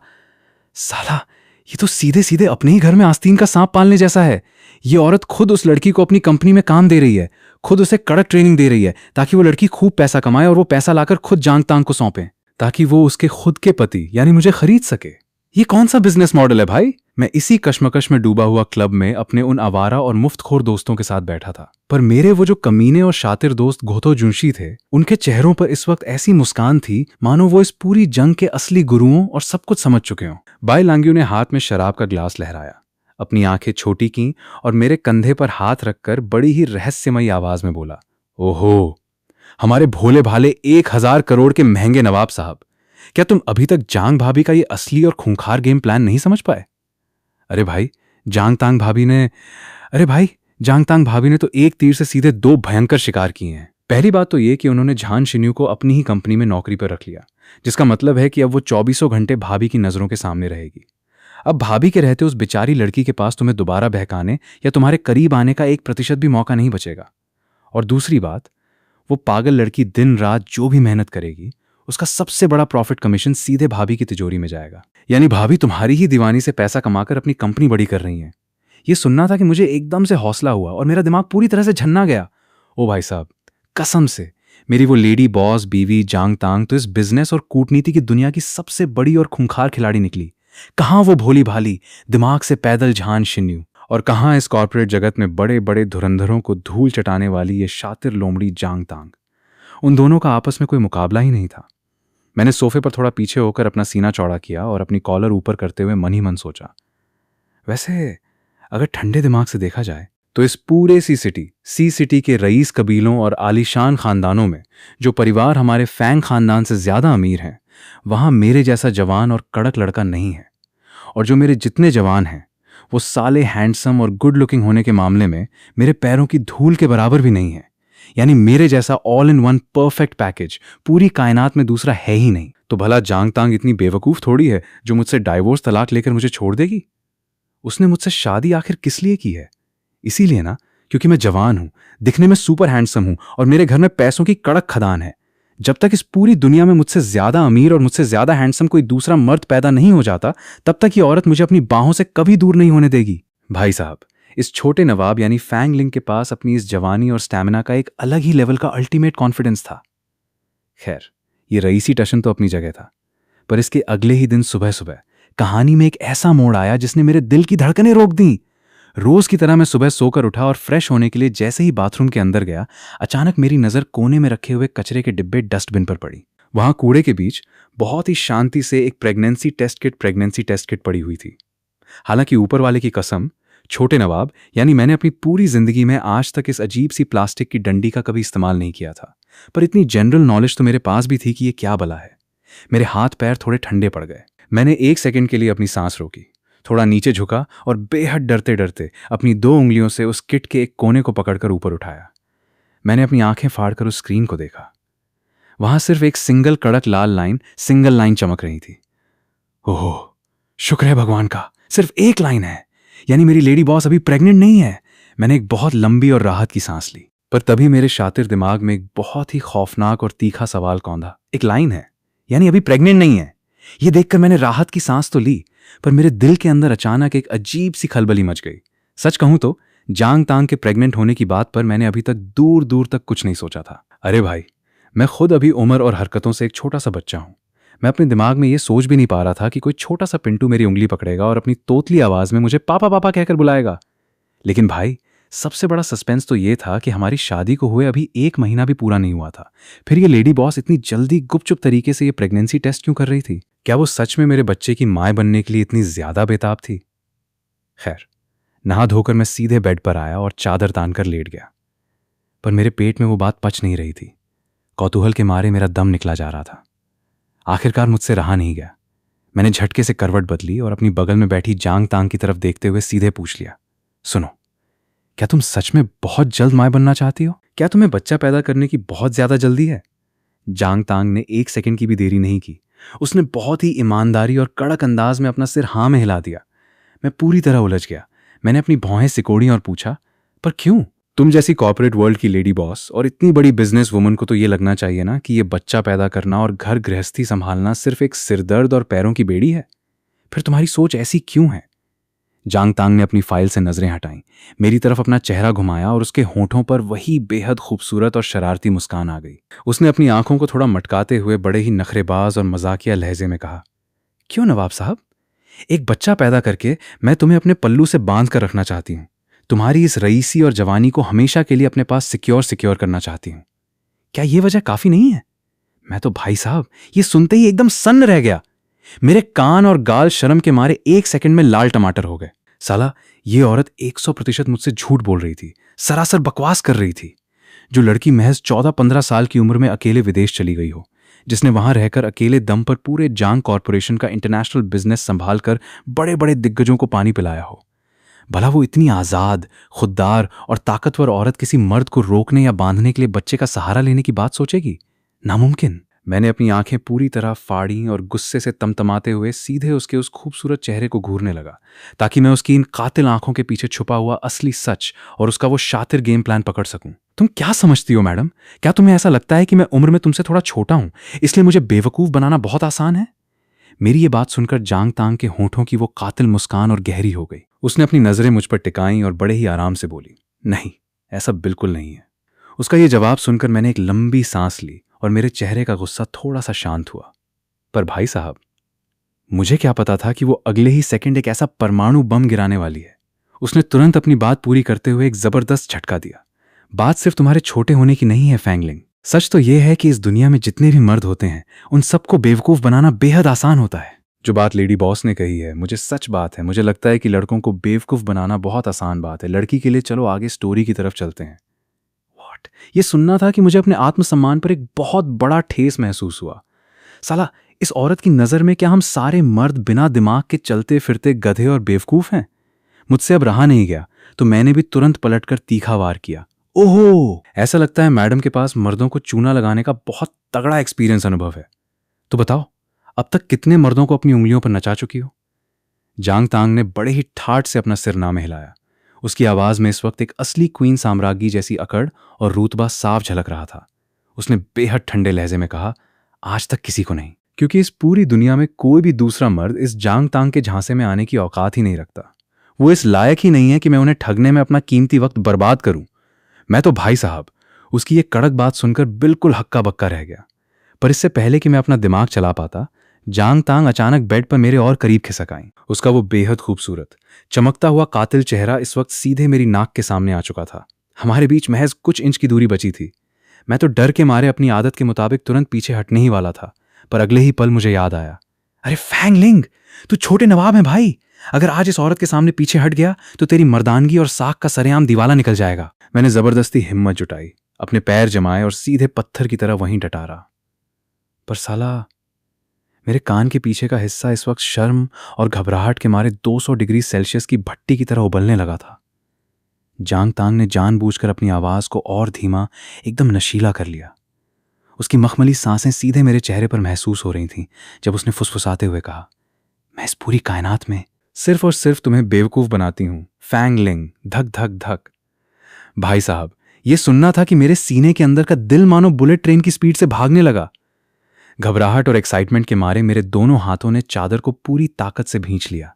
साला ये तो सीधे सीधे अपने ही घर में आस्तीन का सांप पालने जैसा है। ये औरत खुद उस लड़की को अपनी कंपनी में काम दे रही है, खुद उसे कड़क ट्रेनिंग दे रही है ताकि वो लड़की खूब पैसा कमाए और वो पैसा लाकर खुद जांग तांग को सौंपे ताकि वो उसके खुद के पति यानी मुझे खरीद सके। ये कौन सा बिजनेस मॉडल है भाई? मैं इसी कश्मकश में डूबा हुआ क्लब में अपने उन आवारा और मुफ्तखोर दोस्तों के साथ बैठा था, पर मेरे वो जो कमीने और शातिर दोस्त घोतो जुंशी थे, उनके चेहरों पर इस वक्त ऐसी मुस्कान थी मानो वो इस पूरी जंग के असली गुरुओं और सब कुछ समझ चुके हों। बाई लांगियो ने हाथ में शराब का ग्लास लहराया, अपनी आंखें छोटी की और मेरे कंधे पर हाथ रखकर बड़ी ही रहस्यमयी आवाज में बोला, ओहो हमारे भोले भाले 1000 करोड़ के महंगे नवाब साहब, क्या तुम अभी तक जांग भाभी का ये असली और खूंखार गेम प्लान नहीं समझ पाए? अरे भाई जांग तांग भाभी ने तो एक तीर से सीधे 2 भयंकर शिकार किए हैं। पहली बात तो ये कि उन्होंने झान शिन्यू को अपनी ही कंपनी में नौकरी पर रख लिया, जिसका मतलब है कि अब वो 24 घंटे भाभी की नजरों के सामने रहेगी। अब भाभी के रहते उस बेचारी लड़की के पास तुम्हें दोबारा बहकाने या तुम्हारे करीब आने का 1% भी मौका नहीं बचेगा। और दूसरी बात, वो पागल लड़की दिन रात जो भी मेहनत करेगी उसका सबसे बड़ा प्रॉफिट कमीशन सीधे भाभी की तिजोरी में जाएगा। यानी भाभी तुम्हारी ही दीवानी से पैसा कमाकर अपनी कंपनी बड़ी कर रही हैं। ये सुनना था कि मुझे एकदम से हौसला हुआ और मेरा दिमाग पूरी तरह से झन्ना गया। ओ भाई साहब, कसम से मेरी वो लेडी बॉस बीवी जांग तांग तो इस बिजनेस और कूटनीति की दुनिया की सबसे बड़ी और खूंखार खिलाड़ी निकली। कहां वो भोली भाली दिमाग से पैदल झान शिन्यू, और कहां इस कॉर्पोरेट जगत में बड़े बड़े धुरंधरों को धूल चटाने वाली ये शातिर लोमड़ी जांग तांग। उन दोनों का आपस में कोई मुकाबला ही नहीं था। मैंने सोफे पर थोड़ा पीछे होकर अपना सीना चौड़ा किया और अपनी कॉलर ऊपर करते हुए मन ही मन सोचा, वैसे अगर ठंडे दिमाग से देखा जाए तो इस पूरे सी सिटी के रईस कबीलों और आलीशान खानदानों में जो परिवार हमारे फैंग खानदान से ज्यादा अमीर हैं, वहां मेरे जैसा जवान और कड़क लड़का नहीं है। और जो मेरे जितने जवान हैं वो साले हैंडसम और गुड लुकिंग होने के मामले में मेरे पैरों की धूल के बराबर भी नहीं है। यानी मेरे जैसा all in one perfect package पूरी कायनात में दूसरा है ही नहीं। तो भला जांग तांग इतनी बेवकूफ थोड़ी है जो मुझसे डाइवोर्स तलाक लेकर मुझे छोड़ देगी। उसने मुझसे शादी आखिर किस लिए की है? इसीलिए ना, क्योंकि मैं जवान हूं, दिखने में सुपर हैंडसम हूं और मेरे घर में पैसों की कड़क खदान है। जब तक इस पूरी दुनिया में मुझसे ज्यादा अमीर और मुझसे ज्यादा हैंडसम कोई दूसरा मर्द पैदा नहीं हो जाता, तब तक ये औरत मुझे अपनी बाहों से कभी दूर नहीं होने देगी। भाई साहब, इस छोटे नवाब यानी फैंग लिंग के पास अपनी इस जवानी और स्टैमिना का एक अलग ही लेवल का अल्टीमेट कॉन्फिडेंस था। खैर, ये रईसी टशन तो अपनी जगह था, पर इसके अगले ही दिन सुबह सुबह कहानी में एक ऐसा मोड़ आया जिसने मेरे दिल की धड़कनें रोक दी। रोज की तरह मैं सुबह सोकर उठा और फ्रेश होने के लिए जैसे ही बाथरूम के अंदर गया, अचानक मेरी नजर कोने में रखे हुए कचरे के डिब्बे डस्टबिन पर पड़ी। वहां कूड़े के बीच बहुत ही शांति से एक प्रेगनेंसी टेस्ट किट पड़ी हुई थी। हालांकि ऊपर वाले की कसम, छोटे नवाब यानी मैंने अपनी पूरी जिंदगी में आज तक इस अजीब सी प्लास्टिक की डंडी का कभी इस्तेमाल नहीं किया था, पर इतनी जनरल नॉलेज तो मेरे पास भी थी कि ये क्या बला है। मेरे हाथ पैर थोड़े ठंडे पड़ गए। मैंने 1 सेकंड के लिए अपनी सांस रोकी, थोड़ा नीचे झुका और बेहद डरते डरते अपनी 2 उंगलियों से उस किट के एक कोने को पकड़कर ऊपर उठाया। मैंने अपनी आंखें फाड़कर उस स्क्रीन को देखा। वहां सिर्फ एक सिंगल कड़क लाल सिंगल लाइन चमक रही थी। ओह, शुक्र है भगवान का, सिर्फ एक लाइन है, यानी मेरी लेडी बॉस अभी प्रेग्नेंट नहीं है। मैंने एक बहुत लंबी और राहत की सांस ली, पर तभी मेरे शातिर दिमाग में एक बहुत ही खौफनाक और तीखा सवाल कौंधा। एक लाइन है यानी अभी प्रेग्नेंट नहीं है। यह देखकर मैंने राहत की सांस तो ली, पर मेरे दिल के अंदर अचानक एक अजीब सी खलबली मच गई। सच कहूं तो जांग तांग के प्रेग्नेंट होने की बात पर मैंने अभी तक दूर दूर तक कुछ नहीं सोचा था। अरे भाई, मैं खुद अभी उम्र और हरकतों से एक छोटा सा बच्चा हूं। मैं अपने दिमाग में ये सोच भी नहीं पा रहा था कि कोई छोटा सा पिंटू मेरी उंगली पकड़ेगा और अपनी तोतली आवाज में मुझे पापा पापा कहकर बुलाएगा। लेकिन भाई, सबसे बड़ा सस्पेंस तो ये था कि हमारी शादी को हुए अभी 1 महीना भी पूरा नहीं हुआ था, फिर ये लेडी बॉस इतनी जल्दी गुपचुप तरीके से ये प्रेगनेंसी टेस्ट क्यों कर रही थी? क्या वो सच में मेरे बच्चे की मां बनने के लिए इतनी ज्यादा बेताब थी? खैर, नहा धोकर मैं सीधे बेड पर आया और चादर तानकर लेट गया, पर मेरे पेट में वो बात पच नहीं रही थी। कौतूहल के मारे मेरा दम निकला जा रहा था। आखिरकार मुझसे रहा नहीं गया। मैंने झटके से करवट बदली और अपनी बगल में बैठी जांग तांग की तरफ देखते हुए सीधे पूछ लिया, सुनो, क्या तुम सच में बहुत जल्द मां बनना चाहती हो? क्या तुम्हें बच्चा पैदा करने की बहुत ज्यादा जल्दी है? जांग तांग ने 1 सेकंड की भी देरी नहीं की। उसने बहुत ही ईमानदारी और कड़क अंदाज में अपना सिर हाँ में हिला दिया। मैं पूरी तरह उलझ गया। मैंने अपनी भौहें सिकोड़ी और पूछा, पर क्यों? तुम जैसी कॉर्पोरेट वर्ल्ड की लेडी बॉस और इतनी बड़ी बिजनेस वुमन को तो ये लगना चाहिए ना कि ये बच्चा पैदा करना और घर गृहस्थी संभालना सिर्फ एक सिरदर्द और पैरों की बेड़ी है। फिर तुम्हारी सोच ऐसी क्यों है? जांग तांग ने अपनी फाइल से नजरें हटाईं, मेरी तरफ अपना चेहरा घुमाया और उसके होठों पर वही बेहद खूबसूरत और शरारती मुस्कान आ गई। उसने अपनी आंखों को थोड़ा मटकाते हुए बड़े ही नखरेबाज और मजाकिया लहजे में कहा, क्यों नवाब साहब, एक बच्चा पैदा करके मैं तुम्हें अपने पल्लू से बांध कर रखना चाहती हूं। तुम्हारी इस रईसी और जवानी को हमेशा के लिए अपने पास सिक्योर करना चाहती हूं। क्या यह वजह काफी नहीं है? मैं तो भाई साहब ये सुनते ही एकदम सन्न रह गया। मेरे कान और गाल शर्म के मारे 1 सेकंड में लाल टमाटर हो गए। साला ये औरत 100% मुझसे झूठ बोल रही थी, सरासर बकवास कर रही थी। जो लड़की महज 14-15 साल की उम्र में अकेले विदेश चली गई हो, जिसने वहां रहकर अकेले दम पर पूरे जांग कॉरपोरेशन का इंटरनेशनल बिजनेस संभाल कर बड़े बड़े दिग्गजों को पानी पिलाया हो, भला वो इतनी आजाद, खुददार और ताकतवर औरत किसी मर्द को रोकने या बांधने के लिए बच्चे का सहारा लेने की बात सोचेगी? नामुमकिन। मैंने अपनी आंखें पूरी तरह फाड़ी और गुस्से से तमतमाते हुए सीधे उसके उस खूबसूरत चेहरे को घूरने लगा, ताकि मैं उसकी इन कातिल आंखों के पीछे छुपा हुआ असली सच और उसका वो शातिर गेम प्लान पकड़ सकूं। तुम क्या समझती हो मैडम? क्या तुम्हें ऐसा लगता है कि मैं उम्र में तुमसे थोड़ा छोटा हूं, इसलिए मुझे बेवकूफ बनाना बहुत आसान है? मेरी ये बात सुनकर जांग तांग के होठों की वो कातिल मुस्कान और गहरी हो गई। उसने अपनी नजरें मुझ पर टिकाईं और बड़े ही आराम से बोली, नहीं, ऐसा बिल्कुल नहीं है। उसका ये जवाब सुनकर मैंने एक लंबी सांस ली और मेरे चेहरे का गुस्सा थोड़ा सा शांत हुआ। पर भाई साहब, मुझे क्या पता था कि वो अगले ही सेकंड एक ऐसा परमाणु बम गिराने वाली है। उसने तुरंत अपनी बात पूरी करते हुए एक जबरदस्त झटका दिया। बात सिर्फ तुम्हारे छोटे होने की नहीं है फैंगलिंग। सच तो यह है कि इस दुनिया में जितने भी मर्द होते हैं उन सबको बेवकूफ बनाना बेहद आसान होता है। जो बात लेडी बॉस ने कही है मुझे सच बात है। मुझे लगता है कि लड़कों को बेवकूफ बनाना बहुत आसान बात है। लड़की के लिए चलो आगे स्टोरी की तरफ चलते हैं। व्हाट? ये सुनना था कि मुझे अपने आत्मसम्मान पर एक बहुत बड़ा ठेस महसूस हुआ। साला, इस औरत की नजर में क्या हम सारे मर्द बिना दिमाग के चलते फिरते गधे और बेवकूफ हैं? मुझसे अब रहा नहीं गया तो मैंने भी तुरंत पलटकर तीखा वार किया। ओहो, ऐसा लगता है मैडम के पास मर्दों को चूना लगाने का बहुत तगड़ा एक्सपीरियंस अनुभव है। तो बताओ, अब तक कितने मर्दों को अपनी उंगलियों पर नचा चुकी हो? जांग तांग ने बड़े ही ठाठ से अपना सिरना में हिलाया। उसकी आवाज में इस वक्त एक असली क्वीन साम्राज्ञी जैसी अकड़ और रूतबा साफ झलक रहा था। उसने बेहद ठंडे लहजे में कहा, आज तक किसी को नहीं, क्योंकि इस पूरी दुनिया में कोई भी दूसरा मर्द इस जांग तांग के झांसे में आने की औकात ही नहीं रखता। वो इस लायक ही नहीं है कि मैं उन्हें ठगने में अपना कीमती वक्त बर्बाद करूं। मैं तो भाई साहब, उसकी ये कड़क बात सुनकर बिल्कुल हक्का बक्का रह गया। पर इससे पहले कि मैं अपना दिमाग चला पाता, जांग तांग अचानक बेड पर मेरे और करीब खिसक आई। उसका वो बेहद खूबसूरत चमकता हुआ कातिल चेहरा इस वक्त सीधे मेरी नाक के सामने आ चुका था। हमारे बीच महज कुछ इंच की दूरी बची थी। मैं तो डर के मारे अपनी आदत के मुताबिक तुरंत पीछे हटने ही वाला था, पर अगले ही पल मुझे याद आया, अरे फैंगलिंग, तू छोटे नवाब है भाई। अगर आज इस औरत के सामने पीछे हट गया तो तेरी मर्दानगी और साख का सरेआम दीवाला निकल जाएगा। मैंने जबरदस्ती हिम्मत जुटाई, अपने पैर जमाए और सीधे पत्थर की तरह वहीं डटा रहा। पर साला, मेरे कान के पीछे का हिस्सा इस वक्त शर्म और घबराहट के मारे 200 डिग्री सेल्सियस की भट्टी की तरह उबलने लगा था। जांग तांग ने जानबूझकर अपनी आवाज को और धीमा, एकदम नशीला कर लिया। उसकी मखमली सांसें सीधे मेरे चेहरे पर महसूस हो रही थीं जब उसने फुसफुसाते हुए कहा, मैं इस पूरी कायनात में सिर्फ और सिर्फ तुम्हें बेवकूफ बनाती हूं, फैंगलिंग। धक धक धक। भाई साहब, यह सुनना था कि मेरे सीने के अंदर का दिल मानो बुलेट ट्रेन की स्पीड से भागने लगा। घबराहट और एक्साइटमेंट के मारे मेरे दोनों हाथों ने चादर को पूरी ताकत से भींच लिया।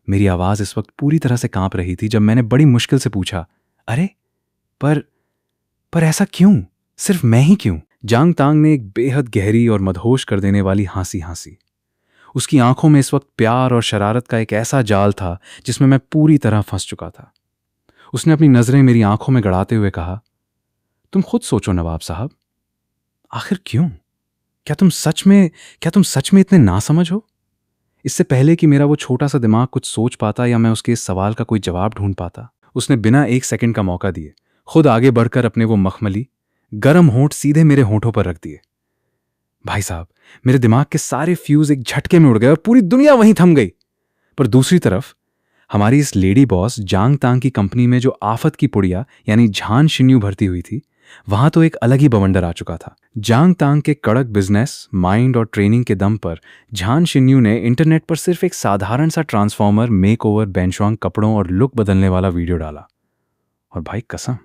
मेरी आवाज इस वक्त पूरी तरह से कांप रही थी जब मैंने बड़ी मुश्किल से पूछा, अरे पर ऐसा क्यों? सिर्फ मैं ही क्यों? जांग तांग ने एक बेहद गहरी और मदहोश कर देने वाली हंसी हंसी। उसकी आंखों में इस वक्त प्यार और शरारत का एक ऐसा जाल था जिसमें मैं पूरी तरह फंस चुका था। उसने अपनी नजरें मेरी आंखों में गड़ाते हुए कहा, तुम खुद सोचो नवाब साहब, आखिर क्यों? क्या तुम सच में इतने नासमझ हो? इससे पहले कि मेरा वो छोटा सा दिमाग कुछ सोच पाता या मैं उसके इस सवाल का कोई जवाब ढूंढ पाता, उसने बिना 1 सेकंड का मौका दिए खुद आगे बढ़कर अपने वो मखमली गरम होंठ सीधे मेरे होंठों पर रख दिए। भाई साहब, मेरे दिमाग के सारे फ्यूज एक झटके में उड़ गए और पूरी दुनिया वहीं थम गई। पर दूसरी तरफ हमारी इस लेडी बॉस जांग तांग की कंपनी में जो आफत की पुड़िया यानी झान शिन्यू भरती हुई थी, वहां तो एक अलग ही बवंडर आ चुका था। जांग तांग के कड़क बिजनेस, माइंड और ट्रेनिंग के दम पर झान शिन्यू ने इंटरनेट पर सिर्फ एक साधारण सा ट्रांसफॉर्मर मेकओवर बेंचवांग कपड़ों और लुक बदलने वाला वीडियो डाला और भाई कसम,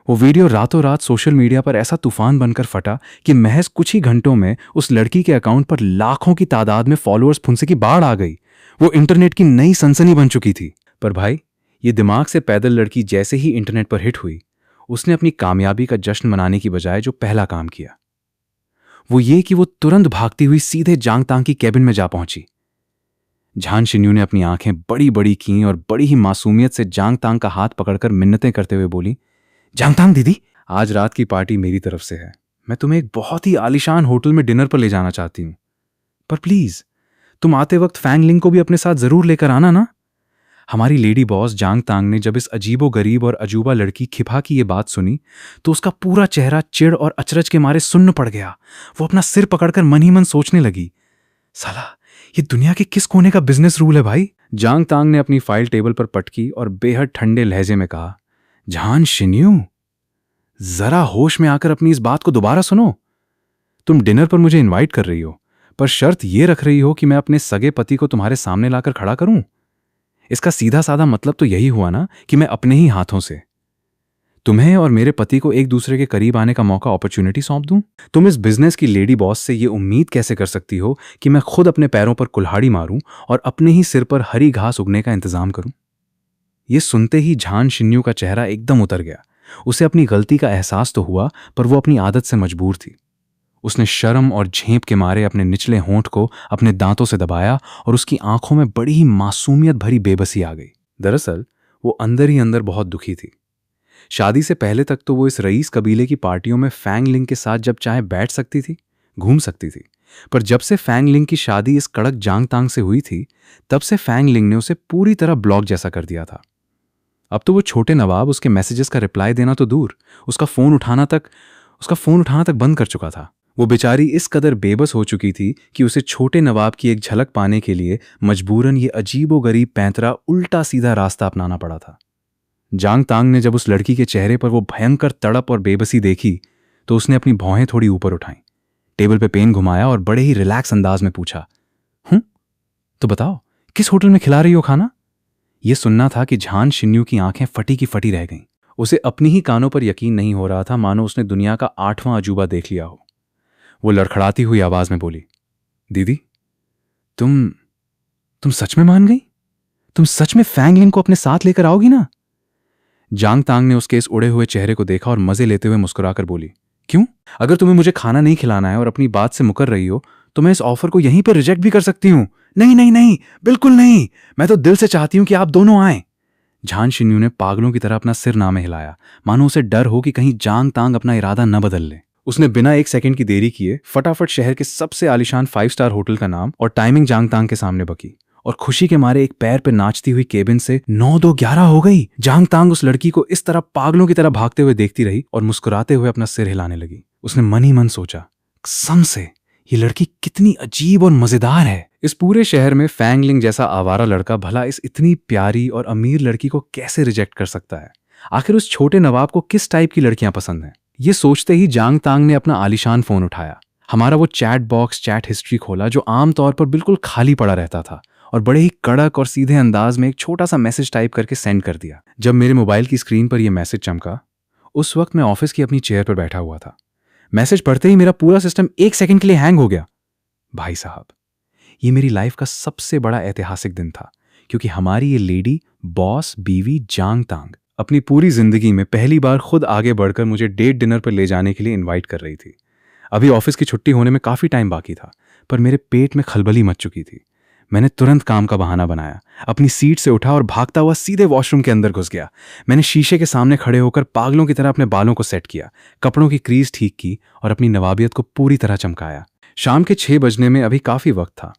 वो वीडियो रातों रात सोशल मीडिया पर ऐसा तूफान बनकर फटा कि महज कुछ ही घंटों में उस लड़की के अकाउंट पर लाखों की तादाद में फॉलोअर्स फुंसे की बाढ़ आ गई। वो इंटरनेट की नई सनसनी बन चुकी थी। पर भाई, ये दिमाग से पैदल लड़की जैसे ही इंटरनेट पर हिट हुई, उसने अपनी कामयाबी का जश्न मनाने की बजाय जो पहला काम किया वो ये कि वो तुरंत भागती हुई सीधे जांगतांग की कैबिन में जा पहुंची। झान शिन्यू ने अपनी आंखें बड़ी बड़ी की और बड़ी ही मासूमियत से जांगतांग का हाथ पकड़कर मिन्नतें करते हुए बोली, जांगतांग दीदी, आज रात की पार्टी मेरी तरफ से है। मैं तुम्हें एक बहुत ही आलीशान होटल में डिनर पर ले जाना चाहती हूं, पर प्लीज तुम आते वक्त फैंग लिंग को भी अपने साथ जरूर लेकर आना ना। हमारी लेडी बॉस जांगतांग ने जब इस अजीबो गरीब और अजूबा लड़की खिपा की ये बात सुनी तो उसका पूरा चेहरा चिढ़ और अचरज के मारे सुन्न पड़ गया। वो अपना सिर पकड़कर मन ही मन सोचने लगी, साला ये दुनिया के किस कोने का बिजनेस रूल है भाई। जांगतांग ने अपनी फाइल टेबल पर पटकी और बेहद ठंडे लहजे में कहा, झान शिन्यू, जरा होश में आकर अपनी इस बात को दोबारा सुनो। तुम डिनर पर मुझे इनवाइट कर रही हो, पर शर्त यह रख रही हो कि मैं अपने सगे पति को तुम्हारे सामने लाकर खड़ा करूं। इसका सीधा साधा मतलब तो यही हुआ ना कि मैं अपने ही हाथों से तुम्हें और मेरे पति को एक दूसरे के करीब आने का मौका, अपॉर्चुनिटी सौंप दूं। तुम इस बिजनेस की लेडी बॉस से ये उम्मीद कैसे कर सकती हो कि मैं खुद अपने पैरों पर कुल्हाड़ी मारूं और अपने ही सिर पर हरी घास उगने का इंतजाम करूं। ये सुनते ही झान शिन्यू का चेहरा एकदम उतर गया। उसे अपनी गलती का एहसास तो हुआ, पर वो अपनी आदत से मजबूर थी। उसने शर्म और झेंप के मारे अपने निचले होंठ को अपने दांतों से दबाया और उसकी आंखों में बड़ी ही मासूमियत भरी बेबसी आ गई। दरअसल वो अंदर ही अंदर बहुत दुखी थी। शादी से पहले तक तो वो इस रईस कबीले की पार्टियों में फैंग लिंग के साथ जब चाहे बैठ सकती थी, घूम सकती थी, पर जब से फैंग लिंग की शादी इस कड़क जांगतांग से हुई थी, तब से फैंग लिंग ने उसे पूरी तरह ब्लॉक जैसा कर दिया था। अब तो वो छोटे नवाब उसके मैसेजेस का रिप्लाई देना तो दूर, उसका फोन उठाना तक बंद कर चुका था। वो बेचारी इस कदर बेबस हो चुकी थी कि उसे छोटे नवाब की एक झलक पाने के लिए मजबूरन ये अजीबोगरीब पैंतरा उल्टा सीधा रास्ता अपनाना पड़ा था। जांगतांग ने जब उस लड़की के चेहरे पर वो भयंकर तड़प और बेबसी देखी तो उसने अपनी भौहें थोड़ी ऊपर उठाई, टेबल पे पेन घुमाया और बड़े ही रिलैक्स अंदाज में पूछा, तो बताओ किस होटल में खिला रही हो खाना। यह सुनना था कि झान शिन्यू की आंखें फटी की फटी रह गईं। उसे अपनी ही कानों पर यकीन नहीं हो रहा था, मानो उसने दुनिया का 8वां अजूबा देख लिया हो। वो लड़खड़ाती हुई आवाज में बोली, दीदी, तुम सच में मान गई? तुम सच में फैंग लिंग को अपने साथ लेकर आओगी ना? जांगतांग ने उसके इस उड़े हुए चेहरे को देखा और मजे लेते हुए मुस्कुराकर बोली, क्यों? अगर तुम्हें मुझे खाना नहीं खिलाना है और अपनी बात से मुकर रही हो तो मैं इस ऑफर को यहीं पर रिजेक्ट भी कर सकती हूं। नहीं नहीं नहीं, बिल्कुल नहीं, मैं तो दिल से चाहती हूं कि आप दोनों आएं। झान शिन्यू ने पागलों की तरह अपना सिर नामे हिलाया, मानो उसे डर हो कि कहीं जांगतांग अपना इरादा न बदल ले। उसने बिना एक सेकंड की देरी किए फटाफट शहर के सबसे आलीशान 5 स्टार होटल का नाम और टाइमिंग जांगतांग के सामने बकी और खुशी के मारे एक पैर पे नाचती हुई केबिन से 9-2-11 हो गई। जांगतांग उस लड़की को इस तरह पागलों की तरह भागते हुए देखती रही और मुस्कुराते हुए अपना सिर हिलाने लगी। उसने मन ही मन सोचा, कसम से ये लड़की कितनी अजीब और मजेदार है। इस पूरे शहर में फैंग लिंग जैसा आवारा लड़का भला इस इतनी प्यारी और अमीर लड़की को कैसे रिजेक्ट कर सकता है? आखिर उस छोटे नवाब को किस टाइप की लड़कियां पसंद हैं? ये सोचते ही जांगतांग ने अपना आलीशान फोन उठाया, हमारा वो चैट बॉक्स चैट हिस्ट्री खोला जो आमतौर पर बिल्कुल खाली पड़ा रहता था और बड़े ही कड़क और सीधे अंदाज में एक छोटा सा मैसेज टाइप करके सेंड कर दिया। जब मेरे मोबाइल की स्क्रीन पर यह मैसेज चमका, उस वक्त मैं ऑफिस की अपनी चेयर पर बैठा हुआ था। मैसेज पढ़ते ही मेरा पूरा सिस्टम 1 सेकंड के लिए हैंग हो गया। भाई साहब, ये मेरी लाइफ का सबसे बड़ा ऐतिहासिक दिन था, क्योंकि हमारी ये लेडी बॉस बीवी जांगतांग अपनी पूरी जिंदगी में पहली बार खुद आगे बढ़कर मुझे डेट डिनर पर ले जाने के लिए इनवाइट कर रही थी। अभी ऑफिस की छुट्टी होने में काफी टाइम बाकी था, पर मेरे पेट में खलबली मच चुकी थी। मैंने तुरंत काम का बहाना बनाया, अपनी सीट से उठा और भागता हुआ सीधे वॉशरूम के अंदर घुस गया। मैंने शीशे के सामने खड़े होकर पागलों की तरह अपने बालों को सेट किया, कपड़ों की क्रीज ठीक की और अपनी नवाबियत को पूरी तरह चमकाया। शाम के 6 बजने में अभी काफी वक्त था,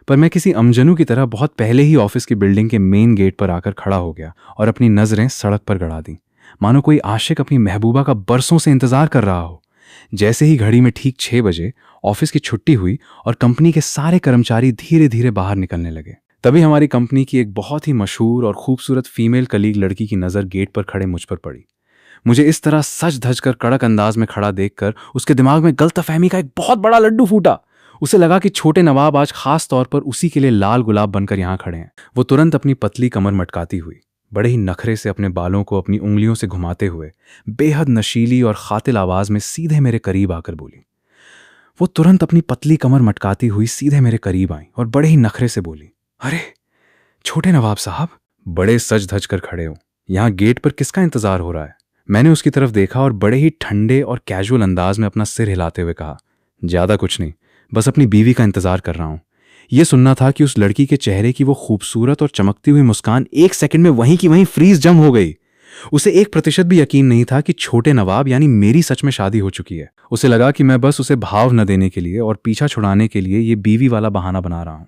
पर मैं किसी अमजनू की तरह बहुत पहले ही ऑफिस की बिल्डिंग के मेन गेट पर आकर खड़ा हो गया और अपनी नजरें सड़क पर गड़ा दी, मानो कोई आशिक अपनी महबूबा का बरसों से इंतजार कर रहा हो। जैसे ही घड़ी में ठीक 6 बजे ऑफिस की छुट्टी हुई और कंपनी के सारे कर्मचारी धीरे धीरे बाहर निकलने लगे, तभी हमारी कंपनी की एक बहुत ही मशहूर और खूबसूरत फीमेल कलीग लड़की की नजर गेट पर खड़े मुझ पर पड़ी। मुझे इस तरह सज धज कर कड़क अंदाज में खड़ा देखकर उसके दिमाग में गलतफहमी का एक बहुत बड़ा लड्डू फूटा। उसे लगा कि छोटे नवाब आज खास तौर पर उसी के लिए लाल गुलाब बनकर यहां खड़े हैं। वो तुरंत अपनी पतली कमर मटकाती हुई बड़े ही नखरे से अपने बालों को अपनी उंगलियों से घुमाते हुए बेहद नशीली और खातिल आवाज में सीधे मेरे करीब आकर बोली। वो तुरंत अपनी पतली कमर मटकाती हुई सीधे मेरे करीब आई और बड़े ही नखरे से बोली, अरे छोटे नवाब साहब, बड़े सज धज कर खड़े हो, यहां गेट पर किसका इंतजार हो रहा है? मैंने उसकी तरफ देखा और बड़े ही ठंडे और कैजुअल अंदाज में अपना सिर हिलाते हुए कहा, ज्यादा कुछ नहीं, बस अपनी बीवी का इंतजार कर रहा हूं। यह सुनना था कि उस लड़की के चेहरे की वो खूबसूरत और चमकती हुई मुस्कान एक सेकंड में वहीं की वहीं फ्रीज जम हो गई। उसे 1% भी यकीन नहीं था कि छोटे नवाब यानी मेरी सच में शादी हो चुकी है। उसे लगा कि मैं बस उसे भाव न देने के लिए और पीछा छुड़ाने के लिए ये बीवी वाला बहाना बना रहा हूं।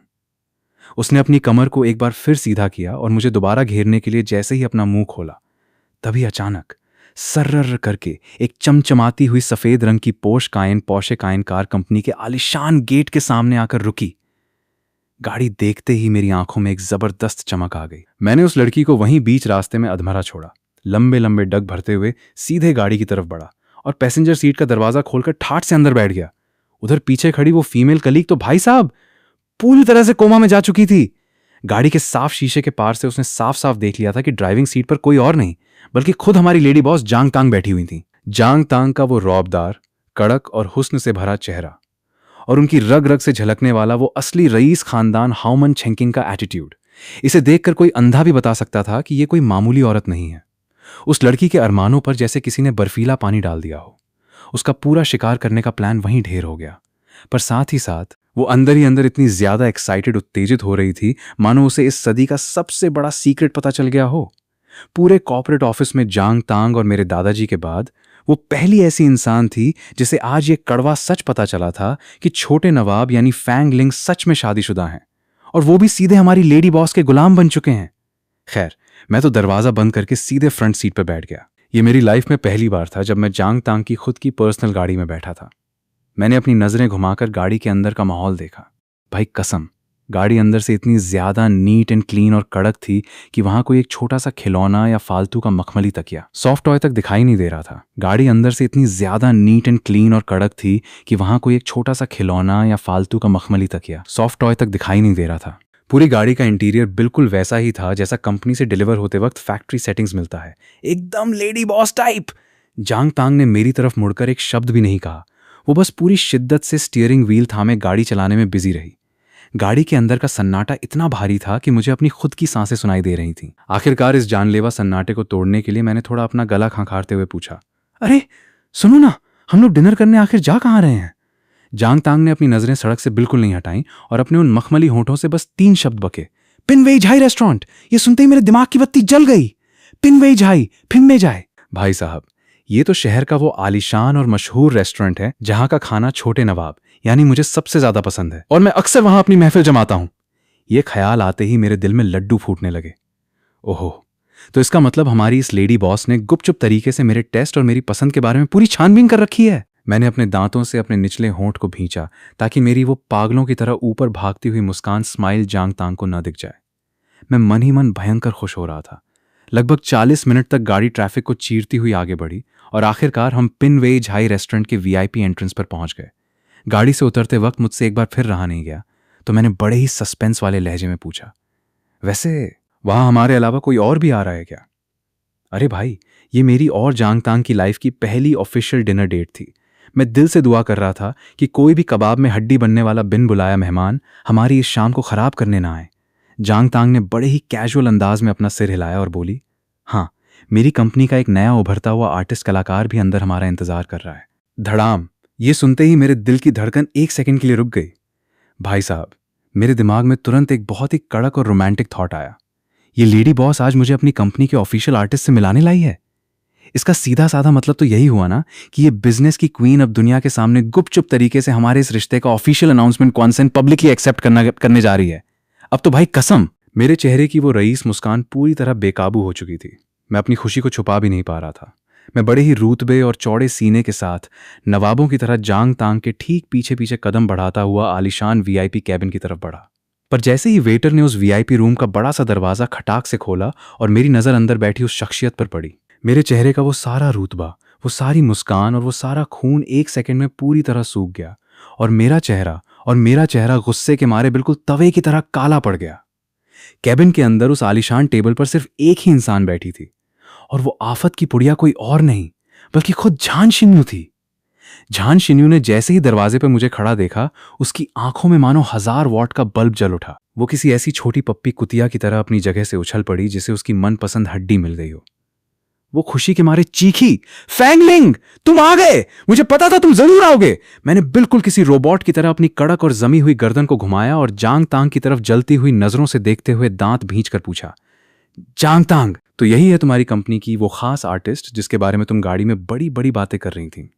उसने अपनी कमर को एक बार फिर सीधा किया और मुझे दोबारा घेरने के लिए जैसे ही अपना मुंह खोला, तभी अचानक सर्र करके एक चमचमाती हुई सफेद रंग की पोर्शे कायन कार कंपनी के आलीशान गेट के सामने आकर रुकी। गाड़ी देखते ही मेरी आंखों में एक जबरदस्त चमक आ गई। मैंने उस लड़की को वहीं बीच रास्ते में अधमरा छोड़ा, लंबे लंबे डग भरते हुए सीधे गाड़ी की तरफ बढ़ा और पैसेंजर सीट का दरवाजा खोलकर ठाठ से अंदर बैठ गया। उधर पीछे खड़ी वो फीमेल कलीग तो भाई साहब पूरी तरह से कोमा में जा चुकी थी। गाड़ी के साफ शीशे के पार से उसने साफ साफ देख लिया था कि ड्राइविंग सीट पर कोई और नहीं बल्कि खुद हमारी लेडी बॉस जांग तांग बैठी हुई थी। जांग तांग का वो रौबदार, कड़क और हुस्न से भरा चेहरा और उनकी रग रग से झलकने वाला वो असली रईस खानदान हाउमन छेंकिंग का एटीट्यूड, इसे देखकर कोई अंधा भी बता सकता था कि ये कोई मामूली औरत नहीं है। उस लड़की के अरमानों पर जैसे किसी ने बर्फीला पानी डाल दिया हो। उसका पूरा शिकार करने का प्लान वहीं ढेर हो गया, पर साथ ही साथ वो अंदर ही अंदर इतनी ज्यादा एक्साइटेड उत्तेजित हो रही थी मानो उसे इस सदी का सबसे बड़ा सीक्रेट पता चल गया हो। पूरे कॉर्पोरेट ऑफिस में जांग तांग और मेरे दादाजी के बाद वो पहली ऐसी इंसान थी जिसे आज ये कड़वा सच पता चला था कि छोटे नवाब यानी फैंग लिंग सच में शादीशुदा हैं और वो भी सीधे हमारी लेडी बॉस के गुलाम बन चुके हैं। खैर, मैं तो दरवाजा बंद करके सीधे फ्रंट सीट पर बैठ गया। ये मेरी लाइफ में पहली बार था जब मैं जांग तांग की खुद की पर्सनल गाड़ी में बैठा था। मैंने अपनी नजरें घुमाकर गाड़ी के अंदर का माहौल देखा। भाई कसम, गाड़ी अंदर से इतनी ज्यादा नीट एंड क्लीन और कड़क थी कि वहां कोई एक छोटा सा खिलौना या फालतू का मखमली तकिया, सॉफ्ट टॉय तक दिखाई नहीं दे रहा था। गाड़ी अंदर से इतनी ज्यादा नीट एंड क्लीन और कड़क थी कि वहां कोई एक छोटा सा खिलौना या फालतू का मखमली तकिया, सॉफ्ट टॉय तक दिखाई नहीं दे रहा था। पूरी गाड़ी का इंटीरियर बिल्कुल वैसा ही था जैसा कंपनी से डिलीवर होते वक्त फैक्ट्री सेटिंग्स मिलता है, एकदम लेडी बॉस टाइप। जांग तांग ने मेरी तरफ मुड़कर एक शब्द भी नहीं कहा। वो बस पूरी शिद्दत से स्टीयरिंग व्हील थामे गाड़ी चलाने में बिजी रही। गाड़ी के अंदर का सन्नाटा इतना भारी था कि मुझे अपनी खुद की सांसें सुनाई दे रही थीं। आखिरकार इस जानलेवा सन्नाटे को तोड़ने के लिए मैंने थोड़ा अपना गला खंखारते हुए पूछा, अरे सुनो ना, हम लोग डिनर करने आखिर जा कहाँ रहे हैं? जांग तांग ने अपनी नजरें सड़क से बिल्कुल नहीं हटाई और अपने उन मखमली होठों से बस 3 शब्द बके, पिनवेई झाई रेस्टोरेंट। ये सुनते ही मेरे दिमाग की बत्ती जल गई। पिनवेई झाई, फिनमे जाए। भाई साहब, ये तो शहर का वो आलीशान और मशहूर रेस्टोरेंट है जहां का खाना छोटे नवाब यानी मुझे सबसे ज्यादा पसंद है और मैं अक्सर वहां अपनी महफिल जमाता हूं। ये ख्याल आते ही मेरे दिल में लड्डू फूटने लगे। ओहो, तो इसका मतलब हमारी इस लेडी बॉस ने गुपचुप तरीके से मेरे टेस्ट और मेरी पसंद के बारे में पूरी छानबीन कर रखी है। मैंने अपने दांतों से अपने निचले होंठ को भींचा ताकि मेरी वो पागलों की तरह ऊपर भागती हुई मुस्कान स्माइल जांग तांग को न दिख जाए। मैं मन ही मन भयंकर खुश हो रहा था। लगभग 40 मिनट तक गाड़ी ट्रैफिक को चीरती हुई आगे बढ़ी और आखिरकार हम पिनवेई झाई रेस्टोरेंट के वीआईपी एंट्रेंस पर पहुंच गए। गाड़ी से उतरते वक्त मुझसे एक बार फिर रहा नहीं गया, तो मैंने बड़े ही सस्पेंस वाले लहजे में पूछा, वैसे वहां हमारे अलावा कोई और भी आ रहा है क्या? अरे भाई, ये मेरी और जांग तांग की लाइफ की पहली ऑफिशियल डिनर डेट थी। मैं दिल से दुआ कर रहा था कि कोई भी कबाब में हड्डी बनने वाला बिन बुलाया मेहमान हमारी इस शाम को खराब करने ना आए। जांग तांग ने बड़े ही कैजुअल अंदाज में अपना सिर हिलाया और बोली, हाँ, मेरी कंपनी का एक नया उभरता हुआ आर्टिस्ट कलाकार भी अंदर हमारा इंतजार कर रहा है। धड़ाम, ये सुनते ही मेरे दिल की धड़कन 1 सेकंड के लिए रुक गई। भाई साहब, मेरे दिमाग में तुरंत एक बहुत ही कड़क और रोमांटिक थॉट आया। ये लेडी बॉस आज मुझे अपनी कंपनी के ऑफिशियल आर्टिस्ट से मिलाने लाई है। इसका सीधा साधा मतलब तो यही हुआ ना कि ये बिजनेस की क्वीन अब दुनिया के सामने गुपचुप तरीके से हमारे इस रिश्ते का official announcement consent publicly accept करने जा रही है। अब तो भाई कसम। मेरे चेहरे की वो रईस मुस्कान पूरी तरह बेकाबू हो चुकी थी। मैं अपनी खुशी को छुपा भी नहीं पा रहा था। मैं बड़े ही रूतबे और चौड़े सीने के साथ नवाबों की तरह जांग तांग के ठीक पीछे पीछे कदम बढ़ाता हुआ आलीशान वीआईपी कैबिन की तरफ बढ़ा। पर जैसे ही वेटर ने उस वीआईपी रूम का बड़ा सा दरवाजा खटाक से खोला और मेरी नजर अंदर बैठी उस शख्सियत पर पड़ी, मेरे चेहरे का वो सारा रूतबा, वो सारी मुस्कान और वो सारा खून 1 सेकंड में पूरी तरह सूख गया और मेरा चेहरा गुस्से के मारे बिल्कुल तवे की तरह काला पड़ गया। कैबिन के अंदर उस आलीशान टेबल पर सिर्फ एक ही इंसान बैठी थी, और वो आफत की पुड़िया कोई और नहीं बल्कि खुद झान शिन्यू थी। झान शिन्यू ने जैसे ही दरवाजे पर मुझे खड़ा देखा, उसकी आंखों में मानो 1000 वॉट का बल्ब जल उठा। वो किसी ऐसी छोटी पप्पी कुतिया की तरह अपनी जगह से उछल पड़ी जिसे उसकी मनपसंद हड्डी मिल गई हो। वो खुशी के मारे चीखी, फैंगलिंग, तुम आ गए! मुझे पता था तुम जरूर आओगे। मैंने बिल्कुल किसी रोबोट की तरह अपनी कड़क और जमी हुई गर्दन को घुमाया और जांग तांग की तरफ जलती हुई नजरों से देखते हुए दांत भींच कर पूछा, जांग तांग, तो यही है तुम्हारी कंपनी की वो खास आर्टिस्ट जिसके बारे में तुम गाड़ी में बड़ी बड़ी बातें कर रही थी?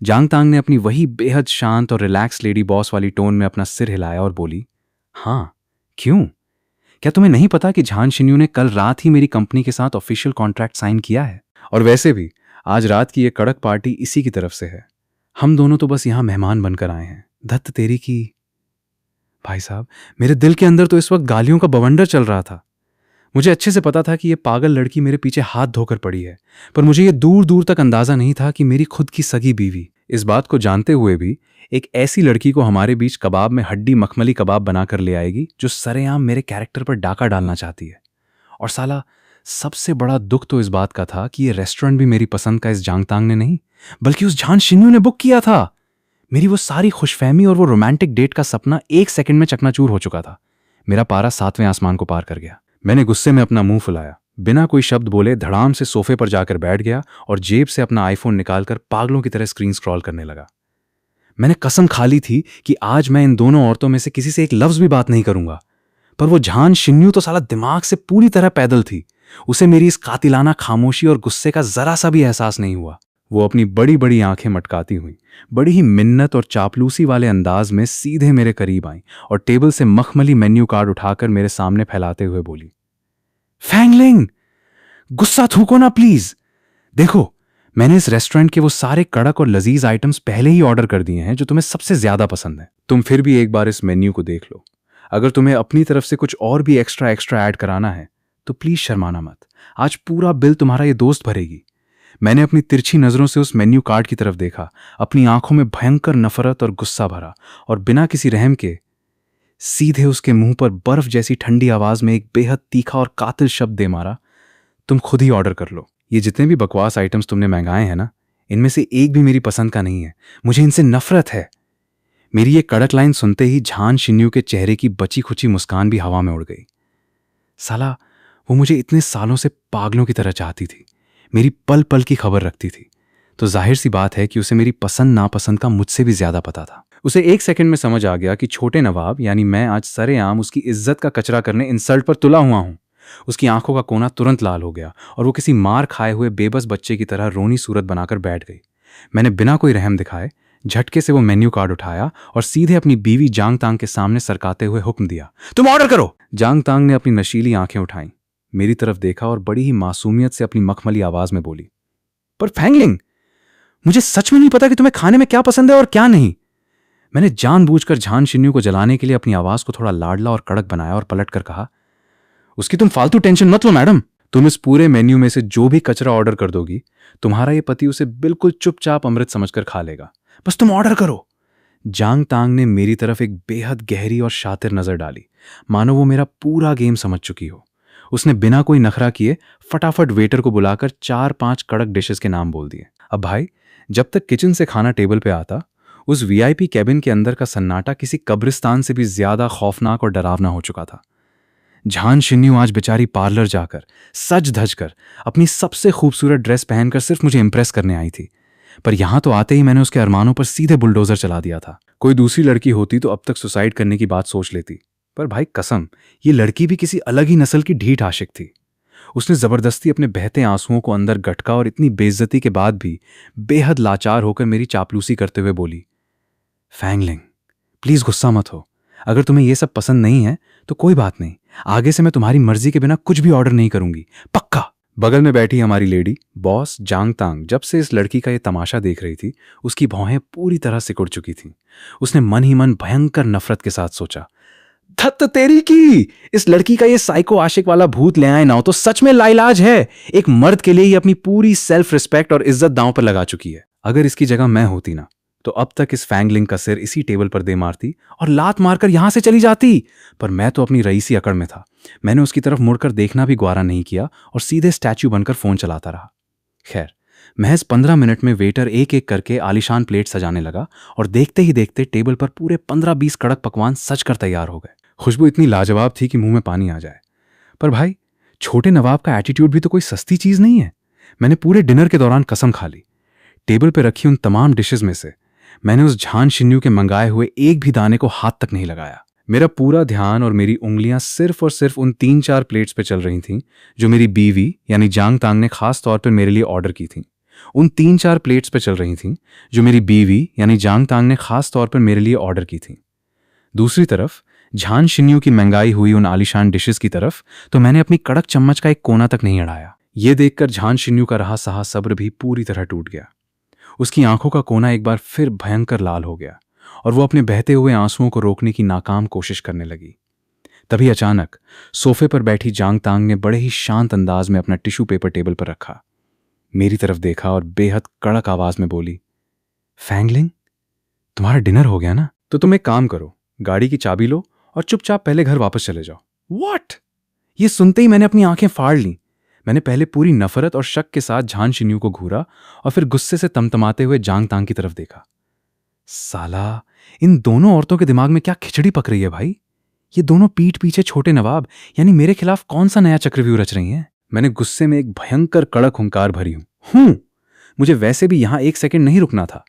जांग तांग ने अपनी वही बेहद शांत और रिलैक्स लेडी बॉस वाली टोन में अपना सिर हिलाया और बोली, हाँ, क्यों? क्या तुम्हें नहीं पता कि झान शिन्यू ने कल रात ही मेरी कंपनी के साथ ऑफिशियल कॉन्ट्रैक्ट साइन किया है? और वैसे भी आज रात की ये कड़क पार्टी इसी की तरफ से है। हम दोनों तो बस यहां मेहमान बनकर आए हैं। धत्त तेरी की। भाई साहब, मेरे दिल के अंदर तो इस वक्त गालियों का बवंडर चल रहा था। मुझे अच्छे से पता था कि ये पागल लड़की मेरे पीछे हाथ धोकर पड़ी है, पर मुझे ये दूर दूर तक अंदाजा नहीं था कि मेरी खुद की सगी बीवी। इस बात को जानते हुए भी एक ऐसी लड़की को हमारे बीच कबाब में हड्डी मखमली कबाब बनाकर ले आएगी जो सरेआम मेरे कैरेक्टर पर डाका डालना चाहती है। और साला सबसे बड़ा दुख तो इस बात का था कि ये रेस्टोरेंट भी मेरी पसंद का इस जांग तांग ने नहीं बल्कि उस झान शिन्यू ने बुक किया था। मेरी वो सारी खुशफहमी और वो रोमांटिक डेट का सपना 1 सेकंड में चकनाचूर हो चुका था। मेरा पारा 7वें आसमान को पार कर गया। मैंने गुस्से में अपना मुंह फुलाया, बिना कोई शब्द बोले धड़ाम से सोफे पर जाकर बैठ गया और जेब से अपना आईफोन निकालकर पागलों की तरह स्क्रीन स्क्रॉल करने लगा। मैंने कसम खा ली थी कि आज मैं इन दोनों औरतों में से किसी से एक लफ्ज भी बात नहीं करूंगा, पर वो झान शिन्यू तो साला दिमाग से पूरी तरह पैदल थी। उसे मेरी इस कातिलाना खामोशी और गुस्से का जरा सा भी एहसास नहीं हुआ। वो अपनी बड़ी बड़ी आंखें मटकाती हुई बड़ी ही मिन्नत और चापलूसी वाले अंदाज में सीधे मेरे करीब आई और टेबल से मखमली मेन्यू कार्ड उठाकर मेरे सामने फैलाते हुए बोली, फैंगलिंग, गुस्सा थूको ना प्लीज। देखो, मैंने इस रेस्टोरेंट के वो सारे कड़क और लजीज आइटम्स पहले ही ऑर्डर कर दिए हैं जो तुम्हें सबसे ज्यादा पसंद है। तुम फिर भी एक बार इस मेन्यू को देख लो। अगर तुम्हें अपनी तरफ से कुछ और भी एक्स्ट्रा ऐड कराना है तो प्लीज शर्माना मत। आज पूरा बिल तुम्हारा ये दोस्त भरेगी। मैंने अपनी तिरछी नजरों से उस मेन्यू कार्ड की तरफ देखा, अपनी आंखों में भयंकर नफरत और गुस्सा भरा और बिना किसी रहम के सीधे उसके मुंह पर बर्फ जैसी ठंडी आवाज में एक बेहद तीखा और कातिल शब्द दे मारा, तुम खुद ही ऑर्डर कर लो। ये जितने भी बकवास आइटम्स तुमने मंगाए हैं ना, इनमें से एक भी मेरी पसंद का नहीं है। मुझे इनसे नफरत है। मेरी ये कड़क लाइन सुनते ही झान शिन्यू के चेहरे की बची खुची मुस्कान भी हवा में उड़ गई। साला, वो मुझे इतने सालों से पागलों की तरह चाहती थी, मेरी पल पल की खबर रखती थी, तो जाहिर सी बात है कि उसे मेरी पसंद नापसंद का मुझसे भी ज्यादा पता था। उसे 1 सेकंड में समझ आ गया कि छोटे नवाब यानी मैं आज सरेआम उसकी इज्जत का कचरा करने इंसल्ट पर तुला हुआ हूं। उसकी आंखों का कोना तुरंत लाल हो गया और वो किसी मार खाए हुए बेबस बच्चे की तरह रोनी सूरत बनाकर बैठ गई। मैंने बिना कोई रहम दिखाए झटके से वो मेन्यू कार्ड उठाया और सीधे अपनी बीवी जांग तांग के सामने सरकाते हुए हुक्म दिया, तुम ऑर्डर करो। जांग तांग ने अपनी नशीली आंखें उठाईं, मेरी तरफ देखा और बड़ी ही मासूमियत से अपनी मखमली आवाज में बोली, पर फैंगलिंग, मुझे सच में नहीं पता कि तुम्हें खाने में क्या पसंद है और क्या नहीं। मैंने जानबूझकर झान शिन्यू को जलाने के लिए अपनी आवाज को थोड़ा लाडला और कड़क बनाया और पलटकर कहा, उसकी तुम फालतू टेंशन मत लो मैडम। तुम इस पूरे मेन्यू में से जो भी कचरा ऑर्डर कर दोगी, तुम्हारा ये पति उसे बिल्कुल चुपचाप अमृत समझकर खा लेगा। बस तुम ऑर्डर करो। जांग तांग ने मेरी तरफ एक बेहद गहरी और शातिर नजर डाली, मानो वो मेरा पूरा गेम समझ चुकी हो। उसने बिना कोई नखरा किए फटाफट वेटर को बुलाकर 4-5 कड़क डिशेस के नाम बोल दिए। अब भाई, जब तक किचन से खाना टेबल पे आता, उस वीआईपी कैबिन के अंदर का सन्नाटा किसी कब्रिस्तान से भी ज्यादा खौफनाक और डरावना हो चुका था। झान शिन्यू आज बेचारी पार्लर जाकर सज धज कर अपनी सबसे खूबसूरत ड्रेस पहनकर सिर्फ मुझे इंप्रेस करने आई थी, पर यहां तो आते ही मैंने उसके अरमानों पर सीधे बुलडोजर चला दिया था। कोई दूसरी लड़की होती तो अब तक सुसाइड करने की बात सोच लेती, पर भाई कसम, ये लड़की भी किसी अलग ही नस्ल की ढीठ आशिक थी। उसने जबरदस्ती अपने बहते आंसुओं को अंदर गटका और इतनी बेइज्जती के बाद भी बेहद लाचार होकर मेरी चापलूसी करते हुए बोली, फैंगलिंग, प्लीज गुस्सा मत हो। अगर तुम्हें यह सब पसंद नहीं है तो कोई बात नहीं, आगे से मैं तुम्हारी मर्जी के बिना कुछ भी ऑर्डर नहीं करूंगी, पक्का। बगल में बैठी हमारी लेडी बॉस जांग तांग जब से इस लड़की का यह तमाशा देख रही थी, उसकी भौहें पूरी तरह सिकुड़ चुकी थीं। उसने मन ही मन भयंकर नफरत के साथ सोचा, धत्त तेरी की, इस लड़की का ये साइको आशिक वाला भूत ले आए ना तो सच में लाइलाज है। एक मर्द के लिए ही अपनी पूरी सेल्फ रिस्पेक्ट और इज्जत दांव पर लगा चुकी है। अगर इसकी जगह मैं होती ना तो अब तक इस फैंगलिंग का सिर इसी टेबल पर दे मारती और लात मारकर यहां से चली जाती। पर मैं तो अपनी रईसी अकड़ में था। मैंने उसकी तरफ मुड़कर देखना भी ग्वारा नहीं किया और सीधे स्टैच्यू बनकर फोन चलाता रहा। खैर, महज 15 मिनट में वेटर एक एक करके आलीशान प्लेट सजाने लगा और देखते ही देखते टेबल पर पूरे 15-20 कड़क पकवान सज कर तैयार हो गए। खुशबू इतनी लाजवाब थी कि मुंह में पानी आ जाए। पर भाई, छोटे नवाब का एटीट्यूड भी तो कोई सस्ती चीज नहीं है। मैंने पूरे डिनर के दौरान कसम खा ली, टेबल पर रखी उन तमाम डिशेस में से मैंने उस झान शिन्यू के मंगाए हुए एक भी दाने को हाथ तक नहीं लगाया। मेरा पूरा ध्यान और मेरी उंगलियां सिर्फ और सिर्फ उन 3-4 प्लेट्स पे चल रही थीं जो मेरी बीवी यानी जांग तांग ने खास तौर पर मेरे लिए ऑर्डर की थीं। उन 3-4 प्लेट्स पे चल रही थीं जो मेरी बीवी यानी जांग तांग ने खास तौर पर मेरे लिए ऑर्डर की थीं। दूसरी तरफ झान शिन्यू की मंगाई हुई उन आलीशान डिशेस की तरफ तो मैंने अपनी कड़क चम्मच का एक कोना तक नहीं अड़ाया। ये देखकर झान शिन्यू का रहा सहा सब्र भी पूरी तरह टूट गया। उसकी आंखों का कोना एक बार फिर भयंकर लाल हो गया और वो अपने बहते हुए आंसुओं को रोकने की नाकाम कोशिश करने लगी। तभी अचानक सोफे पर बैठी जांग तांग ने बड़े ही शांत अंदाज में अपना टिश्यू पेपर टेबल पर रखा, मेरी तरफ देखा और बेहद कड़क आवाज में बोली, फैंगलिंग, तुम्हारा डिनर हो गया ना? तो तुम एक काम करो, गाड़ी की चाबी लो और चुपचाप पहले घर वापस चले जाओ। व्हाट? ये सुनते ही मैंने अपनी आंखें फाड़ ली। मैंने पहले पूरी नफरत और शक के साथ झान शिन्यू को घूरा और फिर गुस्से से तमतमाते हुए जांग तांग की तरफ देखा। साला, इन दोनों औरतों के दिमाग में क्या खिचड़ी पक रही है भाई? ये दोनों पीठ पीछे छोटे नवाब यानी मेरे खिलाफ कौन सा नया चक्रव्यूह रच रही हैं? मैंने गुस्से में एक भयंकर कड़क हुंकार भरी हूं। मुझे वैसे भी यहां एक सेकंड नहीं रुकना था।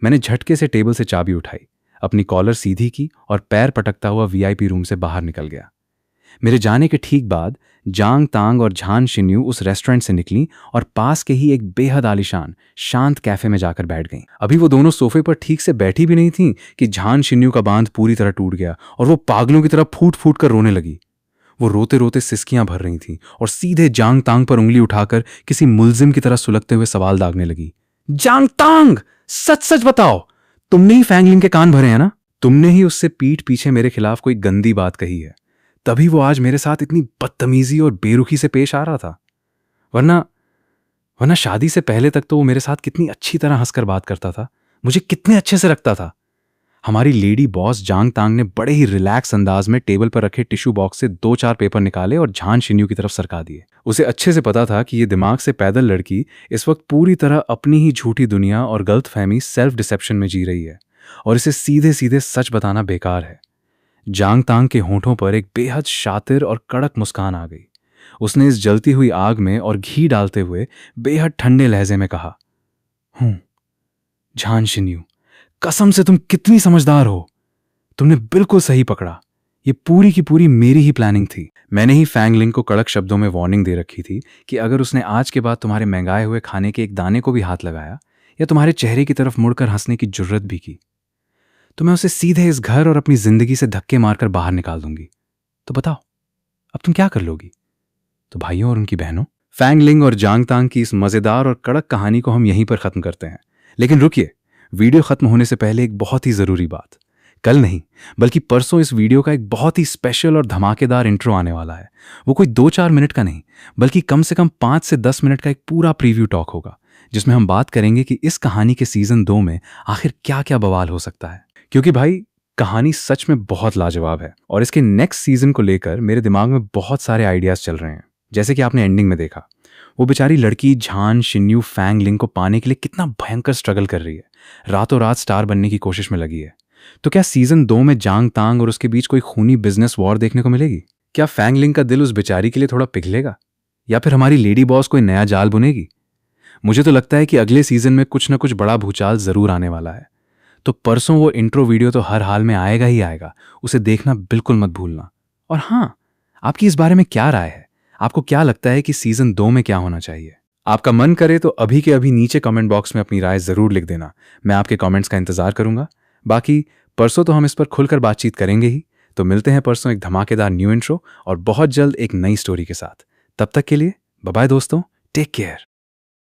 मैंने झटके से टेबल से चाबी उठाई, अपनी कॉलर सीधी की और पैर पटकता हुआ वीआईपी रूम से बाहर निकल गया। मेरे जाने के ठीक बाद जांग तांग और झान शिन्यू उस रेस्टोरेंट से निकली और पास के ही एक बेहद आलीशान शांत कैफे में जाकर बैठ गईं। अभी वो दोनों सोफे पर ठीक से बैठी भी नहीं थीं कि झान शिन्यू का बांध पूरी तरह टूट गया और वो पागलों की तरह फूट फूट कर रोने लगी। वो रोते रोते सिसकियां भर रही थीं और सीधे जांग तांग पर उंगली उठाकर किसी मुलजिम की तरह सुलगते हुए सवाल दागने लगी। जांग तांग, सच सच बताओ, तुमने ही फैंगलिंग के कान भरे हैं ना? तुमने ही उससे पीठ पीछे मेरे खिलाफ कोई गंदी बात कही है, तभी वो आज मेरे साथ इतनी बदतमीजी और बेरुखी से पेश आ रहा था। वरना शादी से पहले तक तो वो मेरे साथ कितनी अच्छी तरह हंसकर बात करता था, मुझे कितने अच्छे से रखता था। हमारी लेडी बॉस जांग तांग ने बड़े ही रिलैक्स अंदाज में टेबल पर रखे टिश्यू बॉक्स से 2-4 पेपर निकाले और झान शिन्यू की तरफ सरका दिए। उसे अच्छे से पता था कि ये दिमाग से पैदल लड़की इस वक्त पूरी तरह अपनी ही झूठी दुनिया और गलतफहमी सेल्फ डिसेप्शन में जी रही है और इसे सीधे सीधे सच बताना बेकार है। जांग तांग के होंठों पर एक बेहद शातिर और कड़क मुस्कान आ गई। उसने इस जलती हुई आग में और घी डालते हुए बेहद ठंडे लहजे में कहा, झान शिन्यू, कसम से तुम कितनी समझदार हो। तुमने बिल्कुल सही पकड़ा, ये पूरी की पूरी मेरी ही प्लानिंग थी। मैंने ही फैंगलिंग को कड़क शब्दों में वार्निंग दे रखी थी कि अगर उसने आज के बाद तुम्हारे मंगाए हुए खाने के एक दाने को भी हाथ लगाया या तुम्हारे चेहरे की तरफ मुड़कर हंसने की जुर्रत भी की तो मैं उसे सीधे इस घर और अपनी जिंदगी से धक्के मारकर बाहर निकाल दूंगी। तो बताओ, अब तुम क्या कर लोगी? तो भाइयों और उनकी बहनों, फैंगलिंग और जांग तांग की इस मजेदार और कड़क कहानी को हम यहीं पर खत्म करते हैं। लेकिन रुकिए, वीडियो खत्म होने से पहले एक बहुत ही जरूरी बात। कल नहीं बल्कि परसों इस वीडियो का एक बहुत ही स्पेशल और धमाकेदार इंट्रो आने वाला है। वो कोई 2-4 मिनट का नहीं बल्कि कम से कम 5 से 10 मिनट का एक पूरा प्रीव्यू टॉक होगा, जिसमें हम बात करेंगे कि इस कहानी के सीजन 2 में आखिर क्या क्या बवाल हो सकता है। क्योंकि भाई, कहानी सच में बहुत लाजवाब है और इसके नेक्स्ट सीजन को लेकर मेरे दिमाग में बहुत सारे आइडियाज चल रहे हैं। जैसे कि आपने एंडिंग में देखा, वो बेचारी लड़की झान शिन्यू फैंगलिंग को पाने के लिए कितना भयंकर स्ट्रगल कर रही है, रातों रात स्टार बनने की कोशिश में लगी है। तो क्या सीजन 2 में जांग तांग और उसके बीच कोई खूनी बिजनेस वॉर देखने को मिलेगी? क्या फैंगलिंग का दिल उस बेचारी के लिए थोड़ा पिघलेगा या फिर हमारी लेडी बॉस कोई नया जाल बुनेगी? मुझे तो लगता है कि अगले सीजन में कुछ ना कुछ बड़ा भूचाल जरूर आने वाला है। तो परसों वो इंट्रो वीडियो तो हर हाल में आएगा ही आएगा, उसे देखना बिल्कुल मत भूलना। और हाँ, आपकी इस बारे में क्या राय है? आपको क्या लगता है कि सीजन 2 में क्या होना चाहिए? आपका मन करे तो अभी के अभी नीचे कमेंट बॉक्स में अपनी राय जरूर लिख देना। मैं आपके कमेंट्स का इंतजार करूंगा। बाकी परसों तो हम इस पर खुलकर बातचीत करेंगे ही। तो मिलते हैं परसों एक धमाकेदार न्यू इंट्रो और बहुत जल्द एक नई स्टोरी के साथ। तब तक के लिए बाय बाय दोस्तों, टेक केयर।